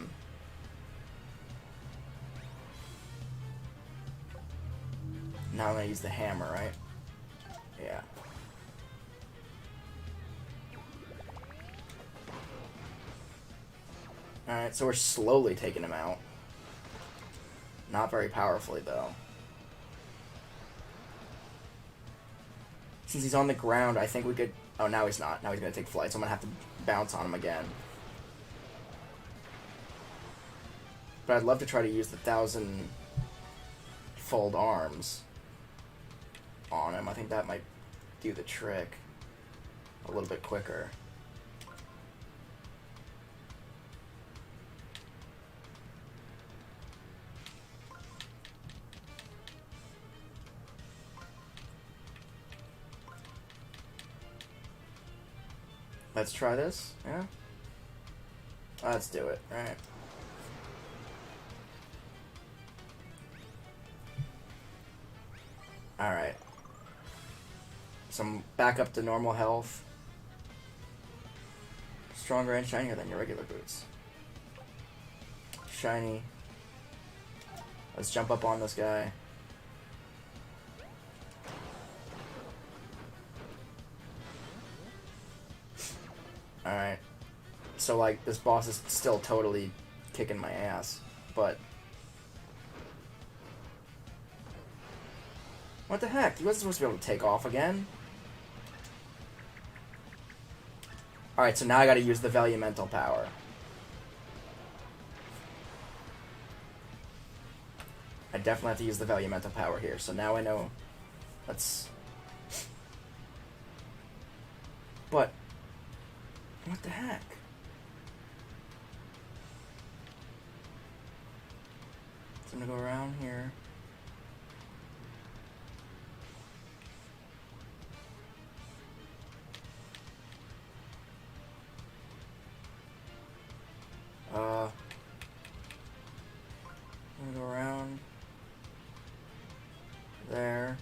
I'm gonna use the hammer, right? Yeah. Alright, so we're slowly taking him out. Not very powerfully, though. Since he's on the ground, I think we could... Oh, now he's not. Now he's gonna take flight, so I'm gonna have to bounce on him again. But I'd love to try to use the 1,000-fold arms on him. I think that might do the trick a little bit quicker. Let's try this, yeah? Let's do it, right? Alright. So I'm back up to normal health. Stronger and shinier than your regular boots. Shiny. Let's jump up on this guy. Alright. So, like, this boss is still totally kicking my ass. But... What the heck? He wasn't supposed to be able to take off again? Alright, so now I gotta use the Velumental power. I definitely have to use the Velumental power here, so now I know... Let's... But... What the heck? So I'm gonna go around here. I'm gonna go around there.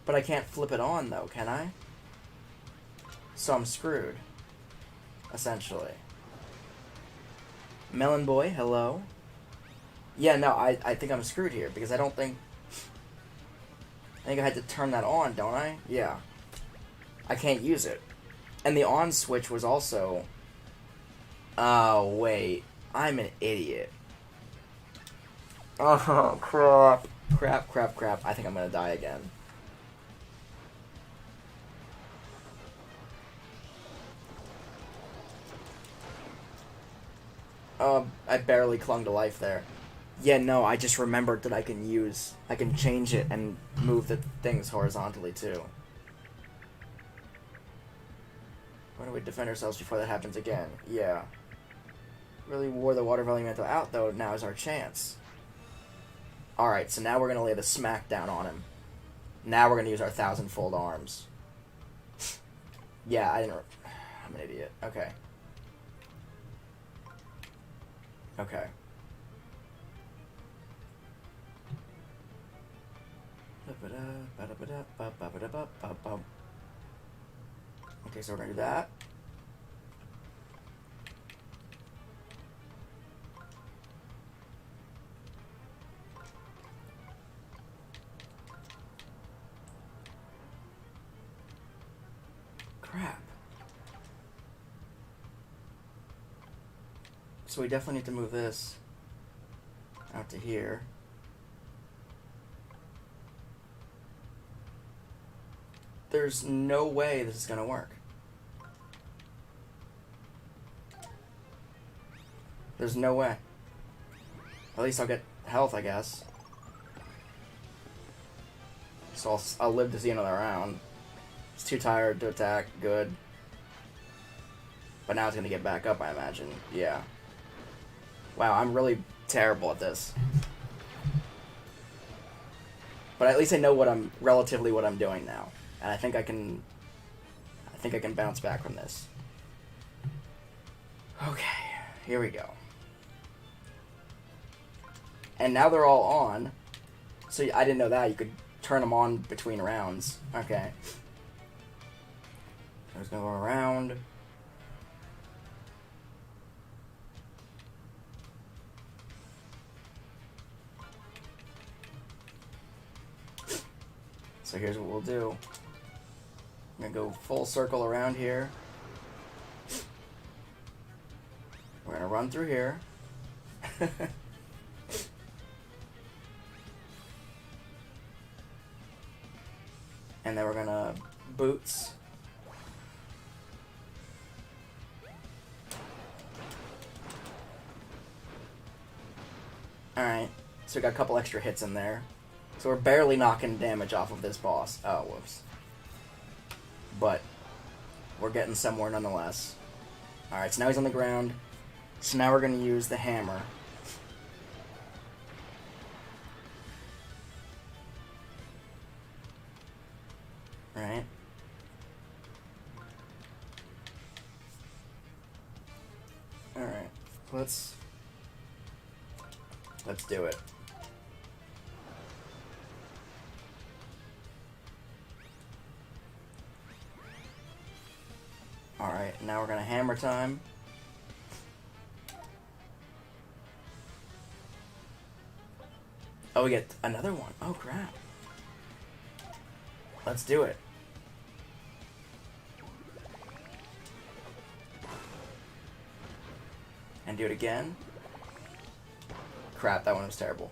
But I can't flip it on, though, can I? So I'm screwed. Essentially. Melon Boy, hello. Yeah, no, I think I'm screwed here, because I don't think... I think I had to turn that on, don't I? Yeah. I can't use it. And the on switch was also... Oh, wait. I'm an idiot. Oh, crap. Crap, crap, crap. I think I'm gonna die again. I barely clung to life there. Yeah, no, I just remembered that I can change it and move the things horizontally, too. Why don't we defend ourselves before that happens again? Yeah. Really wore the water elemental out, though. Now is our chance. Alright, so now we're going to lay the smack down on him. Now we're going to use our 1,000-fold arms. Yeah, I'm an idiot. Okay. Okay. Okay, so we're going to do that. Crap. So we definitely need to move this out to here. There's no way this is gonna work. There's no way. At least I'll get health, I guess. So I'll live to see another round. It's too tired to attack. Good. But now it's gonna get back up, I imagine. Yeah. Wow, I'm really terrible at this. But at least I know what I'm doing now. And I think I can bounce back from this. Okay, here we go. And now they're all on. So I didn't know that. You could turn them on between rounds. Okay. I'm just gonna go around. So here's what we'll do. I'm gonna go full circle around here. We're gonna run through here. And then we're gonna boots. Alright, so we got a couple extra hits in there. So we're barely knocking damage off of this boss. Oh, whoops. But we're getting somewhere nonetheless. Alright, so now he's on the ground. So now we're going to use the hammer. Right? Alright, let's do it. Alright, now we're gonna hammer time. Oh, we get another one. Oh, crap. Let's do it. And do it again. Crap, that one was terrible.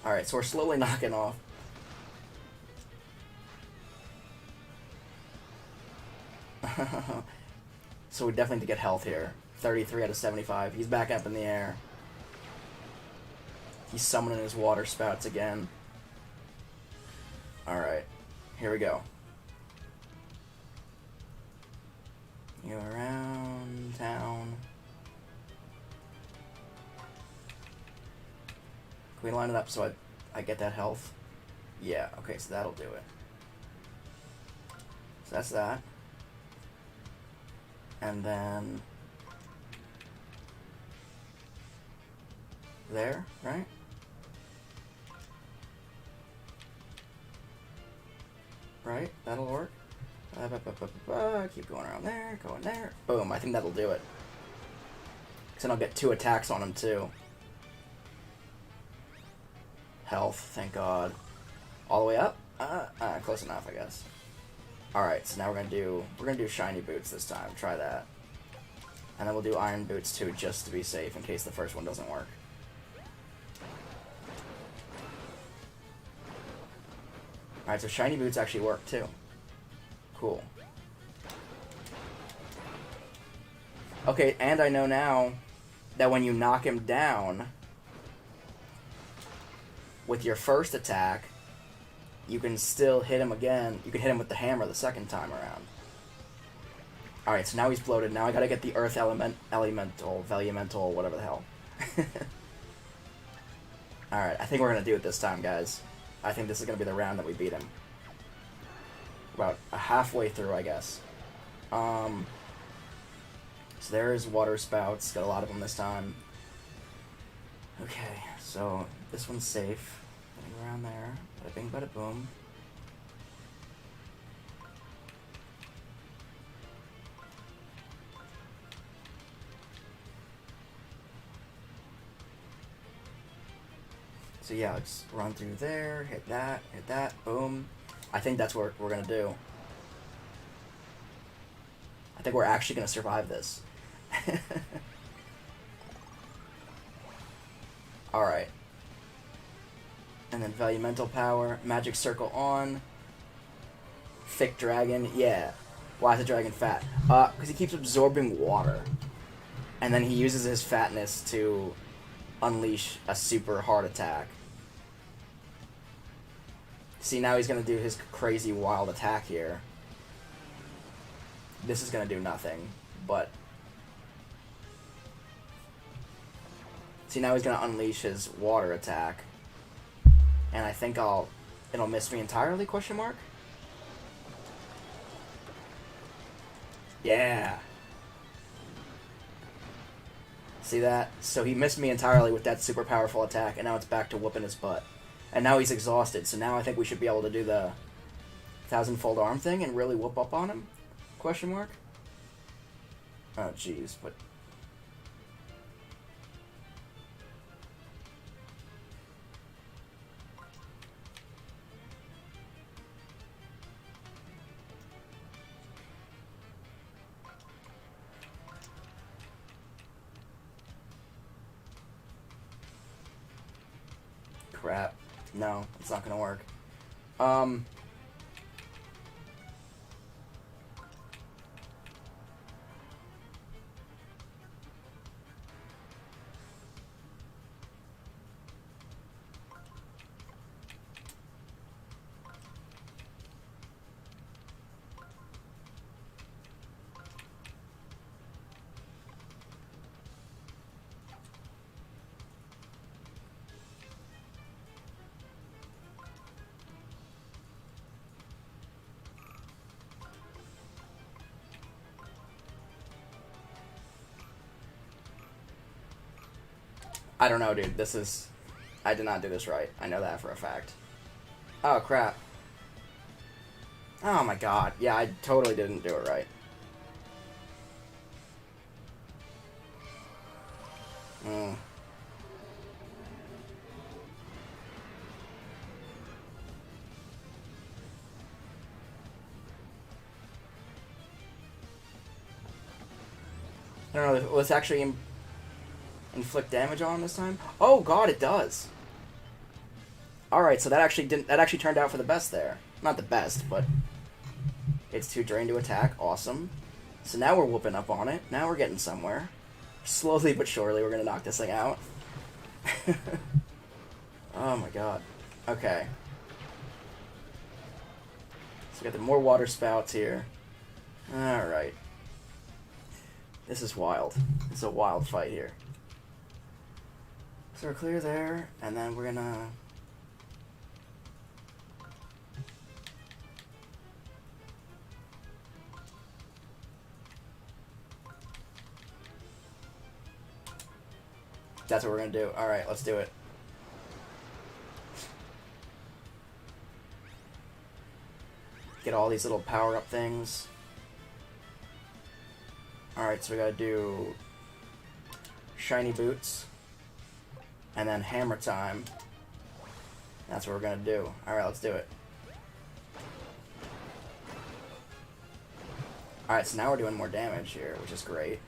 Alright, so we're slowly knocking off. So we definitely need to get health here. 33 out of 75. He's back up in the air. He's summoning his water spouts again. Alright, here we go. You go around town. Can we line it up so I get that health? Yeah, okay, so that'll do it. So that's that. And then... there, right? right? That'll work. Keep going around there, going there. Boom, I think that'll do it. Because then I'll get 2 attacks on him, too. Health, thank God. All the way up? Close enough, I guess. Alright, so now we're gonna do shiny boots this time. Try that. And then we'll do iron boots, too, just to be safe, in case the first one doesn't work. Alright, so shiny boots actually work, too. Cool. Okay, and I know now that when you knock him down with your first attack, you can still hit him again. You can hit him with the hammer the second time around. Alright, so now he's bloated. Now I gotta get the earth elemental, whatever the hell. Alright, I think we're gonna do it this time, guys. I think this is gonna be the round that we beat him. About halfway through, I guess. So there's water spouts. Got a lot of them this time. Okay, so this one's safe. Getting around there. Bada bing, bada boom. So yeah, let's run through there, hit that, boom. I think that's what we're gonna do. I think we're actually gonna survive this. Alright. And then value mental power, magic circle on. Thick dragon, yeah. Why is the dragon fat? Because he keeps absorbing water. And then he uses his fatness to unleash a super hard attack. See, now he's going to do his crazy wild attack here. This is going to do nothing, but... See, now he's going to unleash his water attack. And I think it'll miss me entirely, question mark? Yeah! See that? So he missed me entirely with that super powerful attack, and now it's back to whooping his butt. And now he's exhausted, so now I think we should be able to do the 1,000-fold arm thing and really whoop up on him? Question mark? Oh, jeez, but... Crap. No, it's not gonna work. I don't know, dude. This is... I did not do this right. I know that for a fact. Oh, crap. Oh, my God. Yeah, I totally didn't do it right. I don't know. Let's actually... inflict damage on him this time? Oh god, it does. Alright, so that actually turned out for the best there. Not the best, but it's too drained to attack. Awesome. So now we're whooping up on it. Now we're getting somewhere. Slowly but surely we're gonna knock this thing out. Oh my god. Okay. So we got the more water spouts here. Alright. This is wild. It's a wild fight here. So we're clear there, and then we're gonna... That's what we're gonna do. Alright, let's do it. get all these little power-up things. Alright, so we gotta do shiny boots. And then hammer time. That's what we're gonna do. Alright, let's do it. Alright, so now we're doing more damage here, which is great.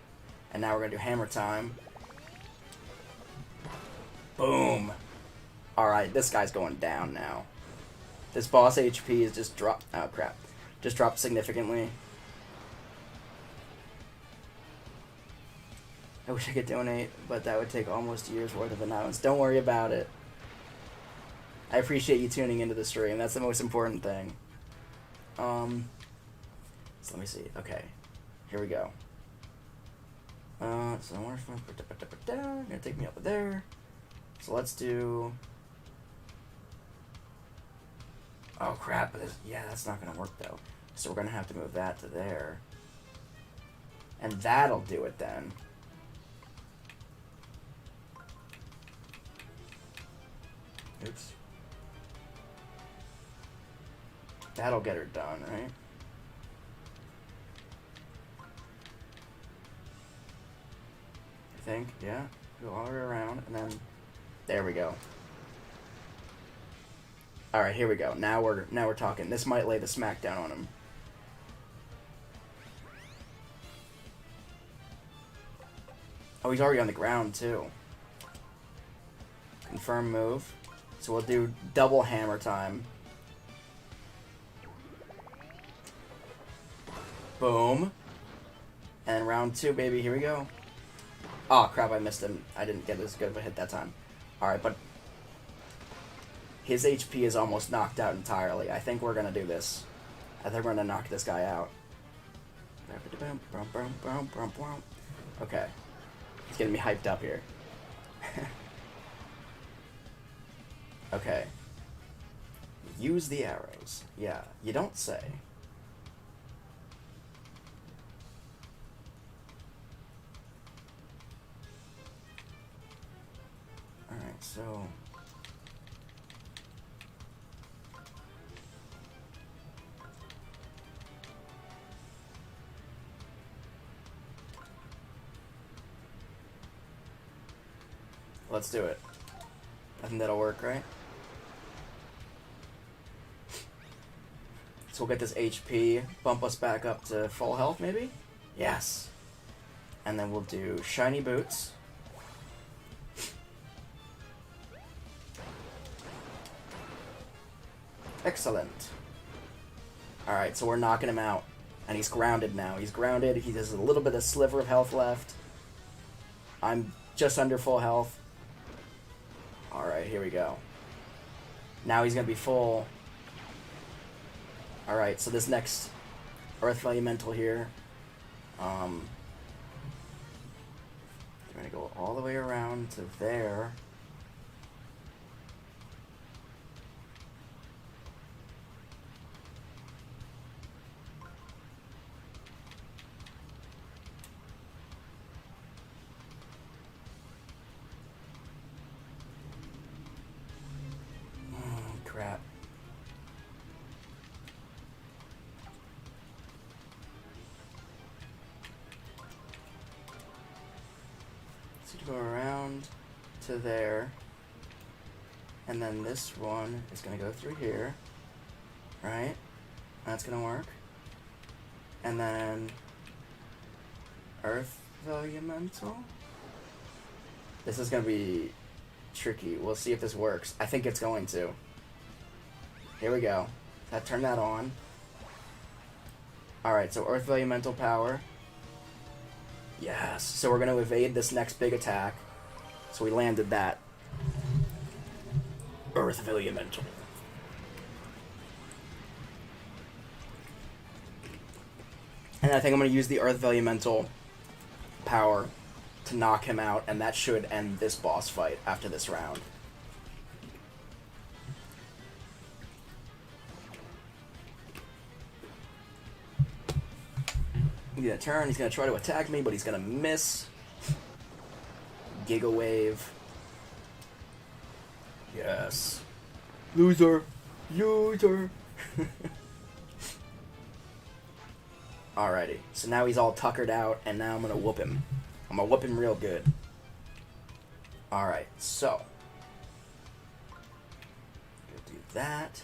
And now we're gonna do hammer time. Boom! Alright, this guy's going down now. This boss HP is just dropped. Oh, crap. Just dropped significantly. I wish I could donate, but that would take almost a year's worth of allowance. Don't worry about it. I appreciate you tuning into the stream. That's the most important thing. So let me see. Okay. Here we go. So where's my... Gonna take me up there. So let's do... Oh crap, yeah, that's not gonna work though. So we're gonna have to move that to there. And that'll do it then. Oops. That'll get her done, right? I think, yeah. Go all the way around, and then... There we go. Alright, here we go. Now we're talking. This might lay the smackdown on him. Oh, he's already on the ground, too. Confirm move. So we'll do double hammer time. Boom. And round 2, baby. Here we go. Oh, crap, I missed him. I didn't get as good of a hit that time. Alright, but... his HP is almost knocked out entirely. I think we're gonna do this. I think we're gonna knock this guy out. Okay. He's getting me hyped up here. Okay. Use the arrows. Yeah, you don't say. Alright, so... let's do it. I think that'll work, right? So we'll get this HP, bump us back up to full health, maybe? Yes. And then we'll do shiny boots. Excellent. Alright, so we're knocking him out. And he's grounded now. He's grounded. He has a little bit of sliver of health left. I'm just under full health. Alright, here we go. Now he's going to be full. Alright, so this next Earth Elemental here. We're going to go all the way around to there. Crap. So to go around to there, and then this one is going to go through here, right? That's going to work. And then Earth Elemental. This is going to be tricky. We'll see if this works. I think it's going to. Here we go. Turn that on. Alright, so Earth Elemental power. Yes. So we're going to evade this next big attack. So we landed that. Earth Elemental. And I think I'm going to use the Earth Elemental power to knock him out, and that should end this boss fight after this round. He's gonna turn, he's gonna try to attack me, but he's gonna miss. Giga Wave. Yes. Loser. Loser. Alrighty, so now he's all tuckered out, and now I'm gonna whoop him. I'm gonna whoop him real good. Alright, so. We'll do that.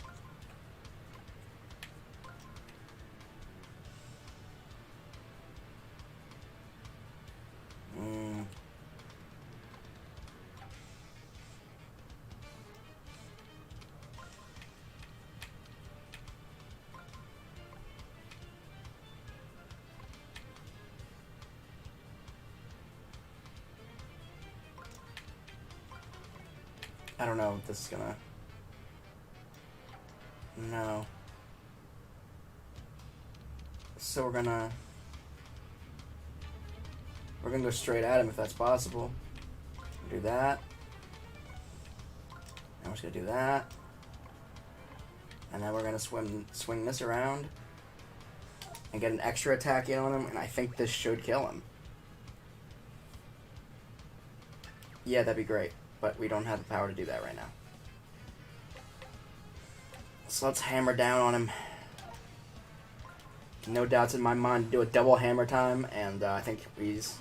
I don't know if this is gonna... No. So we're gonna go straight at him if that's possible. Do that. And we're just gonna do that. And then we're gonna swing this around and get an extra attack in on him, and I think this should kill him. Yeah, that'd be great, but we don't have the power to do that right now. So let's hammer down on him. No doubts in my mind. Do a double hammer time, and I think he's...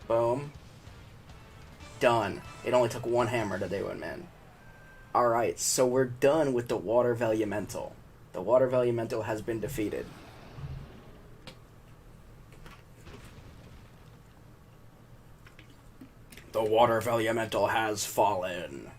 Boom. Done. It only took one hammer to do it, man. Alright, so we're done with the Water Velumental. The Water Velumental has been defeated. The Water Velumental has fallen.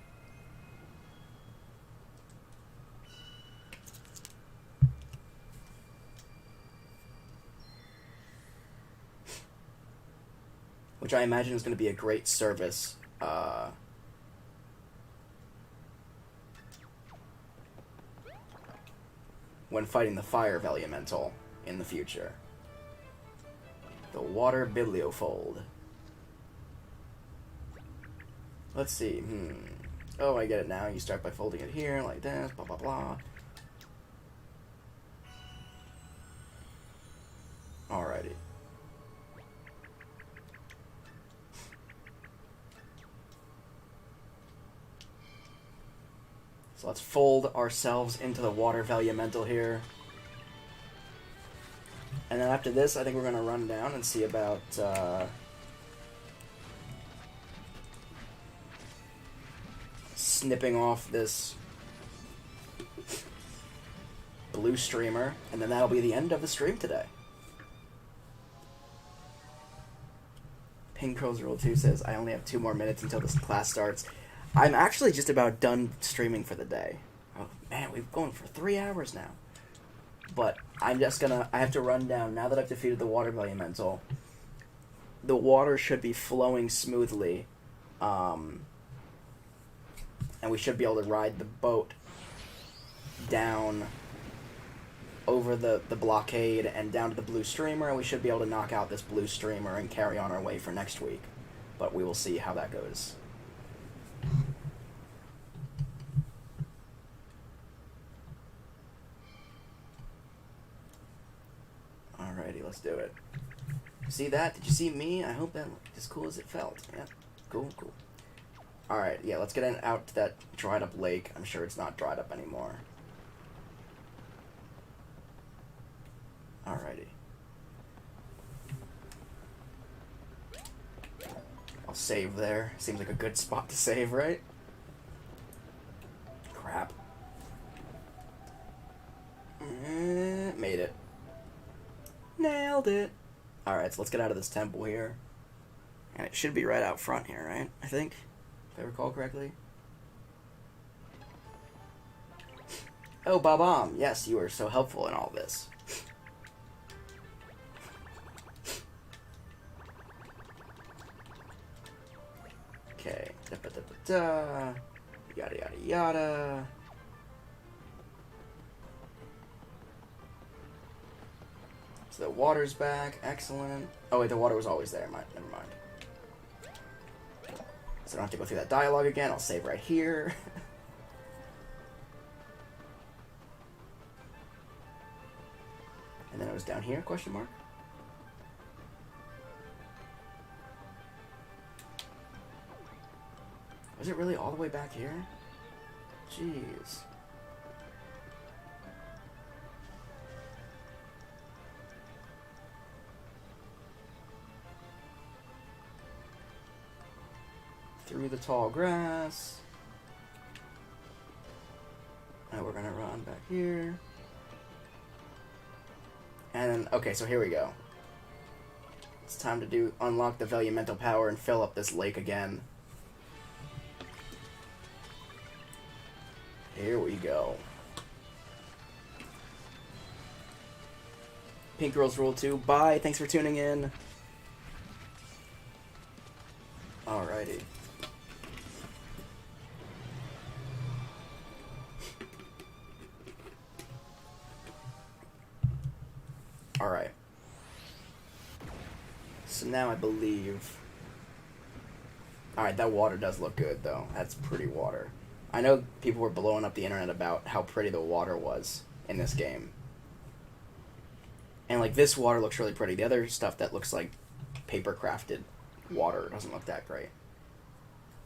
Which I imagine is going to be a great service. When fighting the Fire Velumental in the future. The Water Bibliofold. Let's see. Oh, I get it now. You start by folding it here, like this, blah, blah, blah. Alrighty. So let's fold ourselves into the Water Velumental here. And then after this, I think we're going to run down and see about... snipping off this blue streamer, and then that'll be the end of the stream today. Pink Curls Rule 2 says, I only have 2 more minutes until this class starts. I'm actually just about done streaming for the day. Oh man, we've gone for 3 hours now. But I'm just gonna, I have to run down, now that I've defeated the Water Velumental, the water should be flowing smoothly, and we should be able to ride the boat down over the blockade and down to the blue streamer, and we should be able to knock out this blue streamer and carry on our way for next week. But we will see how that goes. Alrighty, let's do it. See that? Did you see me? I hope that looked as cool as it felt. Yeah, cool, cool. Alright, yeah, let's get out to that dried up lake. I'm sure it's not dried up anymore. Alrighty. I'll save there. Seems like a good spot to save, right? Crap. Made it. Nailed it. Alright, so let's get out of this temple here. And it should be right out front here, right? I think. If I recall correctly. Oh, Bob-omb. Yes, you were so helpful in all this. Okay. Da-ba-da-ba-da. Yada, yada, yada. So the water's back. Excellent. Oh, wait, the water was always there. Never mind. So I don't have to go through that dialogue again. I'll save right here. And then it was down here, question mark? Was it really all the way back here? Jeez. through the tall grass. And we're gonna run back here. And then, okay, so here we go. It's time to unlock the Velumental power and fill up this lake again. Here we go. Pink Girls Rule 2. Bye. Thanks for tuning in. Alrighty. Alright. So now I believe... Alright, that water does look good, though. That's pretty water. I know people were blowing up the internet about how pretty the water was in this game. And, like, this water looks really pretty. The other stuff that looks like paper-crafted water doesn't look that great.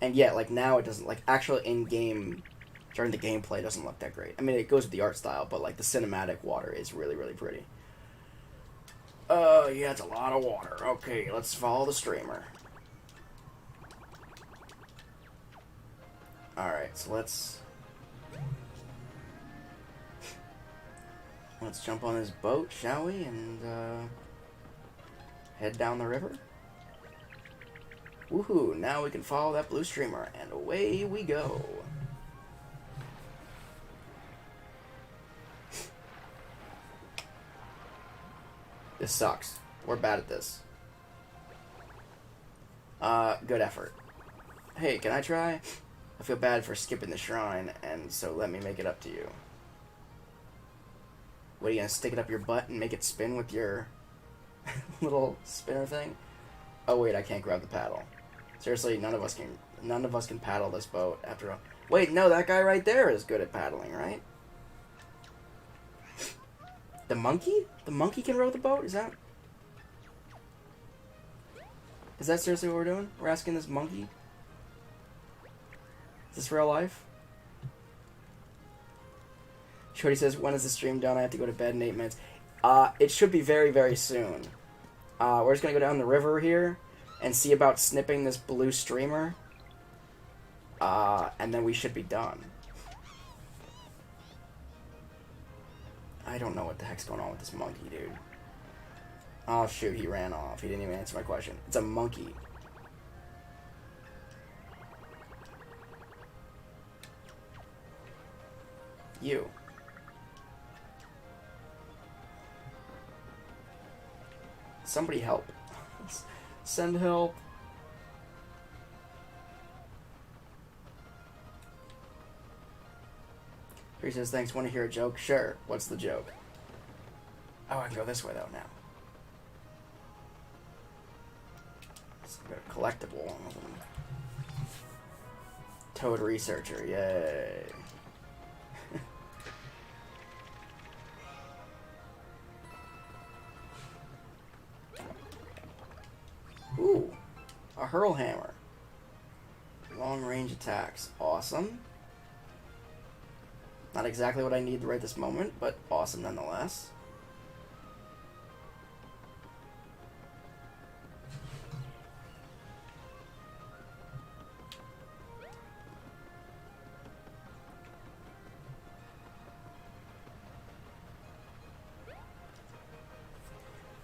And yet, like, now it doesn't... Like, actually in-game... During the gameplay, it doesn't look that great. I mean, it goes with the art style, but, like, the cinematic water is really, really pretty. Yeah, it's a lot of water. Okay, let's follow the streamer. Alright, so let's jump on this boat, shall we? And, head down the river. Woohoo, now we can follow that blue streamer, and away we go. This sucks. We're bad at this. Good effort. Hey, can I try? I feel bad for skipping the shrine, and so let me make it up to you. What, are you gonna stick it up your butt and make it spin with your little spinner thing? Oh wait, I can't grab the paddle. Seriously, none of us can paddle this boat after all. Wait, no, that guy right there is good at paddling, right? The monkey? The monkey can row the boat? Is that seriously what we're doing? We're asking this monkey? Is this real life? Shorty says, when is the stream done? I have to go to bed in 8 minutes. It should be very, very soon. We're just gonna go down the river here and see about snipping this blue streamer. And then we should be done. I don't know what the heck's going on with this monkey, dude. Oh, shoot, he ran off. He didn't even answer my question. It's a monkey. You. Somebody help. Send help. He says, thanks, want to hear a joke? Sure. What's the joke? Oh, I can go this way, though, now. It's a collectible. Toad Researcher, yay. Ooh, a hurl hammer. Long range attacks, awesome. Not exactly what I need right this moment, but awesome nonetheless.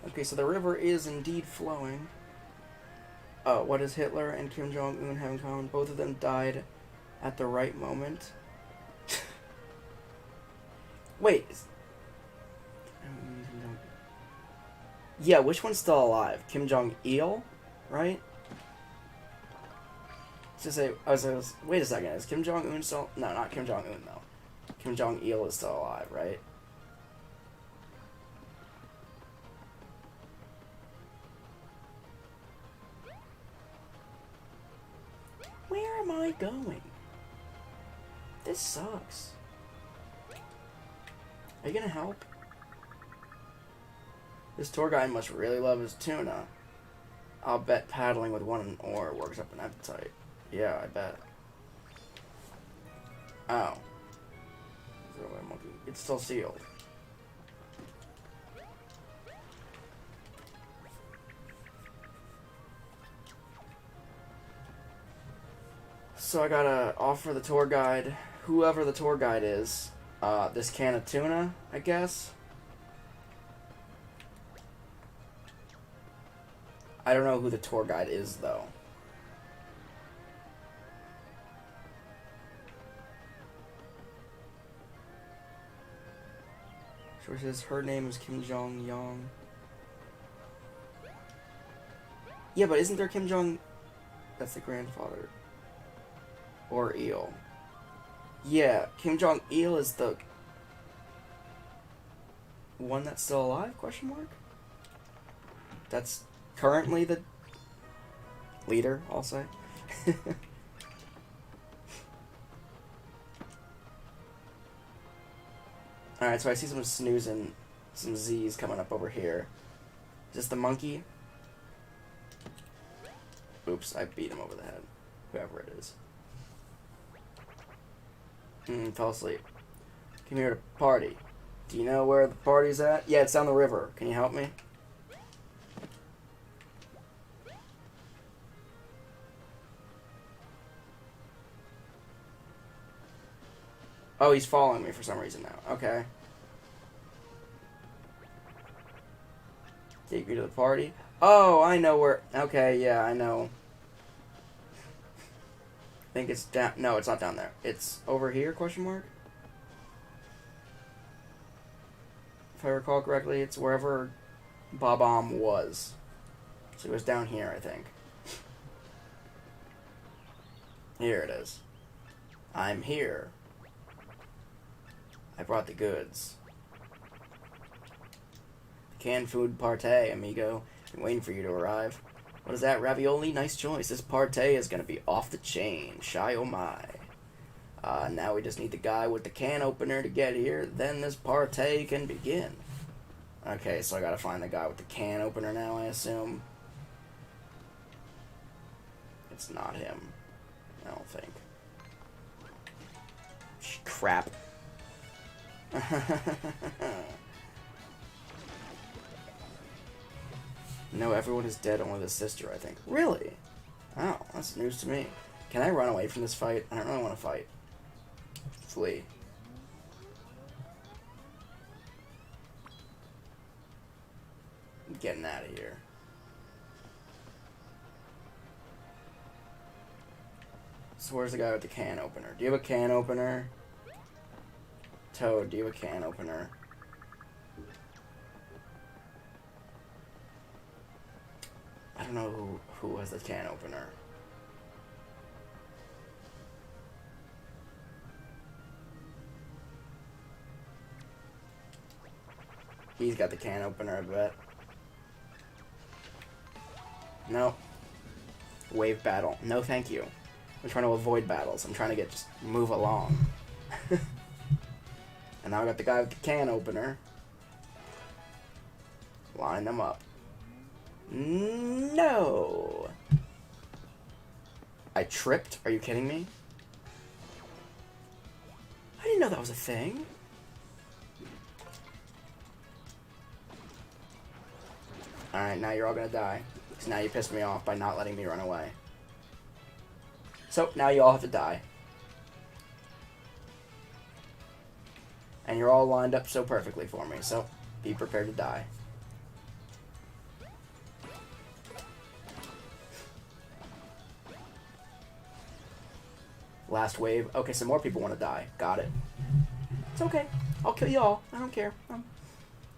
Okay, so the river is indeed flowing. Oh, what does Hitler and Kim Jong-un have in common? Both of them died at the right moment. Wait. Yeah, which one's still alive? Kim Jong-il, right? Just say, wait a second, is Kim Jong-un still? No, not Kim Jong-un though. Kim Jong-il is still alive, right? Where am I going? This sucks. Are you gonna help? This tour guide must really love his tuna. I'll bet paddling with one oar works up an appetite. Yeah, I bet. Oh. It's still sealed. So I gotta offer the tour guide, whoever the tour guide is, this can of tuna, I guess. I don't know who the tour guide is, though. Sure says her name is Kim Jong-yong. Yeah, but isn't there Kim Jong... That's the grandfather. Or Il. Yeah, Kim Jong-il is the... one that's still alive, question mark? That's currently the leader, I'll say. Alright, so I see some snoozing, some Z's coming up over here. Is this the monkey? Oops, I beat him over the head. Whoever it is. Fell asleep. Came here to party. Do you know where the party's at? Yeah, it's down the river. Can you help me? Oh, he's following me for some reason now. Okay. Take you to the party? Oh, I know where... Okay, yeah, I know. I think it's down... No, it's not down there. It's over here, question mark? If I recall correctly, it's wherever Bob-omb was. So it was down here, I think. Here it is. I'm here. I brought the goods. Canned food partay, amigo. Been waiting for you to arrive. What is that, ravioli? Nice choice. This partay is gonna be off the chain. Shy oh my. Now we just need the guy with the can opener to get here. Then this partay can begin. Okay, so I gotta find the guy with the can opener now, I assume. It's not him. I don't think. Crap. No, everyone is dead, only the sister, I think. Really? Oh, that's news to me. Can I run away from this fight? I don't really want to fight. Flee. I'm getting out of here. So where's the guy with the can opener? Do you have a can opener? Toad, do you have a can opener? I don't know who has the can opener. He's got the can opener, I bet. No. Wave battle. No, thank you. I'm trying to avoid battles. I'm trying to just move along. And now I got the guy with the can opener. Line them up. No! I tripped? Are you kidding me? I didn't know that was a thing. Alright, now you're all gonna die. Because now you pissed me off by not letting me run away. So, now you all have to die. And you're all lined up so perfectly for me, so be prepared to die. Last wave. Okay, so more people want to die. Got it. It's okay. I'll kill you all. I don't care. I'm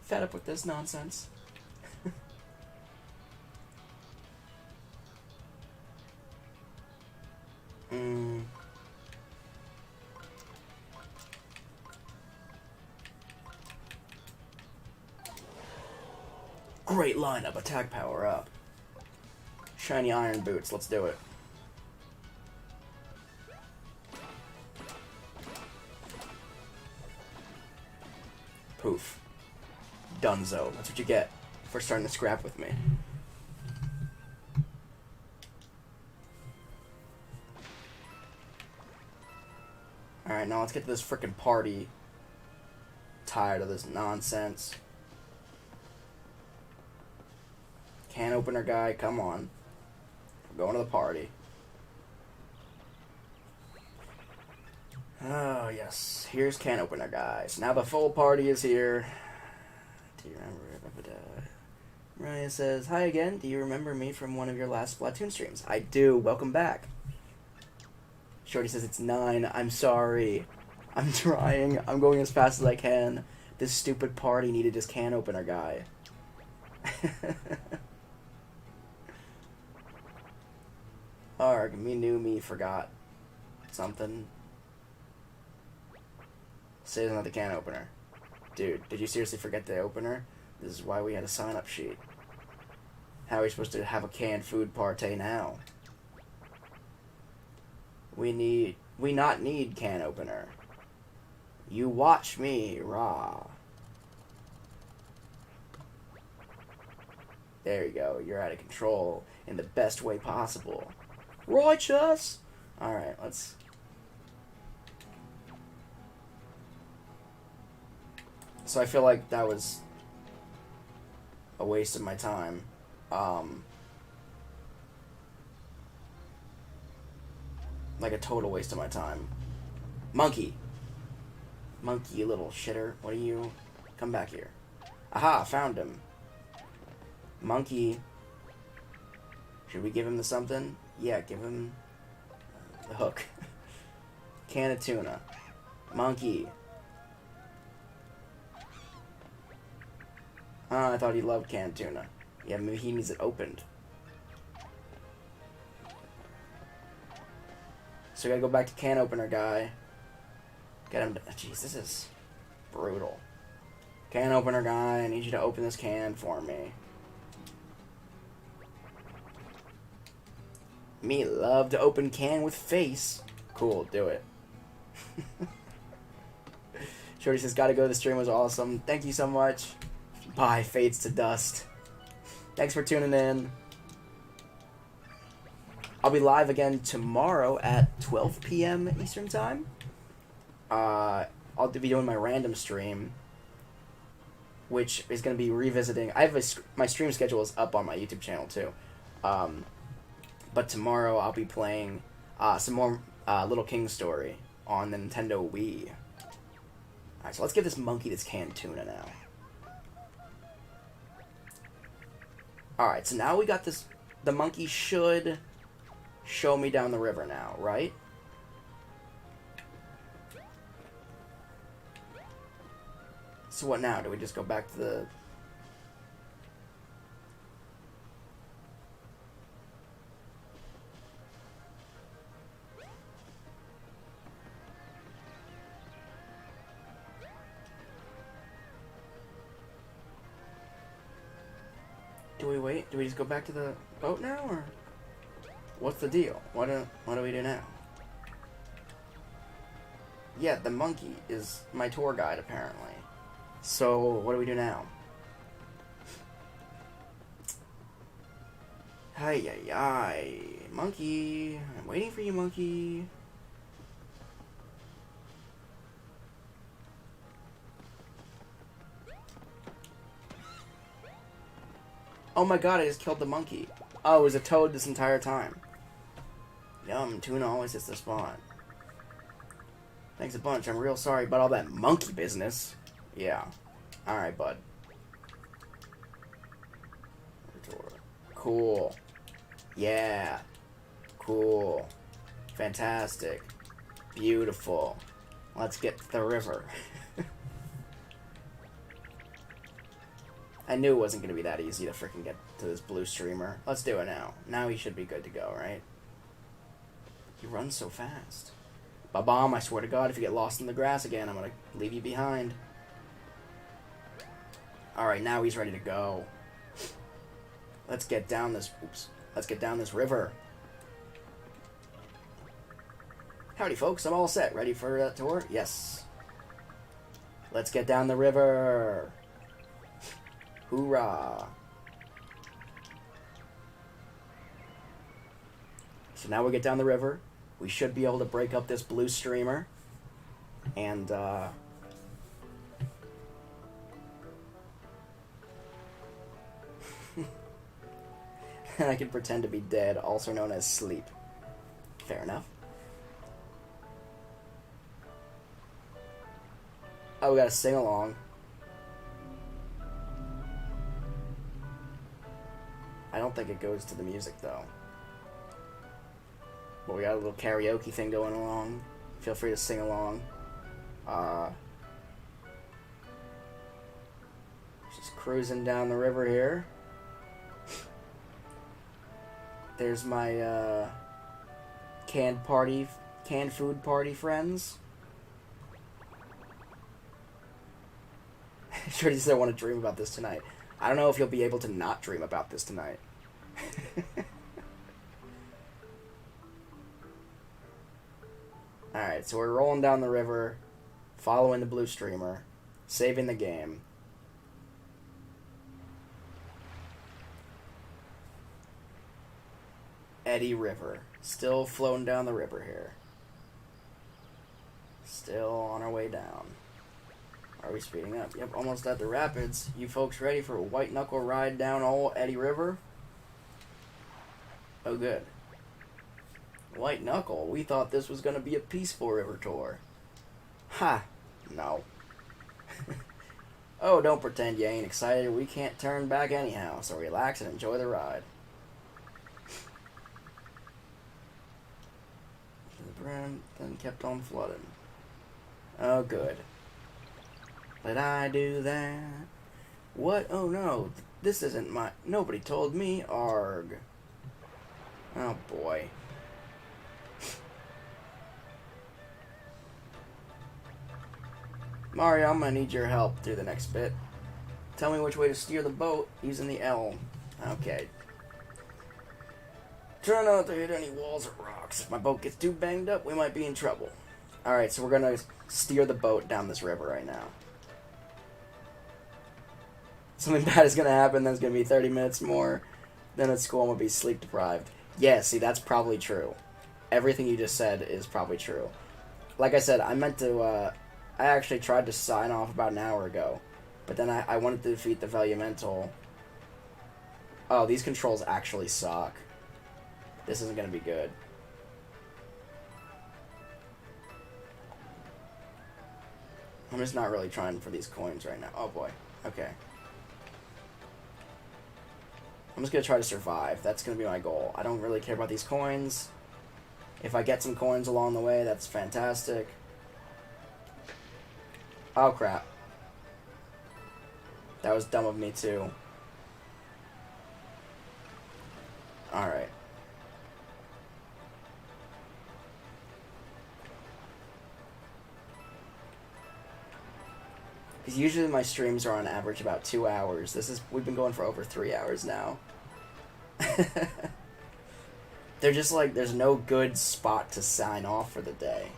fed up with this nonsense. Great lineup. Attack power up. Shiny iron boots. Let's do it. Poof. Dunzo. That's what you get for starting to scrap with me. Alright, now let's get to this frickin' party. Tired of this nonsense. Can opener guy, come on. We're going to the party. Yes, here's can opener, guys. Now the full party is here. Do you remember? Ryan says, "Hi again. Do you remember me from one of your last Splatoon streams?" I do. Welcome back. Shorty says it's 9. I'm sorry. I'm trying. I'm going as fast as I can. This stupid party needed this can opener guy. Arg, me forgot something. Say it's not the can opener. Dude, did you seriously forget the opener? This is why we had a sign-up sheet. How are we supposed to have a canned food party now? We not need can opener. You watch me, rah. There you go. You're out of control in the best way possible. Righteous! Alright, let's... So I feel like that was a waste of my time. Like a total waste of my time. Monkey! Monkey, you little shitter. What are you? Come back here. Aha, found him. Monkey. Should we give him the something? Yeah, give him the hook. Can of tuna. Monkey. I thought he loved canned tuna. Yeah, maybe he needs it opened. So we gotta go back to can opener guy. Get him to... Jeez, this is brutal. Can opener guy, I need you to open this can for me. Me love to open can with face. Cool, do it. Shorty says, gotta go, the stream was awesome. Thank you so much. Bye, fades to dust. Thanks for tuning in. I'll be live again tomorrow at 12 p.m. Eastern Time. I'll be doing my random stream, which is going to be revisiting... I have my stream schedule is up on my YouTube channel, too. But tomorrow I'll be playing some more Little King Story on the Nintendo Wii. Alright, so let's give this monkey this canned tuna now. Alright, so now we got this... The monkey should show me down the river now, right? So what now? Do we just go back to the... Do we wait? Do we just go back to the boat now, or what's the deal? What do we do now? Yeah, the monkey is my tour guide, apparently. So, what do we do now? Hi, monkey. I'm waiting for you, monkey. Oh my god, I just killed the monkey. Oh, it was a toad this entire time. Yum, tuna always hits the spot. Thanks a bunch, I'm real sorry about all that monkey business. Yeah. Alright, bud. Cool. Yeah. Cool. Fantastic. Beautiful. Let's get to the river. I knew it wasn't going to be that easy to freaking get to this blue streamer. Let's do it now. Now he should be good to go, right? He runs so fast. Ba-bomb, I swear to God, if you get lost in the grass again, I'm going to leave you behind. Alright, now he's ready to go. Let's get down this... Oops. Let's get down this river. Howdy, folks. I'm all set. Ready for that tour? Yes. Let's get down the river. Hoorah. So now we get down the river. We should be able to break up this blue streamer. And, and I can pretend to be dead, also known as sleep. Fair enough. Oh, we gotta sing along. I don't think it goes to the music, though. But we got a little karaoke thing going along. Feel free to sing along. Just cruising down the river here. There's my canned food party friends. Shorty said I want to dream about this tonight. I don't know if you'll be able to not dream about this tonight. Alright, so we're rolling down the river, following the blue streamer, saving the game. Eddy River. Still floating down the river here. Still on our way down. Are we speeding up? Yep, almost at the rapids. You folks ready for a white knuckle ride down old Eddy River? Oh, good. White knuckle? We thought this was going to be a peaceful river tour. Ha! No. Oh, don't pretend you ain't excited. We can't turn back anyhow, so relax and enjoy the ride. The brim then kept on flooding. Oh, good. Did I do that? What? Oh no, this isn't my... Nobody told me. Arg. Oh boy. Mario, I'm gonna need your help through the next bit. Tell me which way to steer the boat using the L. Okay. Try not to hit any walls or rocks. If my boat gets too banged up, we might be in trouble. Alright, so we're gonna steer the boat down this river right now. Something bad is gonna happen, then it's gonna be 30 minutes more. Then at school I'm gonna be sleep deprived. Yeah, see, that's probably true. Everything you just said is probably true. Like I said, I meant to, I actually tried to sign off about an hour ago. But then I wanted to defeat the Velumental. Oh, these controls actually suck. This isn't gonna be good. I'm just not really trying for these coins right now. Oh boy. Okay. I'm just gonna try to survive. That's gonna be my goal. I don't really care about these coins. If I get some coins along the way, that's fantastic. Oh crap. That was dumb of me too. Alright. Because usually my streams are on average about 2 hours. We've been going for over 3 hours now. They're just like, there's no good spot to sign off for the day.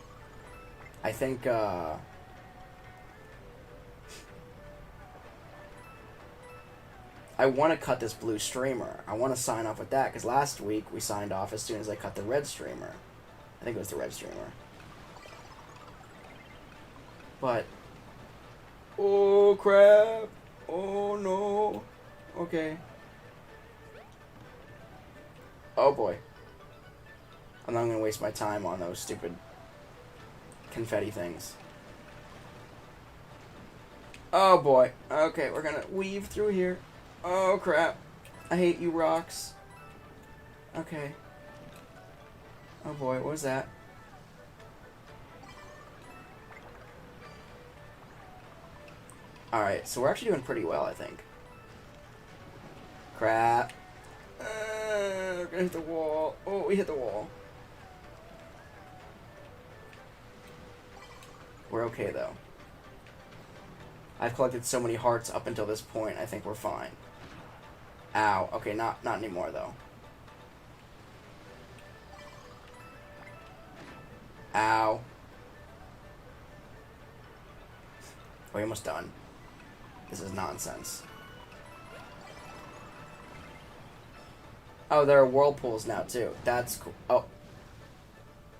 I think, I want to cut this blue streamer. I want to sign off with that, because last week we signed off as soon as I cut the red streamer. I think it was the red streamer. But... oh, crap. Oh, no. Okay. Oh, boy. I'm not going to waste my time on those stupid confetti things. Oh, boy. Okay, we're going to weave through here. Oh, crap. I hate you, rocks. Okay. Oh, boy. What was that? Alright, so we're actually doing pretty well, I think. Crap. We're gonna hit the wall. Oh, we hit the wall. We're okay, though. I've collected so many hearts up until this point, I think we're fine. Ow. Okay, not anymore, though. Ow. We're almost done. This is nonsense. Oh, there are whirlpools now, too. That's cool. Oh.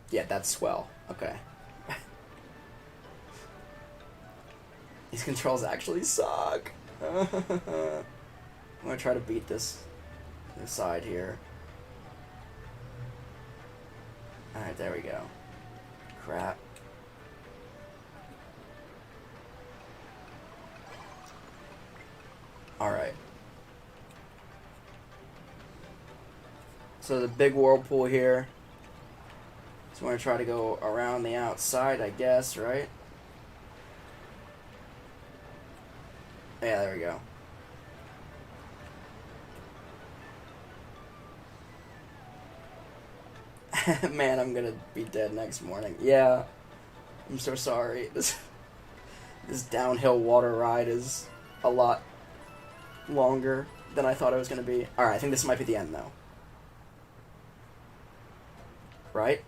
Yeah, that's swell. Okay. These controls actually suck. I'm gonna try to beat this side here. Alright, there we go. Crap. So the big whirlpool here. So we're going to try to go around the outside, I guess, right? Yeah, there we go. Man, I'm going to be dead next morning. Yeah, I'm so sorry. This downhill water ride is a lot longer than I thought it was going to be. Alright, I think this might be the end, though. Right?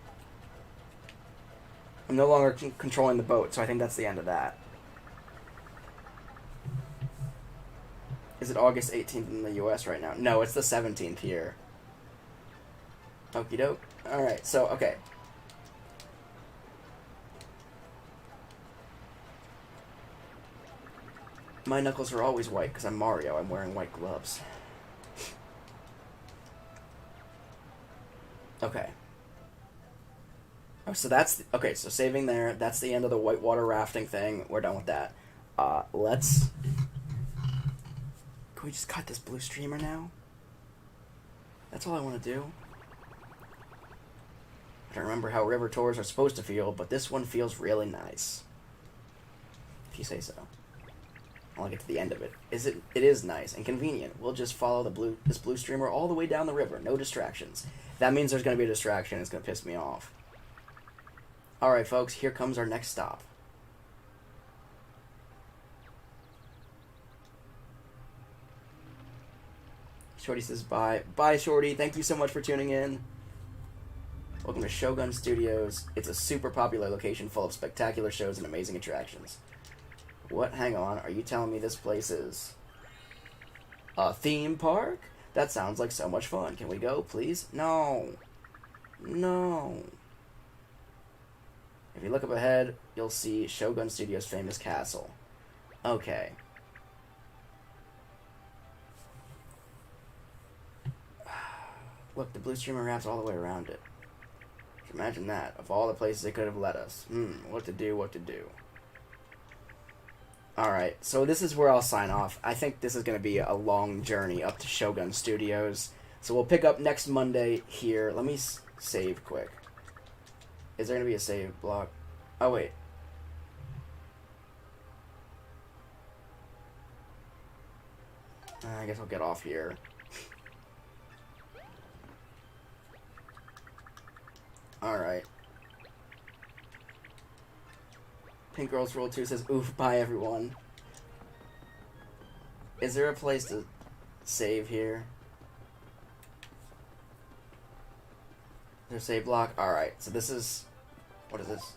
I'm no longer controlling the boat, so I think that's the end of that. Is it August 18th in the US right now? No, it's the 17th here. Okie doke. Alright, so, okay. My knuckles are always white because I'm Mario. I'm wearing white gloves. Okay. Oh, so that's... Okay, so saving there. That's the end of the whitewater rafting thing. We're done with that. Let's... Can we just cut this blue streamer now? That's all I want to do. I don't remember how river tours are supposed to feel, but this one feels really nice. If you say so. I'll get to the end of it. It is nice and convenient. We'll just follow this blue streamer all the way down the river. No distractions. That means there's going to be a distraction. It's going to piss me off. Alright, folks. Here comes our next stop. Shorty says bye. Bye, Shorty. Thank you so much for tuning in. Welcome to Shogun Studios. It's a super popular location full of spectacular shows and amazing attractions. What? Hang on. Are you telling me this place is a theme park? That sounds like so much fun. Can we go, please? No. No. If you look up ahead, you'll see Shogun Studios' famous castle. Okay. Look, the blue streamer wraps all the way around it. Imagine that. Of all the places they could have led us. What to do, what to do. Alright, so this is where I'll sign off. I think this is going to be a long journey up to Shogun Studios. So we'll pick up next Monday here. Let me save quick. Is there going to be a save block? Oh, wait. I guess I'll get off here. Alright. Pink Girls Roll 2 says, oof, bye everyone. Is there a place to save here? Is there a save block? Alright, so this is... What is this?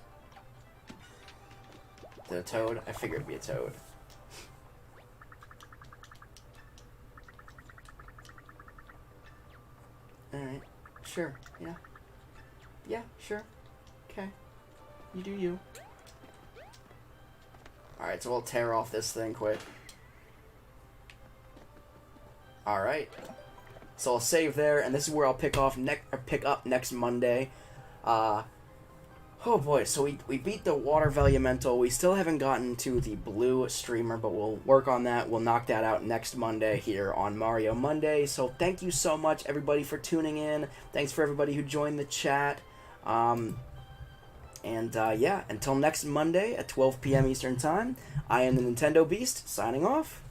Is it a toad? I figured it'd be a toad. Alright. Sure. Yeah. Yeah, sure. Okay. You do you. Alright, so we'll tear off this thing quick. Alright. So I'll save there, and this is where I'll pick up next Monday. Oh boy, so we beat the Water Velumental. We still haven't gotten to the blue streamer, but we'll work on that. We'll knock that out next Monday here on Mario Monday. So thank you so much, everybody, for tuning in. Thanks for everybody who joined the chat. Yeah, until next Monday at 12 p.m. Eastern Time, I am the Nintendo Beast, signing off.